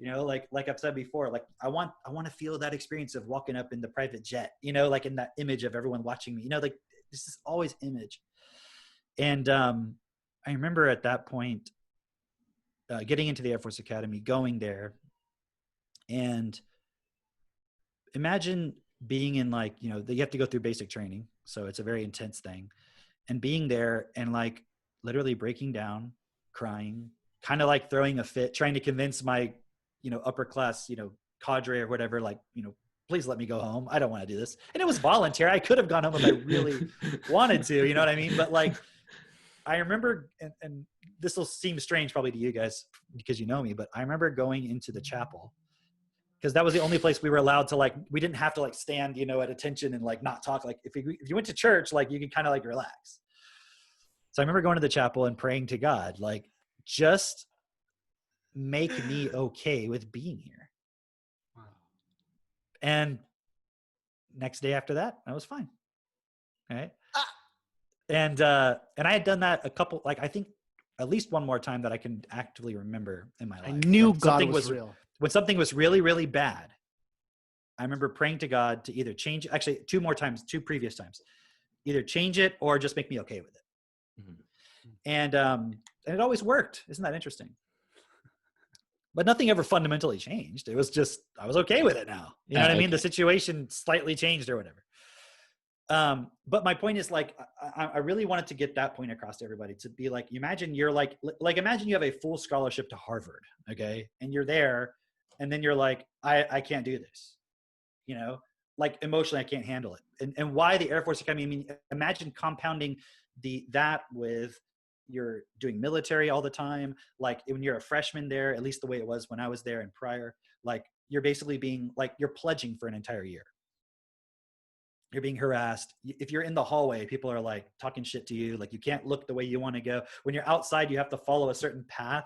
like I've said before, like I want to feel that experience of walking up in the private jet, like in that image of everyone watching me, like this is always image. And I remember at that point, getting into the Air Force Academy, going there, and imagine being in like, you have to go through basic training. So it's a very intense thing, and being there and like literally breaking down, crying, kind of like throwing a fit, trying to convince my, upper class, cadre or whatever, like, please let me go home. I don't want to do this. And it was voluntary. I could have gone home if I really wanted to, you know what I mean? But like, I remember, and this will seem strange probably to you guys because you know me, but I remember going into the chapel because that was the only place we were allowed to like, we didn't have to like stand, at attention and like not talk. Like if you went to church, like you could kind of like relax. So I remember going to the chapel and praying to God, like just make me okay with being here. Wow. And next day after that, I was fine. All right. And I had done that a couple, like I think at least one more time that I can actively remember in my life. I knew When God something was real. When something was really, really bad, I remember praying to God to either change, actually two previous times, either change it or just make me okay with it. Mm-hmm. And it always worked. Isn't that interesting? But nothing ever fundamentally changed. It was just, I was okay with it now. You know what I mean? Okay. The situation slightly changed or whatever. But my point is like, I really wanted to get that point across to everybody to be like, imagine you're like imagine you have a full scholarship to Harvard. Okay. And you're there and then you're like, I can't do this, like emotionally, I can't handle it. And why the Air Force Academy? I mean, imagine compounding that with you're doing military all the time. Like when you're a freshman there, at least the way it was when I was there and prior, like you're basically being like, you're pledging for an entire year. You're being harassed. If you're in the hallway, people are like talking shit to you. Like you can't look the way you want to go. When you're outside, you have to follow a certain path,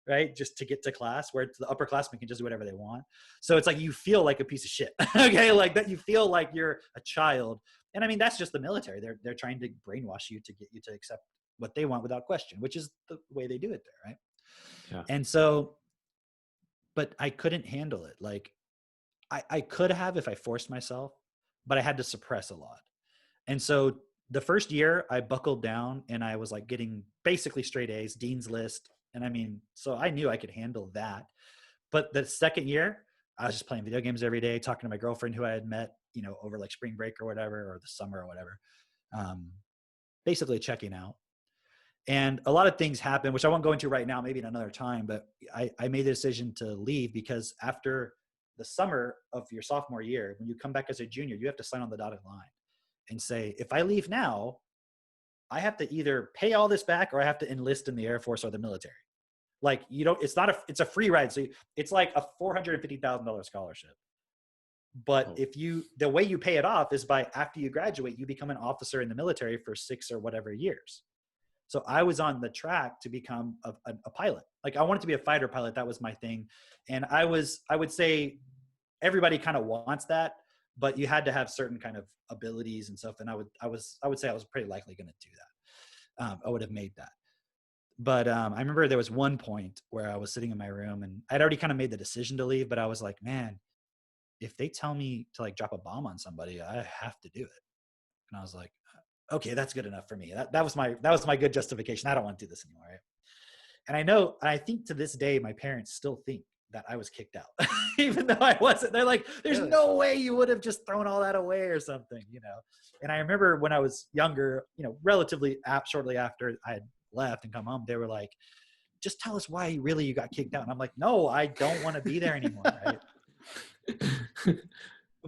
right? Just to get to class, where the upperclassmen can just do whatever they want. So it's like, you feel like a piece of shit. Okay. Like that, you feel like you're a child. And I mean, that's just the military. They're trying to brainwash you to get you to accept what they want without question, which is the way they do it there. Right. Yeah. And so, but I couldn't handle it. Like I could have, if I forced myself, but I had to suppress a lot. And so the first year I buckled down and I was like getting basically straight A's, Dean's List. And I mean, so I knew I could handle that. But the second year I was just playing video games every day, talking to my girlfriend who I had met, over like spring break or whatever, or the summer or whatever, basically checking out. And a lot of things happened, which I won't go into right now, maybe in another time, but I made the decision to leave because after the summer of your sophomore year, when you come back as a junior, you have to sign on the dotted line and say, if I leave now, I have to either pay all this back or I have to enlist in the Air Force or the military. Like it's a free ride. So it's like a $450,000 scholarship. But the way you pay it off is by after you graduate, you become an officer in the military for 6 or whatever years. So I was on the track to become a pilot. Like I wanted to be a fighter pilot. That was my thing. And I would say everybody kind of wants that, but you had to have certain kind of abilities and stuff. And I would say I was pretty likely going to do that. I would have made that. But I remember there was one point where I was sitting in my room and I'd already kind of made the decision to leave, but I was like, man, if they tell me to like drop a bomb on somebody, I have to do it. And I was like, okay, that's good enough for me. That was my good justification. I don't want to do this anymore. Right? And I think to this day, my parents still think that I was kicked out, even though I wasn't. They're like, there's no way you would have just thrown all that away or something, And I remember when I was younger, relatively shortly after I had left and come home, they were like, just tell us why really you got kicked out. And I'm like, no, I don't want to be there anymore. Right?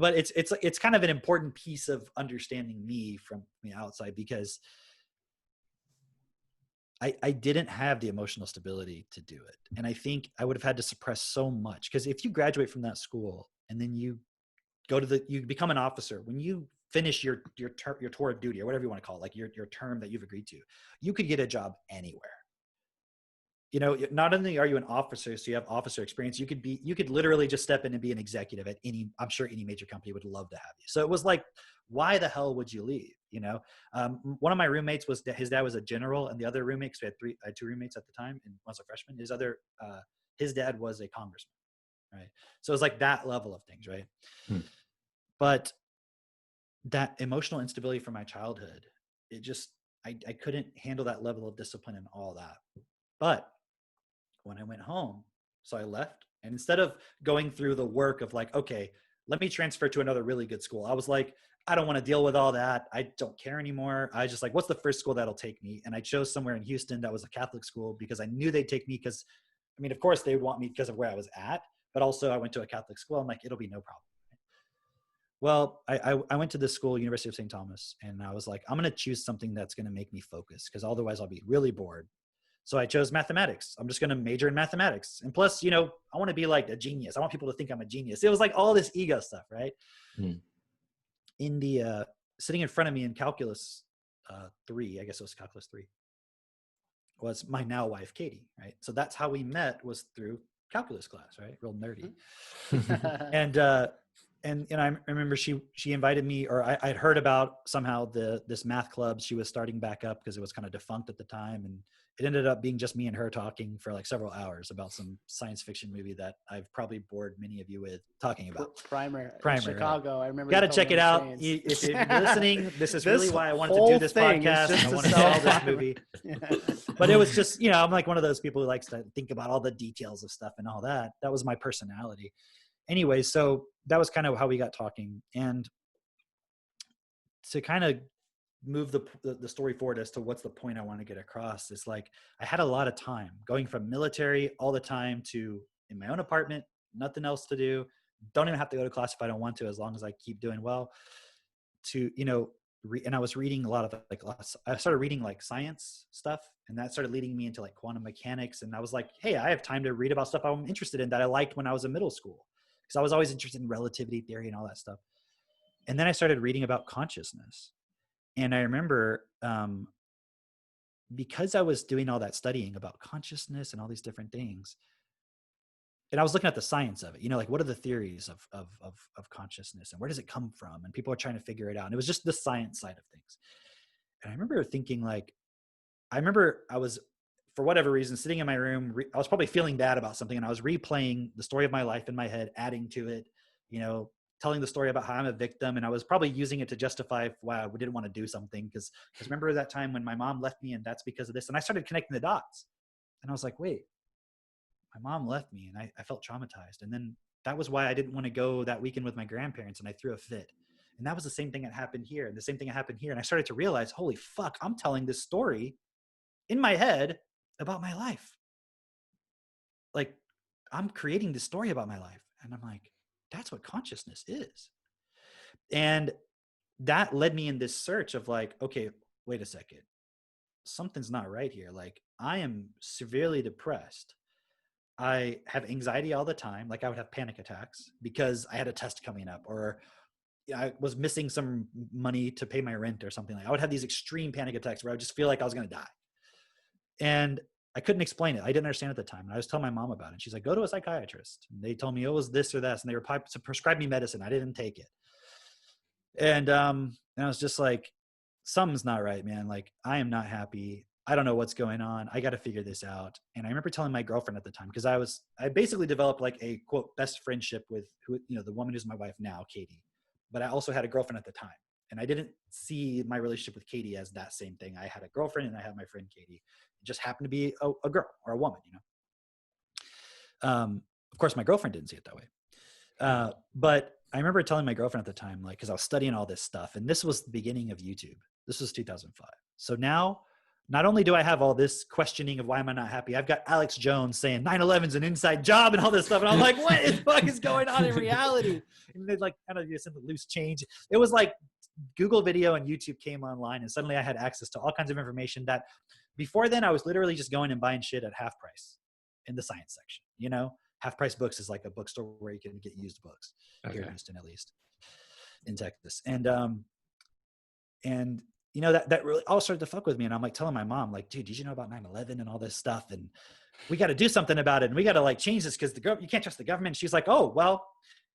But it's kind of an important piece of understanding me from the outside, because I didn't have the emotional stability to do it. And I think I would have had to suppress so much, because if you graduate from that school and then you you become an officer, when you finish your tour of duty, or whatever you want to call it, like your term that you've agreed to, you could get a job anywhere. You know, not only are you an officer, so you have officer experience, you could literally just step in and be an executive at I'm sure any major company would love to have you. So it was like, why the hell would you leave? You know, one of my roommates his dad was a general, and the other roommates, I had two roommates at the time, and one's a freshman. His dad was a congressman, right? So it was like that level of things, right? But that emotional instability from my childhood, it just, I couldn't handle that level of discipline and all that. But when I went home, so I left, and instead of going through the work of like, okay, let me transfer to another really good school, I was like, I don't want to deal with all that. I don't care anymore. I just like, what's the first school that'll take me? And I chose somewhere in Houston that was a Catholic school, because I knew they'd take me, because I mean, of course they would want me because of where I was at, but also I went to a Catholic school. I'm like, it'll be no problem. Well, I went to this school, University of St. Thomas, and I was like, I'm going to choose something that's going to make me focus, because otherwise I'll be really bored. So I chose mathematics. I'm just going to major in mathematics. And plus, you know, I want to be like a genius. I want people to think I'm a genius. It was like all this ego stuff, right? In the, sitting in front of me in calculus 3, I guess it was calculus 3, was my now wife, Katie, right? So that's how we met, was through calculus class, right? Real nerdy. And I remember she invited me, or I'd heard about somehow this math club she was starting back up, because it was kind of defunct at the time. And it ended up being just me and her talking for like several hours about some science fiction movie that I've probably bored many of you with talking about. Primer in Chicago. Right? I remember. Got to check it out. If you're listening, this is really why I wanted to do this podcast. I want to sell this movie. But it was just, you know, I'm like one of those people who likes to think about all the details of stuff and all that. That was my personality. Anyway, so that was kind of how we got talking. And to kind of move the story forward as to what's the point I want to get across, it's like I had a lot of time going from military all the time to in my own apartment, nothing else to do, don't even have to go to class if I don't want to, as long as I keep doing well, to, you know, and I was reading a lot of I started reading like science stuff, and that started leading me into like quantum mechanics. And I was like, hey, I have time to read about stuff I'm interested in that I liked when I was in middle school, because I was always interested in relativity theory and all that stuff. And then I started reading about consciousness. And I remember, because I was doing all that studying about consciousness and all these different things, and I was looking at the science of it, you know, like what are the theories of consciousness and where does it come from? And people are trying to figure it out. And it was just the science side of things. And I remember thinking like, I was, for whatever reason, sitting in my room, I was probably feeling bad about something, and I was replaying the story of my life in my head, adding to it, you know, telling the story about how I'm a victim. And I was probably using it to justify why I didn't want to do something. Because remember that time when my mom left me, and that's because of this. And I started connecting the dots, and I was like, wait, my mom left me, and I felt traumatized. And then that was why I didn't want to go that weekend with my grandparents, and I threw a fit. And that was the same thing that happened here, and the same thing that happened here. And I started to realize, holy fuck, I'm telling this story in my head about my life. Like, I'm creating this story about my life. And I'm like, that's what consciousness is. And that led me in this search of like, okay, wait a second, something's not right here. Like, I am severely depressed. I have anxiety all the time. Like, I would have panic attacks because I had a test coming up, or I was missing some money to pay my rent or something. Like, I would have these extreme panic attacks where I would just feel like I was going to die. And I couldn't explain it. I didn't understand at the time. And I was telling my mom about it. And she's like, go to a psychiatrist. And they told me it was this or that. And they were prescribed me medicine. I didn't take it. And I was just like, something's not right, man. Like, I am not happy. I don't know what's going on. I got to figure this out. And I remember telling my girlfriend at the time, because I basically developed like a quote best friendship with the woman who's my wife now, Katie. But I also had a girlfriend at the time. And I didn't see my relationship with Katie as that same thing. I had a girlfriend and I had my friend Katie. It just happened to be a girl or a woman, you know. Of course, my girlfriend didn't see it that way. But I remember telling my girlfriend at the time, like, because I was studying all this stuff, and this was the beginning of YouTube. This was 2005. So now, not only do I have all this questioning of why am I not happy, I've got Alex Jones saying 9/11's an inside job and all this stuff. And I'm like, what the fuck is going on in reality? And they like kind of some loose change. It was like Google video and YouTube came online, and suddenly I had access to all kinds of information that Before then, I was literally just going and buying shit at half price in the science section. You know, Half Price Books is like a bookstore where you can get used books here in Houston, at least in Texas. And you know, that really all started to fuck with me. And I'm like telling my mom, like, dude, did you know about 9/11 and all this stuff? And we got to do something about it. And we got to like change this because you can't trust the government. She's like, oh, well,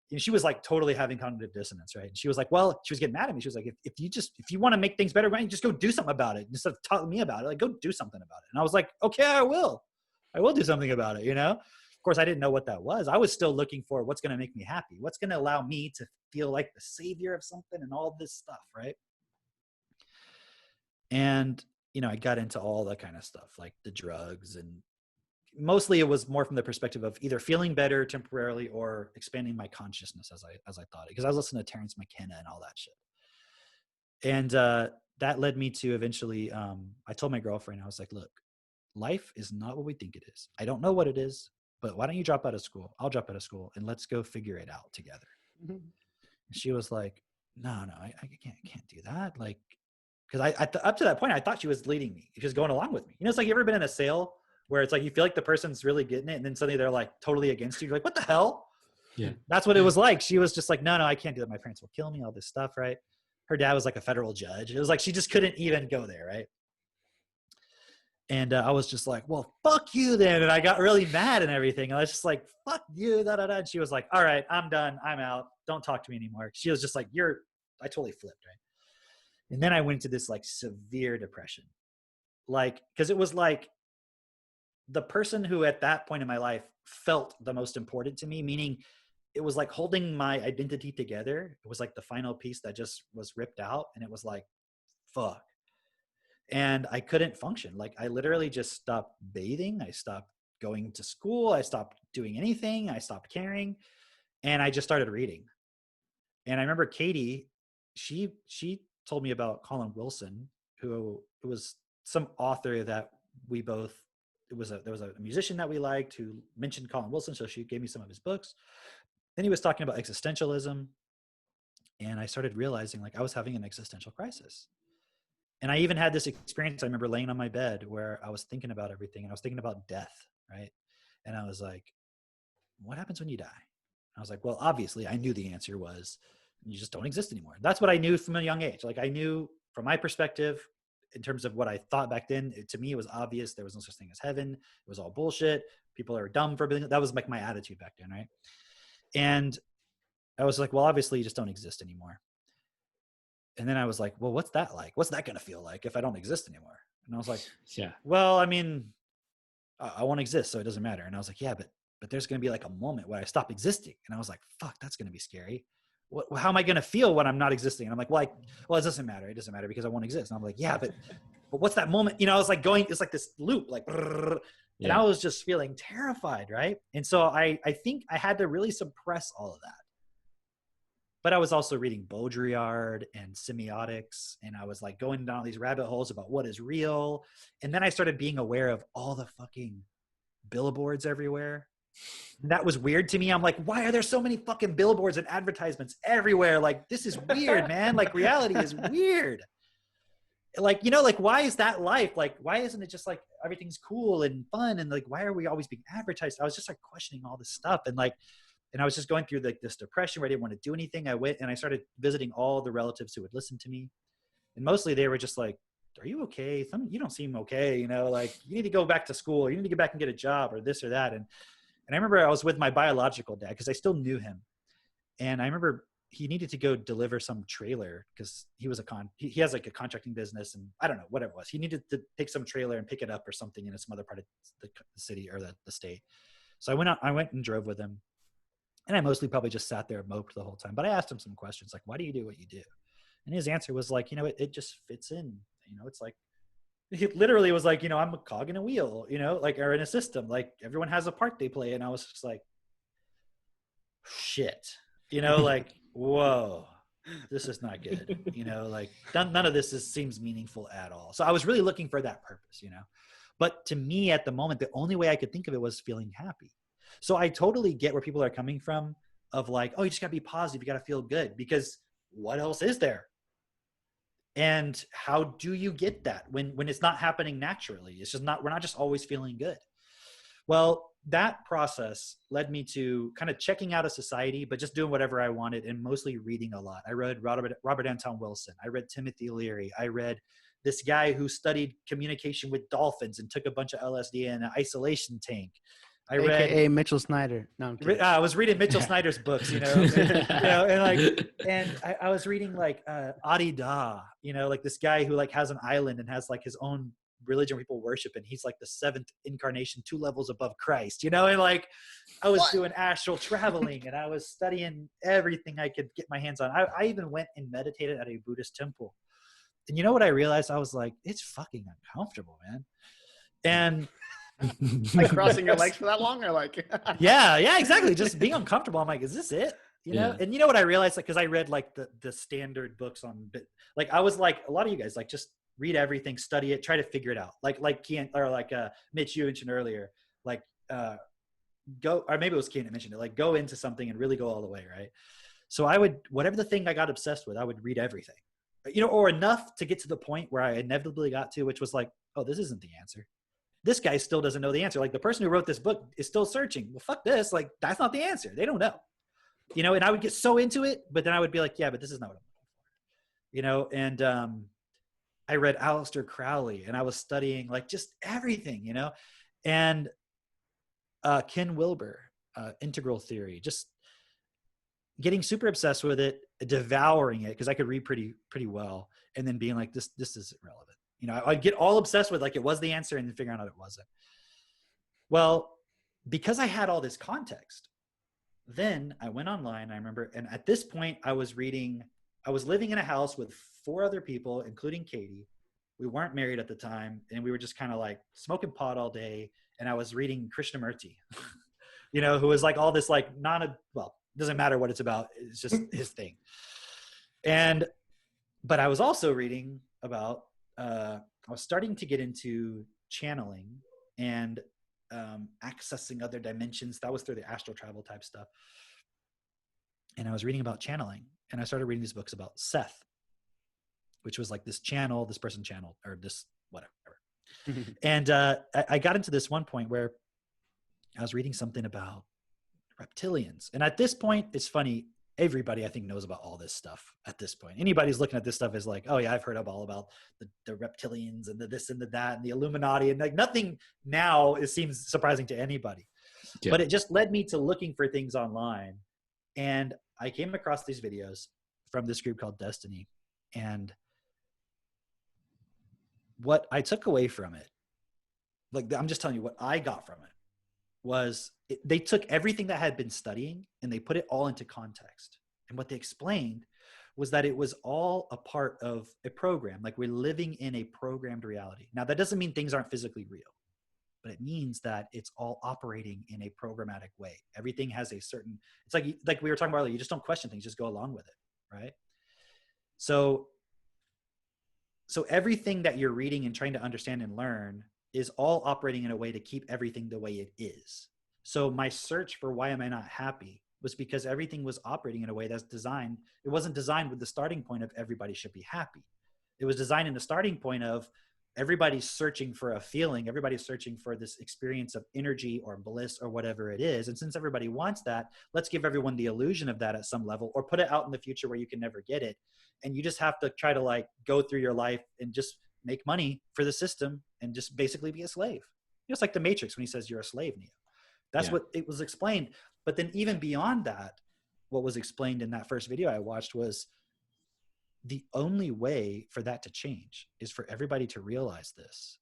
you know, she was like totally having cognitive dissonance, right? And she was like, well, she was getting mad at me. She was like, if you want to make things better, why don't you just go do something about it instead of telling me about it? Like, go do something about it. And I was like, okay, I will do something about it. You know, of course, I didn't know what that was. I was still looking for what's going to make me happy. What's going to allow me to feel like the savior of something and all this stuff, right? And, you know, I got into all that kind of stuff, like the drugs, and mostly it was more from the perspective of either feeling better temporarily or expanding my consciousness as I thought it, because I was listening to Terrence McKenna and all that shit. And that led me to eventually, I told my girlfriend, I was like, look, life is not what we think it is. I don't know what it is, but why don't you drop out of school? I'll drop out of school and let's go figure it out together. Mm-hmm. And she was like, no, I can't do that. Like, because up to that point, I thought she was leading me. She was going along with me. You know, it's like, you ever been in a sale where it's like, you feel like the person's really getting it, and then suddenly they're like totally against you. You're like, what the hell? Yeah. That's what it was like. She was just like, no, I can't do that. My parents will kill me, all this stuff, right? Her dad was like a federal judge. It was like, she just couldn't even go there, right? And I was just like, well, fuck you then. And I got really mad and everything. And I was just like, fuck you, da, da, da. And she was like, all right, I'm done. I'm out. Don't talk to me anymore. She was just like, I totally flipped, right? And then I went into this like severe depression. Like, because it was like the person who at that point in my life felt the most important to me, meaning it was like holding my identity together. It was like the final piece that just was ripped out. And it was like, fuck. And I couldn't function. Like, I literally just stopped bathing. I stopped going to school. I stopped doing anything. I stopped caring. And I just started reading. And I remember Katie, she told me about Colin Wilson, who was some author that we both, there was a musician that we liked who mentioned Colin Wilson. So she gave me some of his books. Then he was talking about existentialism. And I started realizing like I was having an existential crisis. And I even had this experience. I remember laying on my bed where I was thinking about everything, and I was thinking about death, right? And I was like, what happens when you die? And I was like, well, obviously I knew the answer was you just don't exist anymore. That's what I knew from a young age. Like, I knew from my perspective, in terms of what I thought back then, to me, it was obvious. There was no such thing as heaven. It was all bullshit. People are dumb for being, that was like my attitude back then, right? And I was like, well, obviously you just don't exist anymore. And then I was like, well, what's that like? What's that going to feel like if I don't exist anymore? And I was like, yeah, well, I mean, I won't exist, so it doesn't matter. And I was like, yeah, but there's going to be like a moment where I stop existing. And I was like, fuck, that's going to be scary. How am I going to feel when I'm not existing? And I'm like, well, it doesn't matter. It doesn't matter because I won't exist. And I'm like, yeah, but what's that moment? You know, I was like it's like this loop, like, and I was just feeling terrified. Right. And so I think I had to really suppress all of that. But I was also reading Baudrillard and semiotics, and I was like going down these rabbit holes about what is real. And then I started being aware of all the fucking billboards everywhere. And that was weird to me. I'm like, why are there so many fucking billboards and advertisements everywhere? Like, this is weird, man. Like, reality is weird. Like, you know, like, why is that life? Like, why isn't it just like everything's cool and fun? And like, why are we always being advertised? I was just like questioning all this stuff. And I was just going through like this depression where I didn't want to do anything. I went and I started visiting all the relatives who would listen to me. And mostly they were just like, are you okay? You don't seem okay. You know, like, you need to go back to school. You need to get back and get a job or this or that. And I remember I was with my biological dad because I still knew him. And I remember he needed to go deliver some trailer because he was he has like a contracting business, and I don't know what it was. He needed to take some trailer and pick it up or something in some other part of the city or the state. So I went and drove with him. And I mostly probably just sat there and moped the whole time. But I asked him some questions like, why do you do what you do? And his answer was like, you know, it just fits in. You know, it's like, he literally was like, you know, I'm a cog in a wheel, you know, like, or in a system. Like, everyone has a part they play. And I was just like, shit, you know, like, whoa, this is not good. You know, like, none of this seems meaningful at all. So I was really looking for that purpose, you know. But to me at the moment, the only way I could think of it was feeling happy. So I totally get where people are coming from of like, oh, you just gotta be positive. You gotta feel good, because what else is there? And how do you get that when it's not happening naturally? It's just not, we're not just always feeling good. Well, that process led me to kind of checking out of society, but just doing whatever I wanted and mostly reading a lot. I read Robert Anton Wilson. I read Timothy Leary. I read this guy who studied communication with dolphins and took a bunch of LSD in an isolation tank. I read AKA Mitchell Snyder. No, I'm kidding. I was reading Mitchell Snyder's books, you know, and I was reading like Adi Da, you know, like this guy who like has an island and has like his own religion people worship, and he's like the 7th incarnation, 2 levels above Christ, you know, and like I was doing astral traveling and I was studying everything I could get my hands on. I even went and meditated at a Buddhist temple, and you know what I realized? I was like, it's fucking uncomfortable, man. And Like crossing your legs for that long, or like yeah, exactly. Just being uncomfortable. I'm like, is this it? You know? Yeah. And you know what I realized? Like, cause I read like the standard books on, like I was like a lot of you guys, like just read everything, study it, try to figure it out. Like Kian, or like Mitch, you mentioned earlier, like go, or maybe it was Kian that mentioned it, like go into something and really go all the way. Right. So I would, whatever the thing I got obsessed with, I would read everything, you know, or enough to get to the point where I inevitably got to, which was like, oh, this isn't the answer. This guy still doesn't know the answer. Like the person who wrote this book is still searching. Well, fuck this. Like that's not the answer. They don't know, you know, and I would get so into it, but then I would be like, yeah, but this is not what I'm looking for, you know? And I read Aleister Crowley and I was studying like just everything, you know? And Ken Wilber, Integral Theory, just getting super obsessed with it, devouring it, because I could read pretty well, and then being like, this isn't relevant. You know, I'd get all obsessed with like it was the answer and then figuring out it wasn't. Well, because I had all this context, then I went online, I remember, and at this point I was living in a house with 4 other people, including Katie. We weren't married at the time, and we were just kind of like smoking pot all day, and I was reading Krishnamurti, you know, who was like all this like well, doesn't matter what it's about, it's just his thing. But I was also reading about I was starting to get into channeling and accessing other dimensions. That was through the astral travel type stuff. And I was reading about channeling, and I started reading these books about Seth, which was like this channel, this person channeled, or this whatever. And I got into this one point where I was reading something about reptilians. And at this point, it's funny, everybody I think knows about all this stuff at this point. Anybody's looking at this stuff is like, oh yeah, I've heard all about the reptilians and the this and the that and the Illuminati, and like nothing now seems surprising to anybody. Yeah. But it just led me to looking for things online, and I came across these videos from this group called Destiny, and what I took away from it, like I'm just telling you what I got from it, was they took everything that I had been studying and they put it all into context. And what they explained was that it was all a part of a program. Like we're living in a programmed reality. Now that doesn't mean things aren't physically real, but it means that it's all operating in a programmatic way. Everything has a certain, it's like we were talking about earlier, you just don't question things, just go along with it, right? So everything that you're reading and trying to understand and learn is all operating in a way to keep everything the way it is. So my search for why am I not happy was because everything was operating in a way that's designed. It wasn't designed with the starting point of everybody should be happy. It was designed in the starting point of everybody's searching for a feeling. Everybody's searching for this experience of energy or bliss or whatever it is. And since everybody wants that, let's give everyone the illusion of that at some level, or put it out in the future where you can never get it. And you just have to try to like go through your life and just make money for the system and just basically be a slave. Just like the Matrix when he says you're a slave, Neo. That's what it was explained. But then even beyond that, what was explained in that first video I watched was the only way for that to change is for everybody to realize this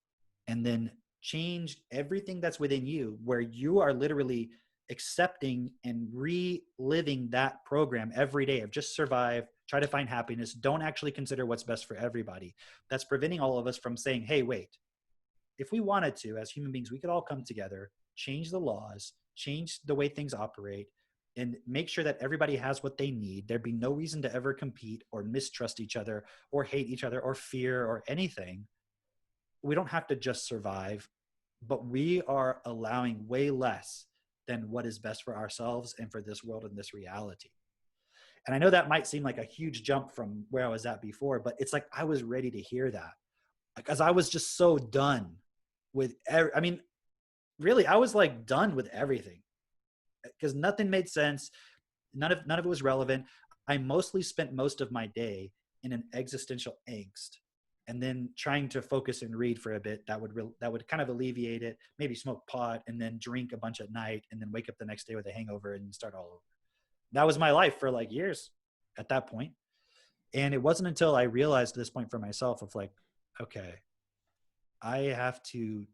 and then change everything that's within you, where you are literally accepting and reliving that program every day of just survive, try to find happiness, don't actually consider what's best for everybody. That's preventing all of us from saying, hey, wait, if we wanted to, as human beings, we could all come together, change the laws, change the way things operate, and make sure that everybody has what they need. There'd be no reason to ever compete or mistrust each other or hate each other or fear or anything. We don't have to just survive, but we are allowing way less than what is best for ourselves and for this world and this reality. And I know that might seem like a huge jump from where I was at before, but it's like I was ready to hear that because I was just so done with I mean, really, I was like done with everything because nothing made sense. None of it was relevant. I mostly spent most of my day in an existential angst, and then trying to focus and read for a bit that would kind of alleviate it. Maybe smoke pot and then drink a bunch at night, and then wake up the next day with a hangover and start all over. That was my life for like years at that point. And it wasn't until I realized this point for myself of like, okay, I have to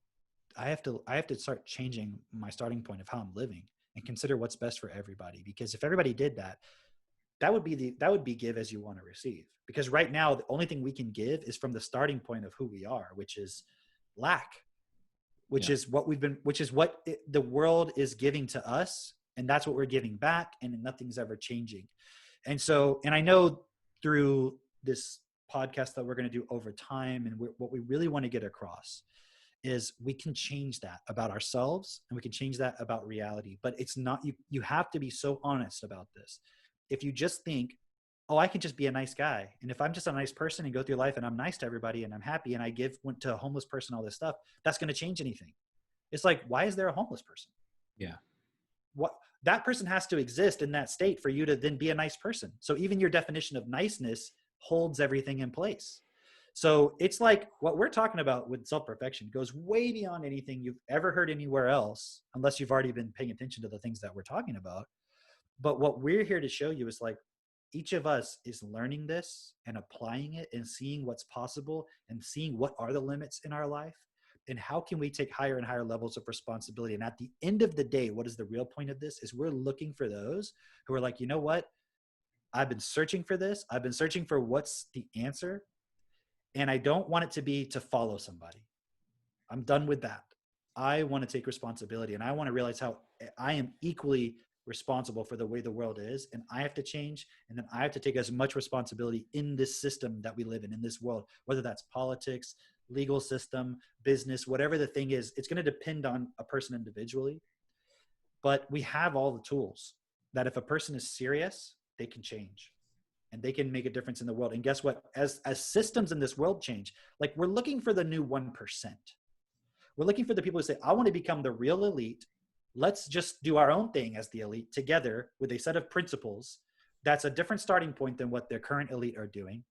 start changing my starting point of how I'm living and consider what's best for everybody. Because if everybody did that, that would be give as you want to receive. Because right now, the only thing we can give is from the starting point of who we are, which is lack, which is what the world is giving to us. And that's what we're giving back. And nothing's ever changing. And so, and I know through this podcast that we're going to do over time, and what we really want to get across is we can change that about ourselves and we can change that about reality. But it's not, you have to be so honest about this. If you just think, oh, I can just be a nice guy, and if I'm just a nice person and go through life and I'm nice to everybody and I'm happy and I went to a homeless person all this stuff, that's going to change anything. It's like, why is there a homeless person? Yeah. What, that person has to exist in that state for you to then be a nice person. So even your definition of niceness holds everything in place. So it's like what we're talking about with self-perfection goes way beyond anything you've ever heard anywhere else, unless you've already been paying attention to the things that we're talking about. But what we're here to show you is like each of us is learning this and applying it and seeing what's possible and seeing what are the limits in our life and how can we take higher and higher levels of responsibility. And at the end of the day, what is the real point of this is we're looking for those who are like, you know what? I've been searching for this. I've been searching for what's the answer. And I don't want it to be to follow somebody. I'm done with that. I want to take responsibility, and I want to realize how I am equally responsible for the way the world is, and I have to change, and then I have to take as much responsibility in this system that we live in this world, whether that's politics, legal system, business, whatever the thing is. It's going to depend on a person individually, but we have all the tools that if a person is serious, they can change. And they can make a difference in the world. And guess what? As systems in this world change, like we're looking for the new 1%. We're looking for the people who say, I want to become the real elite. Let's just do our own thing as the elite together with a set of principles. That's a different starting point than what their current elite are doing.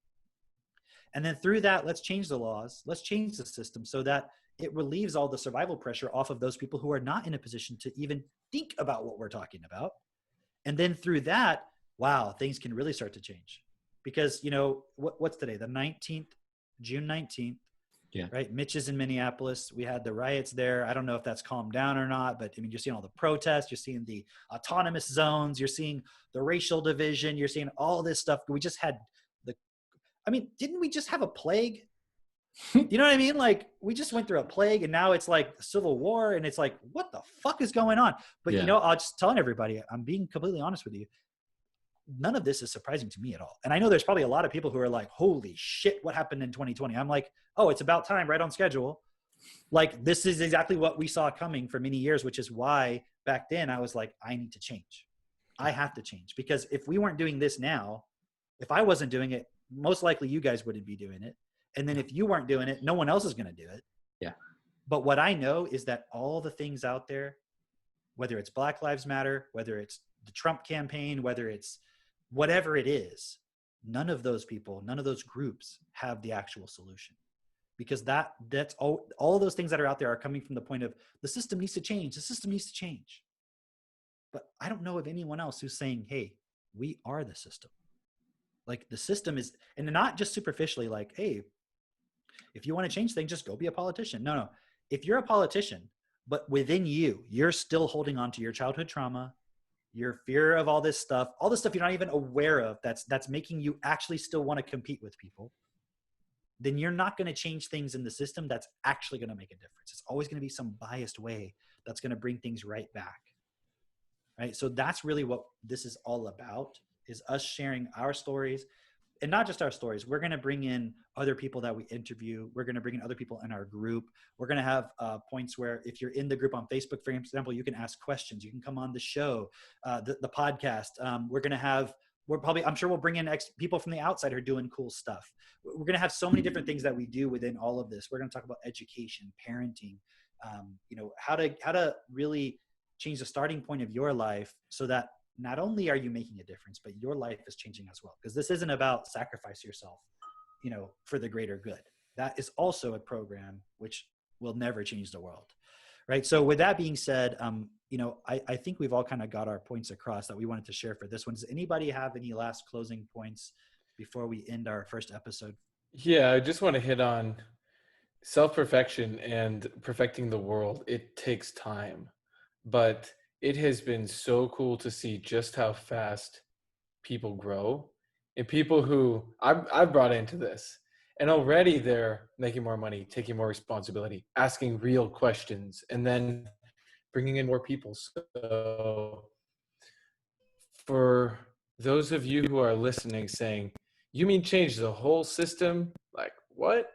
And then through that, let's change the laws. Let's change the system so that it relieves all the survival pressure off of those people who are not in a position to even think about what we're talking about. And then through that, wow, things can really start to change. Because, you know, what's today? The 19th, June 19th, yeah. Right? Mitch is in Minneapolis. We had the riots there. I don't know if that's calmed down or not, but I mean, you're seeing all the protests, you're seeing the autonomous zones, you're seeing the racial division, you're seeing all this stuff. We just had didn't we just have a plague? You know what I mean? Like we just went through a plague and now it's like civil war and it's like, what the fuck is going on? But you know, I'll just telling everybody, I'm being completely honest with you. None of this is surprising to me at all. And I know there's probably a lot of people who are like, holy shit, what happened in 2020? I'm like, oh, it's about time, right on schedule. Like this is exactly what we saw coming for many years, which is why back then I was like, I need to change. I have to change because if we weren't doing this now, if I wasn't doing it, most likely you guys wouldn't be doing it. And then if you weren't doing it, no one else is going to do it. Yeah. But what I know is that all the things out there, whether it's Black Lives Matter, whether it's the Trump campaign, whether it's whatever it is, none of those people, none of those groups have the actual solution. Because that's all of those things that are out there are coming from the point of the system needs to change. The system needs to change. But I don't know of anyone else who's saying, hey, we are the system. Like the system is, and not just superficially like, hey, if you want to change things, just go be a politician. No. If you're a politician, but within you, you're still holding on to your childhood trauma, your fear of all this stuff you're not even aware of, that's making you actually still want to compete with people, then you're not going to change things in the system that's actually going to make a difference. It's always going to be some biased way that's going to bring things right back. Right? So that's really what this is all about, is us sharing our stories. And not just our stories. We're going to bring in other people that we interview. We're going to bring in other people in our group. We're going to have points where if you're in the group on Facebook, for example, you can ask questions. You can come on the show, the podcast. We're going to have I'm sure we'll bring in people from the outside who are doing cool stuff. We're going to have so many different things that we do within all of this. We're going to talk about education, parenting, how to really change the starting point of your life so that not only are you making a difference, but your life is changing as well. Because this isn't about sacrifice yourself, for the greater good. That is also a program which will never change the world. Right. So with that being said, I think we've all kind of got our points across that we wanted to share for this one. Does anybody have any last closing points before we end our first episode? Yeah, I just want to hit on self-perfection and perfecting the world. It takes time, but it has been so cool to see just how fast people grow, and people who I've brought into this. And already they're making more money, taking more responsibility, asking real questions, and then bringing in more people. So for those of you who are listening saying, you mean change the whole system? Like, what?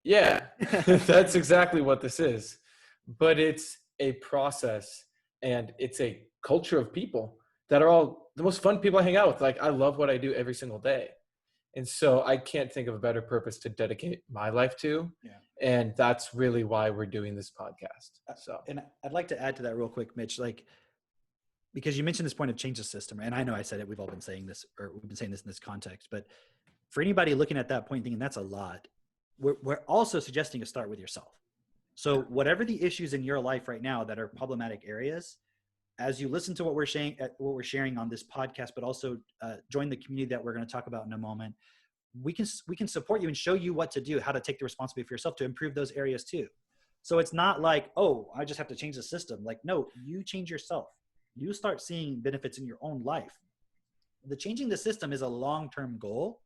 Yeah, that's exactly what this is. But it's a process, and it's a culture of people that are all the most fun people I hang out with. Like, I love what I do every single day. And so I can't think of a better purpose to dedicate my life to. Yeah. And that's really why we're doing this podcast. So, and I'd like to add to that real quick, Mitch, because you mentioned this point of change the system. And I know I said it, we've all been saying this, or we've been saying this in this context, but for anybody looking at that point thinking that's a lot, we're also suggesting to start with yourself. So whatever the issues in your life right now that are problematic areas, as you listen to what we're sharing on this podcast, but also join the community that we're going to talk about in a moment, we can support you and show you what to do, how to take the responsibility for yourself to improve those areas too. So it's not like, oh, I just have to change the system. Like, no, you change yourself. You start seeing benefits in your own life. The changing the system is a long-term goal.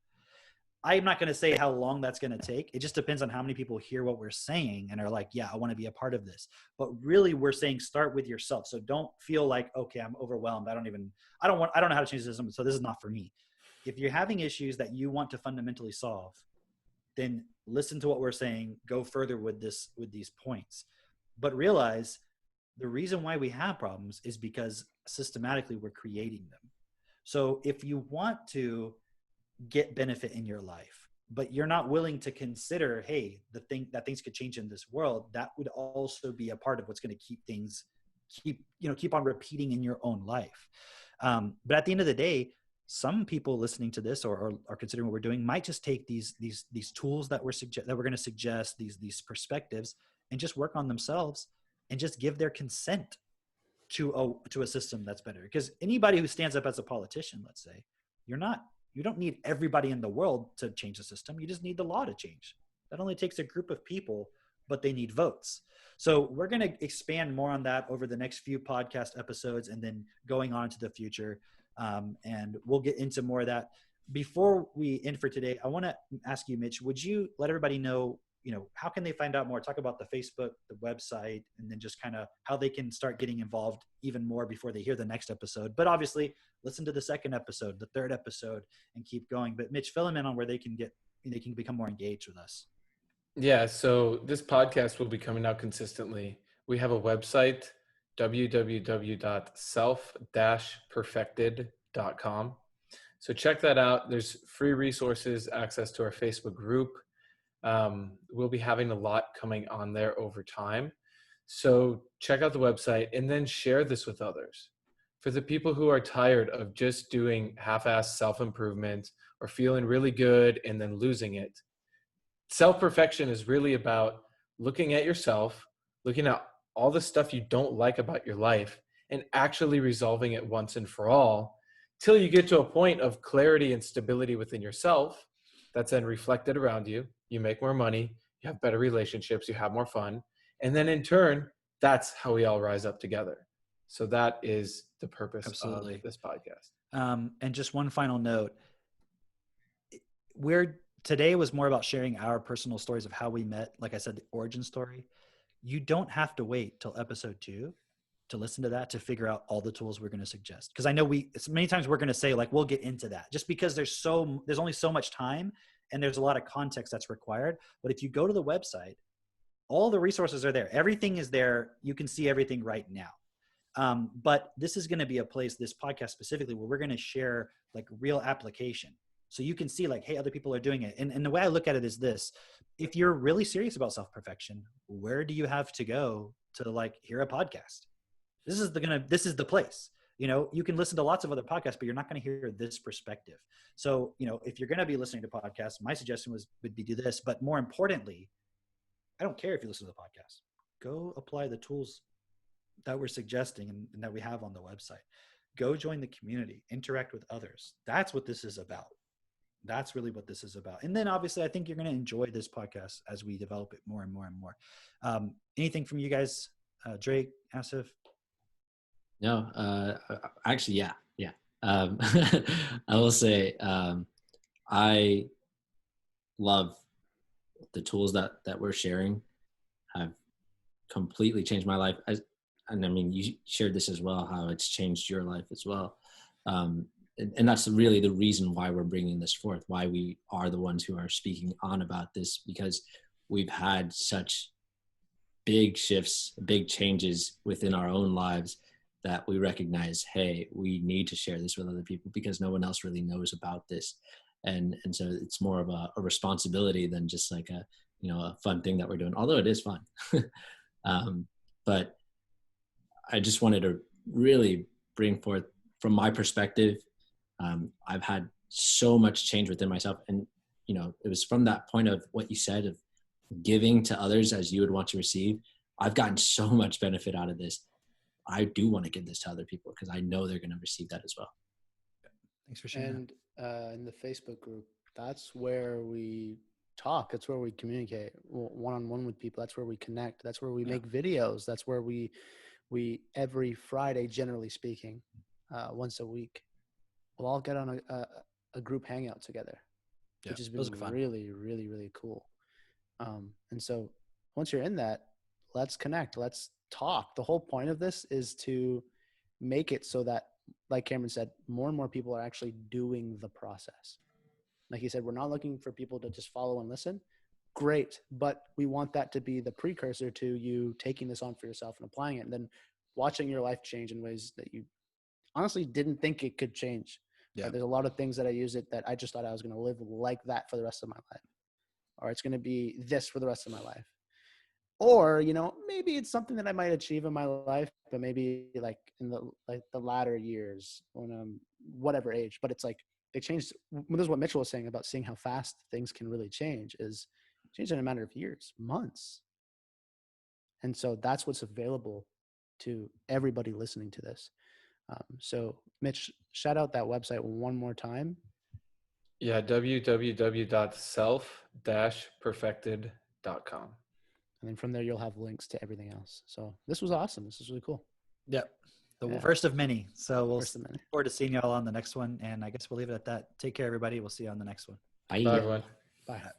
I'm not going to say how long that's going to take. It just depends on how many people hear what we're saying and are like, yeah, I want to be a part of this. But really we're saying start with yourself. So don't feel like, okay, I'm overwhelmed. I don't know how to change the system. So this is not for me. If you're having issues that you want to fundamentally solve, then listen to what we're saying, go further with these points, but realize the reason why we have problems is because systematically we're creating them. So if you want to get benefit in your life, but you're not willing to consider, hey, things could change in this world, that would also be a part of what's going to keep on repeating in your own life. But at the end of the day, some people listening to this or are considering what we're doing might just take these tools that we're going to suggest, these perspectives, and just work on themselves and just give their consent to a system that's better. Because anybody who stands up as a politician, let's say, you don't need everybody in the world to change the system. You just need the law to change. That only takes a group of people, but they need votes. So we're going to expand more on that over the next few podcast episodes and then going on into the future. And we'll get into more of that. Before we end for today, I want to ask you, Mitch, would you let everybody know, how can they find out more? Talk about the Facebook, the website, and then just kind of how they can start getting involved even more before they hear the next episode. But obviously, listen to the second episode, the third episode, and keep going. But Mitch, fill them in on where they can become more engaged with us. Yeah, so this podcast will be coming out consistently. We have a website, www.self-perfected.com. So check that out. There's free resources, access to our Facebook group. We'll be having a lot coming on there over time. So check out the website and then share this with others. For the people who are tired of just doing half-assed self-improvement or feeling really good and then losing it, self-perfection is really about looking at yourself, looking at all the stuff you don't like about your life, and actually resolving it once and for all till you get to a point of clarity and stability within yourself that's then reflected around you. You make more money, you have better relationships, you have more fun. And then in turn, that's how we all rise up together. So that is the purpose of this podcast. And just one final note. Today was more about sharing our personal stories of how we met. Like I said, the origin story. You don't have to wait till episode 2 to listen to that to figure out all the tools we're going to suggest. Because I know many times we're going to say like, we'll get into that just because there's only so much time and there's a lot of context that's required. But if you go to the website, all the resources are there. Everything is there. You can see everything right now. But this is going to be a place, this podcast specifically, where we're going to share like real application. So you can see like, hey, other people are doing it. And the way I look at it is this: if you're really serious about self-perfection, where do you have to go to like hear a podcast? This is the place. You know, you can listen to lots of other podcasts, but you're not going to hear this perspective. So, you know, if you're going to be listening to podcasts, my suggestion would be do this. But more importantly, I don't care if you listen to the podcast. Go apply the tools that we're suggesting and that we have on the website. Go join the community, interact with others. That's what this is about. That's really what this is about. And then obviously I think you're going to enjoy this podcast as we develop it more and more and more. Anything from you guys, Drake, Asif? No, actually, yeah. I will say, I love the tools that we're sharing have completely changed my life. And I mean, you shared this as well, how it's changed your life as well. And that's really the reason why we're bringing this forth, why we are the ones who are speaking on about this, because we've had such big shifts, big changes within our own lives that we recognize, hey, we need to share this with other people because no one else really knows about this. And so it's more of a responsibility than just like a fun thing that we're doing, although it is fun. But I just wanted to really bring forth, from my perspective, I've had so much change within myself. And, you know, it was from that point of what you said of giving to others as you would want to receive. I've gotten so much benefit out of this. I do want to give this to other people because I know they're going to receive that as well. Thanks for sharing. And in the Facebook group, that's where we talk. That's where we communicate one-on-one with people. That's where we connect. That's where we make videos. That's where we every Friday, generally speaking, once a week, we'll all get on a group hangout together, which has been really, really, really cool. And so once you're in that, let's connect. Let's talk. The whole point of this is to make it so that, like Cameron said, more and more people are actually doing the process. Like he said, we're not looking for people to just follow and listen. Great. But we want that to be the precursor to you taking this on for yourself and applying it, and then watching your life change in ways that you honestly didn't think it could change. Yeah. There's a lot of things that I use it that I just thought I was going to live like that for the rest of my life, or it's going to be this for the rest of my life. Or, you know, maybe it's something that I might achieve in my life, but maybe like in the latter years when I'm whatever age. But it's like they changed. This is what Mitchell was saying about seeing how fast things can really change, is change in a matter of years, months. And so that's what's available to everybody listening to this. So Mitch, shout out that website one more time. Yeah, www.self-perfected.com. And then from there, you'll have links to everything else. So this was awesome. This is really cool. Yep. The first of many. So we'll look many. forward to seeing you all on the next one. And I guess we'll leave it at that. Take care, everybody. We'll see you on the next one. Bye. Bye, everyone. Bye.